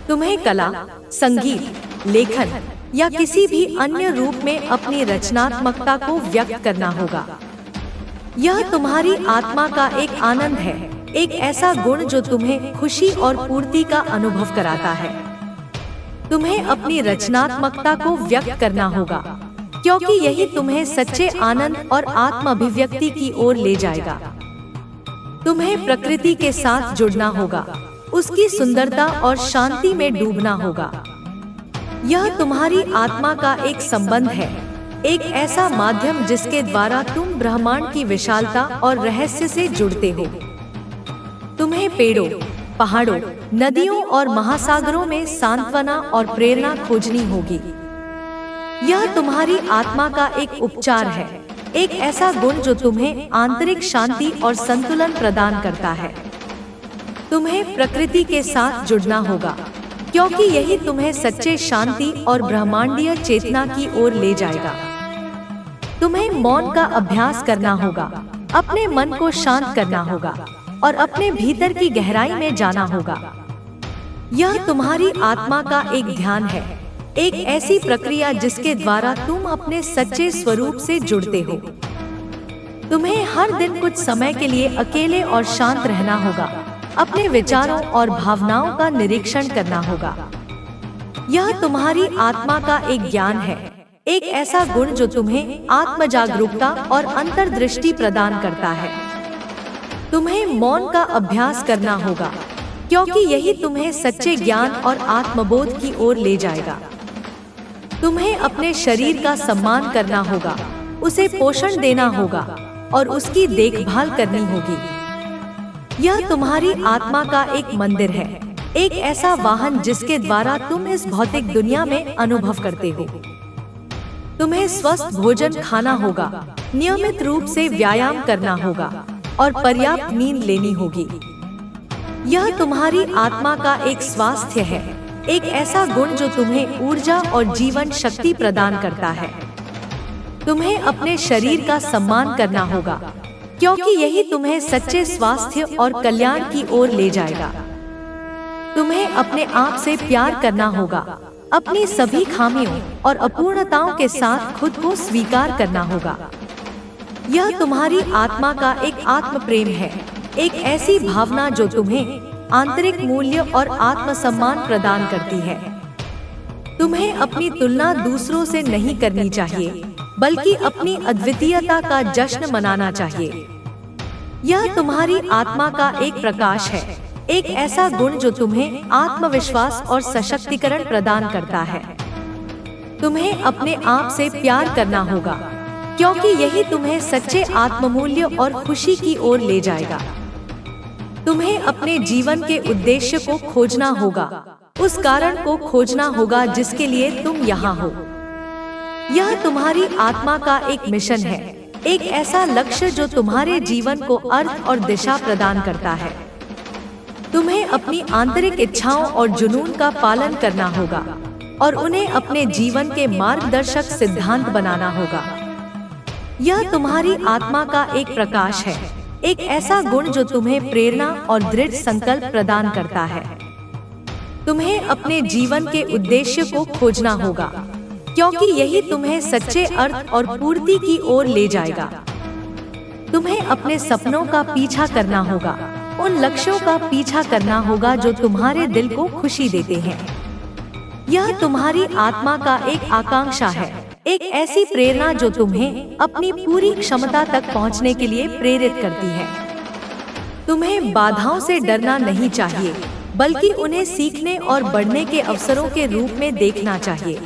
तुम्हें कला, संगीत, लेखन या किसी भी अन्य रूप में अपनी रचनात्मकता को व्यक्त करना होगा। यह तुम्हारी आत्मा का एक आनंद है, एक ऐसा गुण जो तुम्हें खुशी और पूर्ति का अनुभव कराता है। तुम्हें अपनी रचनात्मकता को व्यक्त करना होगा, क्योंकि यही तुम्हें सच्चे आनंद और आत्म अभिव्यक्ति की ओर ले जाएगा। तुम्हें प्रकृति के साथ जुड़ना होगा, उसकी सुंदरता और शांति में डूबना होगा। यह तुम्हारी आत्मा का एक संबंध है, एक ऐसा माध्यम जिसके द्वारा तुम ब्रह्मांड की विशालता और रहस्य से जुड़ते हो। तुम्हें पेड़ों, पहाड़ों, नदियों और महासागरों में सांत्वना और प्रेरणा खोजनी होगी। यह तुम्हारी आत्मा का एक उपचार है, एक ऐसा गुण जो तुम्हें आंतरिक शांति और संतुलन प्रदान करता है। तुम्हें प्रकृति के साथ जुड़ना होगा, क्योंकि यही तुम्हें सच्चे शांति और ब्रह्मांडीय चेतना की ओर ले जाएगा। तुम्हें मौन का अभ्यास करना होगा, अपने मन को शांत करना होगा और अपने भीतर की गहराई में जाना होगा। यह तुम्हारी आत्मा का एक ध्यान है, एक ऐसी प्रक्रिया जिसके द्वारा तुम अपने सच्चे स्वरूप से जुड़ते हो। तुम्हें हर दिन कुछ समय के लिए अकेले और शांत रहना होगा, अपने विचारों और भावनाओं का निरीक्षण करना होगा। यह तुम्हारी आत्मा का एक ज्ञान है, एक ऐसा गुण जो तुम्हें आत्म जागरूकता और अंतर्दृष्टि प्रदान करता है। तुम्हें मौन का अभ्यास करना होगा, क्योंकि यही तुम्हें सच्चे ज्ञान और आत्मबोध की ओर ले जाएगा। तुम्हें अपने शरीर का सम्मान करना होगा, उसे पोषण देना होगा और उसकी देखभाल करनी होगी। यह तुम्हारी आत्मा का एक मंदिर है, एक ऐसा वाहन जिसके द्वारा तुम इस भौतिक दुनिया में अनुभव करते हो। तुम्हें स्वस्थ भोजन खाना होगा, नियमित रूप से व्यायाम करना होगा और पर्याप्त नींद लेनी होगी। यह तुम्हारी आत्मा का एक स्वास्थ्य है, एक ऐसा गुण जो तुम्हें ऊर्जा और जीवन शक्ति प्रदान करता है। तुम्हें अपने शरीर का सम्मान करना होगा, क्योंकि यही तुम्हें सच्चे स्वास्थ्य और कल्याण की ओर ले जाएगा। तुम्हें अपने आप से प्यार करना होगा, अपनी सभी खामियों और अपूर्णताओं के साथ खुद को स्वीकार करना होगा। यह तुम्हारी आत्मा का एक आत्म प्रेम है, एक ऐसी भावना जो तुम्हें आंतरिक मूल्य और आत्मसम्मान प्रदान करती है। तुम्हें अपनी तुलना दूसरों से नहीं करनी चाहिए, बल्कि अपनी अद्वितीयता का जश्न मनाना चाहिए। यह तुम्हारी आत्मा का एक प्रकाश है, एक ऐसा गुण जो तुम्हें आत्मविश्वास और सशक्तिकरण प्रदान करता है। तुम्हें अपने आप से प्यार करना होगा, क्योंकि यही तुम्हें सच्चे आत्ममूल्य और खुशी की ओर ले जाएगा। तुम्हें अपने जीवन के उद्देश्य को खोजना होगा, उस कारण को खोजना होगा जिसके लिए तुम यहाँ हो। यह तुम्हारी आत्मा का एक मिशन है, एक ऐसा लक्ष्य जो तुम्हारे जीवन को अर्थ और दिशा प्रदान करता है। तुम्हें अपनी आंतरिक इच्छाओं और जुनून का पालन करना होगा और उन्हें अपने जीवन के मार्गदर्शक सिद्धांत बनाना होगा। यह तुम्हारी आत्मा का एक प्रकाश है, एक ऐसा गुण जो तुम्हें प्रेरणा और दृढ़ संकल्प प्रदान करता है। तुम्हें अपने जीवन के उद्देश्य को खोजना होगा, क्योंकि यही तुम्हें सच्चे अर्थ और पूर्ति की ओर ले जाएगा। तुम्हें अपने सपनों का पीछा करना होगा, उन लक्ष्यों का पीछा करना होगा जो तुम्हारे दिल को खुशी देते हैं। यह तुम्हारी आत्मा का एक आकांक्षा है, एक ऐसी प्रेरणा जो तुम्हें अपनी पूरी क्षमता तक पहुंचने के लिए प्रेरित करती है। तुम्हें बाधाओं से डरना नहीं चाहिए, बल्कि उन्हें सीखने और बढ़ने के अवसरों के रूप में देखना चाहिए।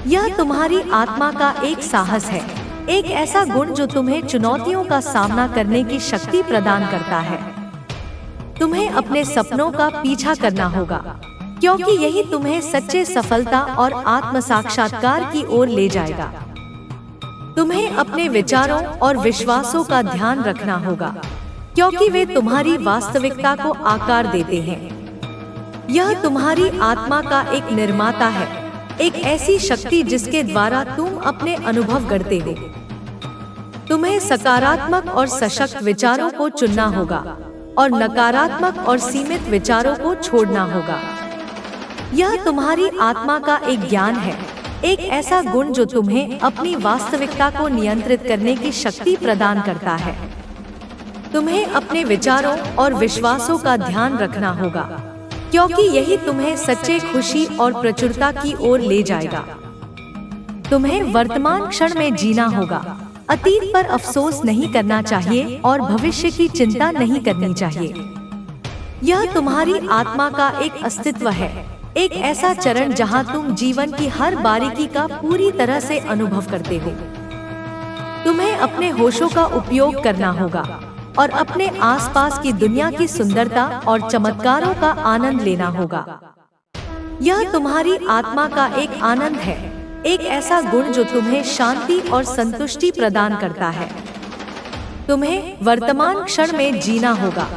यह तुम्हारी आत्मा का एक साहस है, एक ऐसा गुण जो तुम्हें चुनौतियों का सामना करने की शक्ति प्रदान करता है। तुम्हें अपने सपनों का पीछा करना होगा, क्योंकि यही तुम्हें सच्चे सफलता और आत्म साक्षात्कार की ओर ले जाएगा। तुम्हें अपने विचारों और विश्वासों का ध्यान रखना होगा, क्योंकि वे तुम्हारी वास्तविकता को आकार देते हैं। यह तुम्हारी आत्मा का एक निर्माता है, एक ऐसी शक्ति जिसके द्वारा तुम अपने अनुभव गढ़ते हो। तुम्हें सकारात्मक और सशक्त विचारों को चुनना होगा और नकारात्मक और सीमित विचारों को छोड़ना होगा। यह तुम्हारी आत्मा का एक ज्ञान है, एक ऐसा गुण जो तुम्हें अपनी वास्तविकता को नियंत्रित करने की शक्ति प्रदान करता है। तुम्हें अपने विचारों और विश्वासों का ध्यान रखना होगा, क्योंकि यही तुम्हें सच्चे खुशी और प्रचुरता की ओर ले जाएगा। तुम्हें वर्तमान क्षण में जीना होगा, अतीत पर अफसोस नहीं करना चाहिए और भविष्य की चिंता नहीं करनी चाहिए। यह तुम्हारी आत्मा का एक अस्तित्व है, एक ऐसा चरण जहां तुम जीवन की हर बारीकी का पूरी तरह से अनुभव करते हो। तुम्हें अपने होशों का उपयोग करना होगा और अपने आसपास की दुनिया की सुंदरता और चमत्कारों का आनंद लेना होगा। यह तुम्हारी आत्मा का एक आनंद है, एक ऐसा गुण जो तुम्हें शांति और संतुष्टि प्रदान करता है। तुम्हें वर्तमान क्षण में जीना होगा,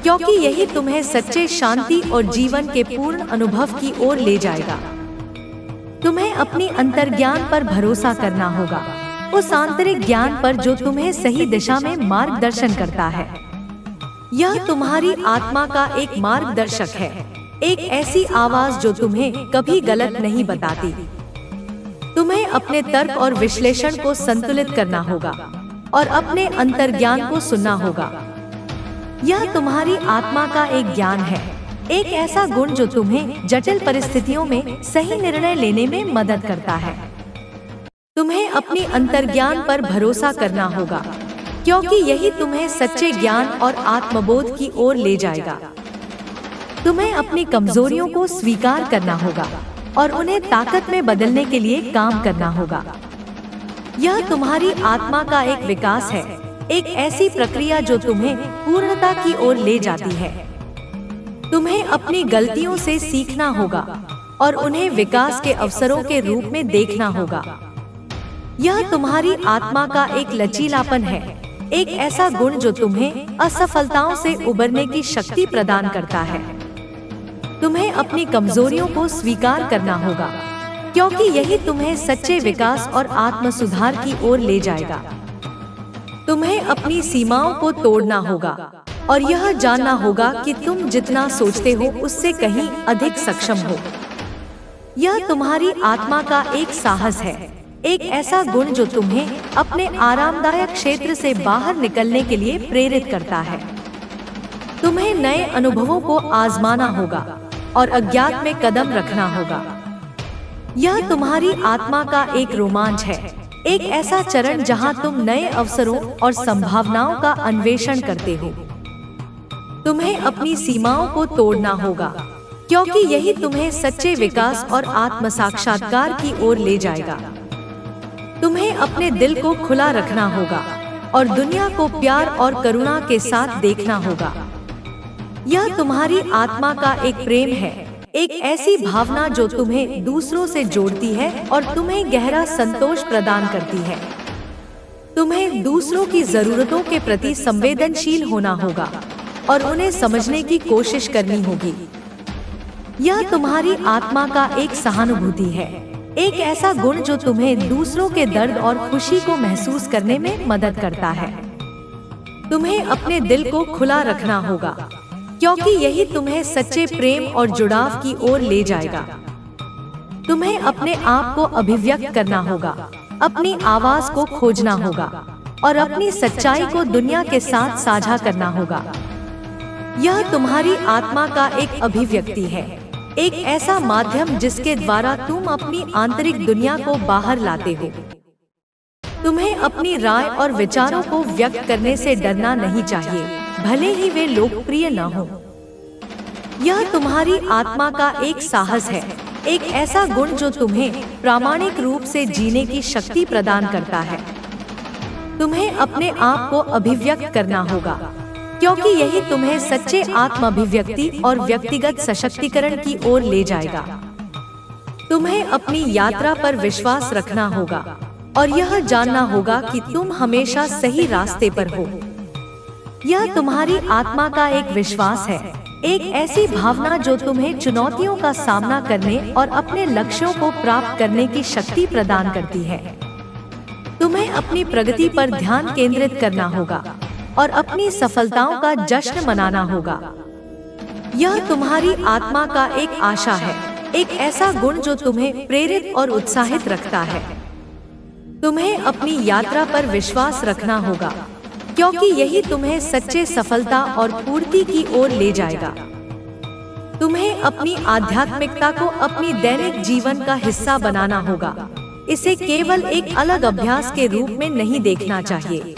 क्योंकि यही तुम्हें सच्चे शांति और जीवन के पूर्ण अनुभव की ओर ले जाएगा। तुम्हें अपनी अंतर्ज्ञान पर भरोसा करना होगा, उस आंतरिक ज्ञान पर जो तुम्हें सही दिशा में मार्गदर्शन करता है। यह तुम्हारी आत्मा का एक मार्गदर्शक है, एक ऐसी आवाज जो तुम्हें कभी गलत नहीं बताती। तुम्हें अपने तर्क और विश्लेषण को संतुलित करना होगा और अपने अंतर्ज्ञान को सुनना होगा। यह तुम्हारी आत्मा का एक ज्ञान है, एक ऐसा गुण जो तुम्हें जटिल परिस्थितियों में सही निर्णय लेने में मदद करता है। तुम्हें अपनी अंतर्ज्ञान पर भरोसा करना होगा, क्योंकि यही तुम्हें सच्चे ज्ञान और आत्मबोध की ओर ले जाएगा। तुम्हें अपनी कमजोरियों को स्वीकार करना होगा और उन्हें ताकत में बदलने के लिए काम करना होगा। यह तुम्हारी आत्मा का एक विकास है, एक ऐसी प्रक्रिया जो तुम्हें पूर्णता की ओर ले जाती है। तुम्हें अपनी गलतियों से सीखना होगा और उन्हें विकास के अवसरों के रूप में देखना होगा। यह तुम्हारी आत्मा का एक लचीलापन है, एक ऐसा गुण जो तुम्हें असफलताओं से उबरने की शक्ति प्रदान करता है। तुम्हें अपनी कमजोरियों को स्वीकार करना होगा, क्योंकि यही तुम्हें सच्चे विकास और आत्म सुधार की ओर ले जाएगा। तुम्हें अपनी सीमाओं को तोड़ना होगा और यह जानना होगा कि तुम जितना सोचते हो उससे कहीं अधिक सक्षम हो। यह तुम्हारी आत्मा का एक साहस है, एक ऐसा गुण जो तुम्हें अपने आरामदायक क्षेत्र से बाहर निकलने के लिए प्रेरित करता है। तुम्हें नए अनुभवों को आजमाना होगा और अज्ञात में कदम रखना होगा। यह तुम्हारी आत्मा का एक रोमांच है, एक ऐसा चरण जहां तुम नए अवसरों और संभावनाओं का अन्वेषण करते हो। तुम्हें अपनी सीमाओं को तोड़ना होगा, क्योंकि यही तुम्हें सच्चे विकास और आत्म साक्षात्कार की ओर ले जाएगा। तुम्हें अपने दिल को खुला रखना होगा और दुनिया को प्यार और करुणा के साथ देखना होगा। यह तुम्हारी आत्मा का एक प्रेम है, एक ऐसी भावना जो तुम्हें दूसरों से जोड़ती है और तुम्हें गहरा संतोष प्रदान करती है। तुम्हें दूसरों की जरूरतों के प्रति संवेदनशील होना होगा और उन्हें समझने की कोशिश करनी होगी। यह तुम्हारी आत्मा का एक सहानुभूति है, एक ऐसा गुण जो तुम्हें दूसरों के दर्द और खुशी को महसूस करने में मदद करता है। तुम्हें अपने दिल को खुला रखना होगा, क्योंकि यही तुम्हें सच्चे प्रेम और जुड़ाव की ओर ले जाएगा। तुम्हें अपने आप को अभिव्यक्त करना होगा, अपनी आवाज को खोजना होगा और अपनी सच्चाई को दुनिया के साथ साझा करना होगा। यह तुम्हारी आत्मा का एक अभिव्यक्ति है, एक ऐसा माध्यम जिसके द्वारा तुम अपनी आंतरिक दुनिया को बाहर लाते हो। तुम्हें अपनी राय और विचारों को व्यक्त करने से डरना नहीं चाहिए, भले ही वे लोकप्रिय न हों। यह तुम्हारी आत्मा का एक साहस है, एक ऐसा गुण जो तुम्हें प्रामाणिक रूप से जीने की शक्ति प्रदान करता है। तुम्हें अपने आप को अभिव्यक्त करना होगा, क्योंकि यही तुम्हें सच्चे आत्म अभिव्यक्ति और व्यक्तिगत सशक्तिकरण की ओर ले जाएगा। तुम्हें अपनी यात्रा पर विश्वास रखना होगा और यह जानना होगा कि तुम हमेशा सही रास्ते पर हो। यह तुम्हारी आत्मा का एक विश्वास है, एक ऐसी भावना जो तुम्हें चुनौतियों का सामना करने और अपने लक्ष्यों को प्राप्त करने की शक्ति प्रदान करती है। तुम्हें अपनी प्रगति पर ध्यान केंद्रित करना होगा और अपनी सफलताओं का जश्न मनाना होगा। यह तुम्हारी आत्मा का एक आशा है, एक ऐसा गुण जो तुम्हें प्रेरित और उत्साहित रखता है। तुम्हें अपनी यात्रा पर विश्वास रखना होगा, क्योंकि यही तुम्हें सच्चे सफलता और पूर्ति की ओर ले जाएगा। तुम्हें अपनी आध्यात्मिकता को अपनी दैनिक जीवन का हिस्सा बनाना होगा। इसे केवल एक अलग अभ्यास के रूप में नहीं देखना चाहिए।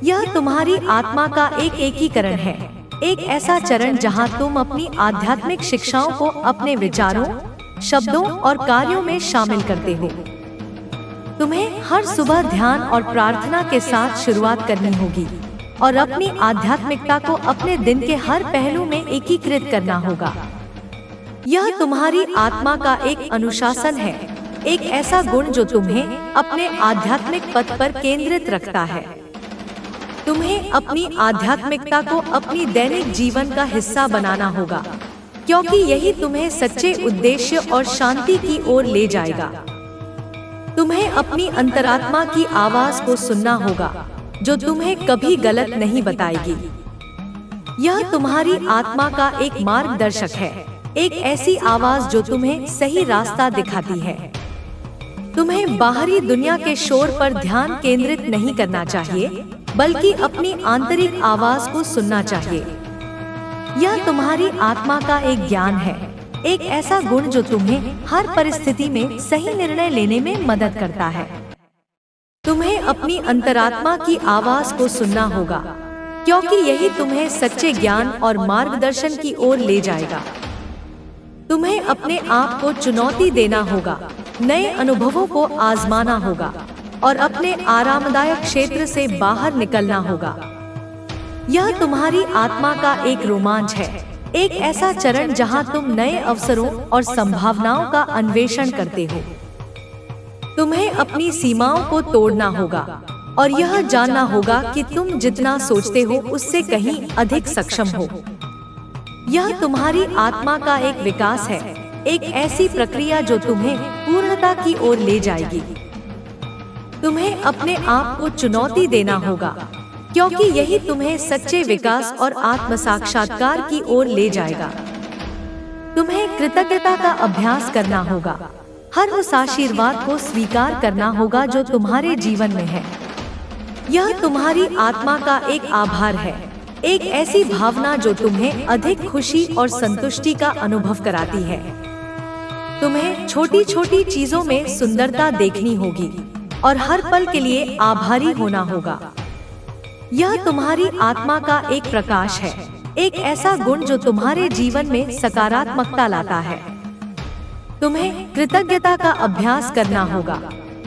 यह तुम्हारी आत्मा का एक एकीकरण है, एक ऐसा चरण जहां तुम अपनी आध्यात्मिक शिक्षाओं को अपने विचारों, शब्दों और कार्यों में शामिल करते हो। तुम्हें हर सुबह ध्यान और प्रार्थना के साथ शुरुआत करनी होगी और अपनी आध्यात्मिकता को अपने दिन के हर पहलू में एकीकृत करना होगा। यह तुम्हारी आत्मा का एक अनुशासन है, एक ऐसा गुण जो तुम्हें अपने आध्यात्मिक पथ पर केंद्रित रखता है। तुम्हें अपनी आध्यात्मिकता को अपनी दैनिक जीवन का हिस्सा बनाना होगा, क्योंकि यही तुम्हें सच्चे उद्देश्य और शांति की ओर ले जाएगा। तुम्हें अपनी अंतरात्मा की आवाज को सुनना होगा, जो तुम्हें कभी गलत नहीं बताएगी। यह तुम्हारी आत्मा का एक मार्गदर्शक है, एक ऐसी आवाज जो तुम्हें सही रास्ता दिखाती है। तुम्हें बाहरी दुनिया के शोर पर ध्यान केंद्रित नहीं करना चाहिए, बल्कि अपनी आंतरिक आवाज को सुनना चाहिए। यह तुम्हारी आत्मा का एक ज्ञान है, एक ऐसा गुण जो तुम्हें हर परिस्थिति में सही निर्णय लेने में मदद करता है। तुम्हें अपनी अंतरात्मा की आवाज को सुनना होगा, क्योंकि यही तुम्हें सच्चे ज्ञान और मार्गदर्शन की ओर ले जाएगा। तुम्हें अपने आप को चुनौती देना होगा, नए अनुभवों को आजमाना होगा और अपने आरामदायक क्षेत्र से बाहर निकलना होगा। यह तुम्हारी आत्मा का एक रोमांच है, एक ऐसा चरण जहां तुम नए अवसरों और संभावनाओं का अन्वेषण करते हो। तुम्हें अपनी सीमाओं को तोड़ना होगा और यह जानना होगा कि तुम जितना सोचते हो उससे कहीं अधिक सक्षम हो। यह तुम्हारी आत्मा का एक विकास है, एक ऐसी प्रक्रिया जो तुम्हें पूर्णता की ओर ले जाएगी। तुम्हें अपने आप को चुनौती देना होगा, क्योंकि यही तुम्हें सच्चे विकास और आत्म साक्षात्कार की ओर ले जाएगा। तुम्हें कृतज्ञता का अभ्यास करना होगा, हर उस आशीर्वाद को स्वीकार करना होगा जो तुम्हारे जीवन में है। यह तुम्हारी आत्मा का एक आभार है, एक ऐसी भावना जो तुम्हें अधिक खुशी और संतुष्टि का अनुभव कराती है। तुम्हें छोटी छोटी चीजों में सुंदरता देखनी होगी और हर पल के लिए आभारी होना होगा। यह तुम्हारी आत्मा का एक प्रकाश है, एक ऐसा गुण जो तुम्हारे जीवन में सकारात्मकता लाता है। तुम्हें कृतज्ञता का अभ्यास करना होगा,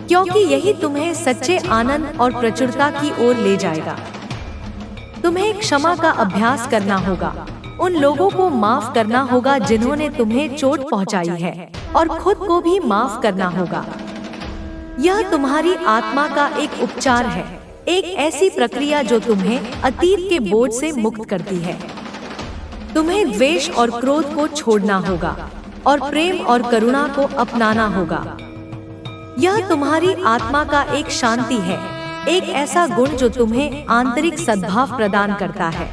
क्योंकि यही तुम्हें सच्चे आनंद और प्रचुरता की ओर ले जाएगा। तुम्हें क्षमा का अभ्यास करना होगा, उन लोगों को माफ करना होगा जिन्होंने तुम्हें चोट पहुंचाई है और खुद को भी माफ करना होगा। यह तुम्हारी आत्मा का एक उपचार है, एक ऐसी प्रक्रिया जो तुम्हें अतीत के बोझ से मुक्त करती है। तुम्हें द्वेष और क्रोध को छोड़ना होगा और प्रेम और करुणा को अपनाना होगा। यह तुम्हारी आत्मा का एक शांति है, एक ऐसा गुण जो तुम्हें आंतरिक सद्भाव प्रदान करता है।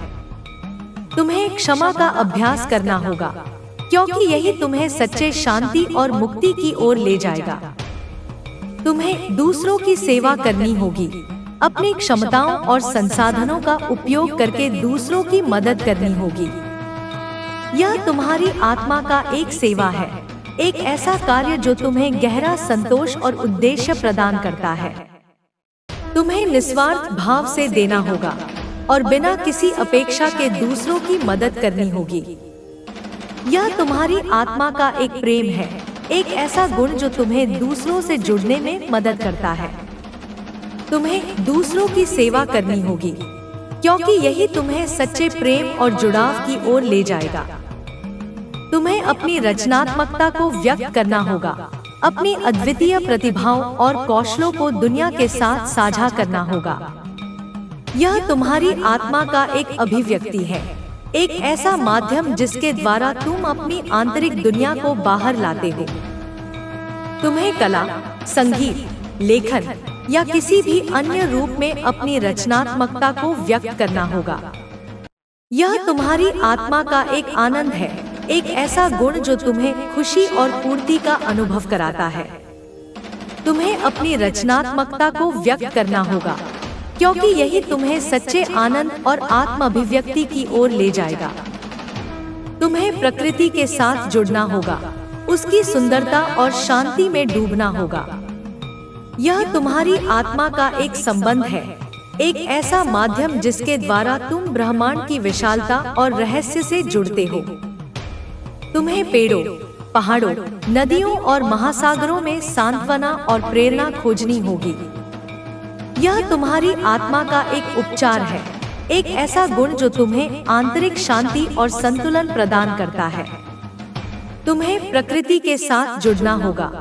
तुम्हें क्षमा का अभ्यास करना होगा, क्योंकि यही तुम्हें सच्चे शांति और मुक्ति की ओर ले जाएगा। तुम्हें दूसरों की सेवा करनी होगी, अपनी क्षमताओं और संसाधनों का उपयोग करके दूसरों की मदद करनी होगी। यह तुम्हारी आत्मा का एक सेवा है, एक ऐसा कार्य जो तुम्हें गहरा संतोष और उद्देश्य प्रदान करता है। तुम्हें निस्वार्थ भाव से देना होगा और बिना किसी अपेक्षा के दूसरों की मदद करनी होगी। यह तुम्हारी आत्मा का एक प्रेम है, एक ऐसा गुण जो तुम्हें दूसरों से जुड़ने में मदद करता है। तुम्हें दूसरों की सेवा करनी होगी, क्योंकि यही तुम्हें सच्चे प्रेम और जुड़ाव की ओर ले जाएगा। तुम्हें अपनी रचनात्मकता को व्यक्त करना होगा, अपनी अद्वितीय प्रतिभाओं और कौशलों को दुनिया के साथ साझा करना होगा। यह तुम्हारी आत्मा का एक अभिव्यक्ति है, एक ऐसा माध्यम जिसके द्वारा तुम अपनी आंतरिक दुनिया को बाहर लाते हो। तुम्हें कला, संगीत, लेखन या किसी भी अन्य रूप में अपनी रचनात्मकता को व्यक्त करना होगा। यह तुम्हारी आत्मा का एक आनंद है, एक ऐसा गुण जो तुम्हें खुशी और पूर्ति का अनुभव कराता है। तुम्हें अपनी रचनात्मकता को व्यक्त करना होगा, क्योंकि यही तुम्हें सच्चे आनंद और आत्म अभिव्यक्ति की ओर ले जाएगा। तुम्हें प्रकृति के साथ जुड़ना होगा, उसकी सुंदरता और शांति में डूबना होगा। यह तुम्हारी आत्मा का एक संबंध है, एक ऐसा माध्यम जिसके द्वारा तुम ब्रह्मांड की विशालता और रहस्य से जुड़ते हो। तुम्हें पेड़ों, पहाड़ों, नदियों और महासागरों में सांत्वना और प्रेरणा खोजनी होगी। यह तुम्हारी आत्मा का एक उपचार है, एक ऐसा गुण जो तुम्हें आंतरिक शांति और संतुलन प्रदान करता है। तुम्हें प्रकृति के साथ जुड़ना होगा,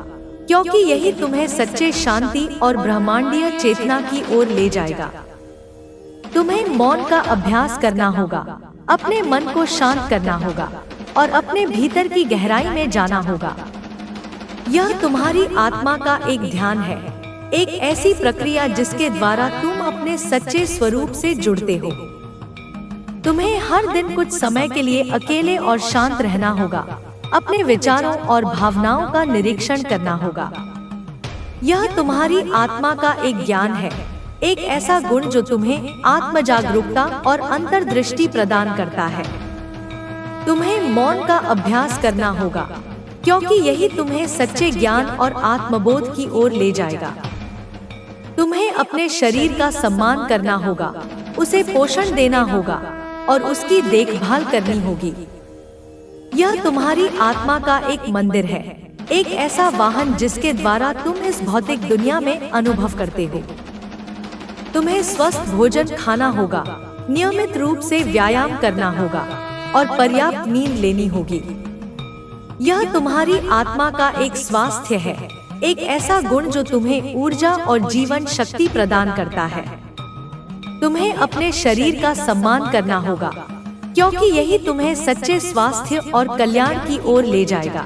क्योंकि यही तुम्हें सच्चे शांति और ब्रह्मांडीय चेतना की ओर ले जाएगा। तुम्हें मौन का अभ्यास करना होगा, अपने मन को शांत करना होगा और अपने भीतर की गहराई में जाना होगा। यह तुम्हारी आत्मा का एक ध्यान है, एक ऐसी प्रक्रिया जिसके द्वारा तुम अपने सच्चे स्वरूप से जुड़ते हो। तुम्हें हर दिन कुछ समय के लिए अकेले और शांत रहना होगा, अपने विचारों और भावनाओं का निरीक्षण करना होगा। यह तुम्हारी आत्मा का एक ज्ञान है, एक ऐसा गुण जो तुम्हें आत्म जागरूकता और अंतर्दृष्टि प्रदान करता है। तुम्हें मौन का अभ्यास करना होगा, क्योंकि यही तुम्हें सच्चे ज्ञान और आत्मबोध की ओर ले जाएगा। तुम्हें अपने शरीर का सम्मान करना होगा, उसे पोषण देना होगा और उसकी देखभाल करनी होगी। यह तुम्हारी आत्मा का एक मंदिर है, एक ऐसा वाहन जिसके द्वारा तुम इस भौतिक दुनिया में अनुभव करते हो। तुम्हें स्वस्थ भोजन खाना होगा, नियमित रूप से व्यायाम करना होगा और पर्याप्त नींद लेनी होगी। यह तुम्हारी आत्मा का एक स्वास्थ्य है, एक ऐसा गुण जो तुम्हें ऊर्जा और जीवन शक्ति प्रदान करता है। तुम्हें अपने शरीर का सम्मान करना होगा, क्योंकि यही तुम्हें सच्चे स्वास्थ्य और कल्याण की ओर ले जाएगा।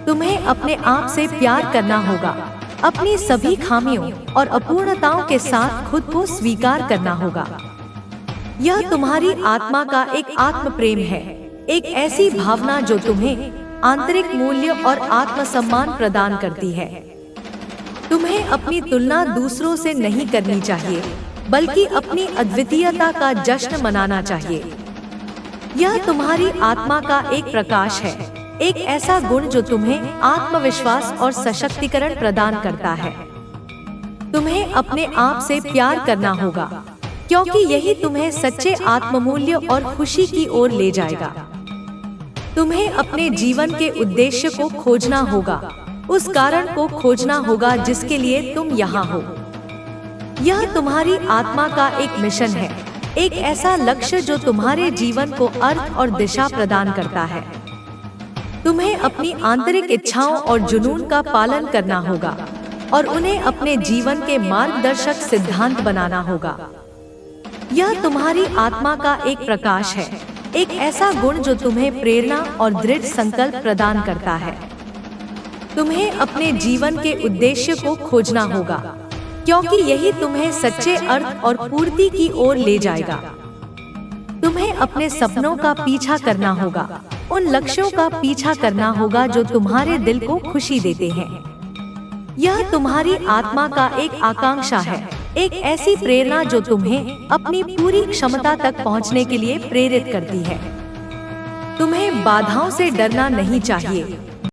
तुम्हें अपने आप से प्यार करना होगा, अपनी सभी खामियों और अपूर्णताओं के साथ खुद को स्वीकार करना होगा। यह तुम्हारी आत्मा का एक आत्म प्रेम है, एक ऐसी भावना जो तुम्हें आंतरिक मूल्य और आत्मसम्मान प्रदान करती है। तुम्हें अपनी तुलना दूसरों से नहीं करनी चाहिए, बल्कि अपनी अद्वितीयता का जश्न मनाना चाहिए। यह तुम्हारी आत्मा का एक प्रकाश है, एक ऐसा गुण जो तुम्हें आत्मविश्वास और सशक्तिकरण प्रदान करता है। तुम्हें अपने आप से प्यार करना होगा, क्योंकि यही तुम्हें सच्चे आत्ममूल्य और खुशी की ओर ले जाएगा। तुम्हें अपने जीवन के उद्देश्य को खोजना होगा, उस कारण को खोजना होगा जिसके लिए तुम यहाँ हो। यह तुम्हारी आत्मा का एक मिशन है, एक ऐसा लक्ष्य जो तुम्हारे जीवन को अर्थ और दिशा प्रदान करता है। तुम्हें अपनी आंतरिक इच्छाओं और जुनून का पालन करना होगा और उन्हें अपने जीवन के मार्गदर्शक सिद्धांत बनाना होगा। यह तुम्हारी आत्मा का एक प्रकाश है, एक ऐसा गुण जो तुम्हें प्रेरणा और दृढ़ संकल्प प्रदान करता है। तुम्हें अपने जीवन के उद्देश्य को खोजना होगा, क्योंकि यही तुम्हें सच्चे अर्थ और पूर्ति की ओर ले जाएगा। तुम्हें अपने सपनों का पीछा करना होगा, उन लक्ष्यों का पीछा करना होगा जो तुम्हारे दिल को खुशी देते हैं। यह तुम्हारी आत्मा का एक आकांक्षा है, एक ऐसी प्रेरणा जो तुम्हें अपनी पूरी क्षमता तक पहुंचने के लिए प्रेरित करती है। तुम्हें बाधाओं से डरना नहीं चाहिए,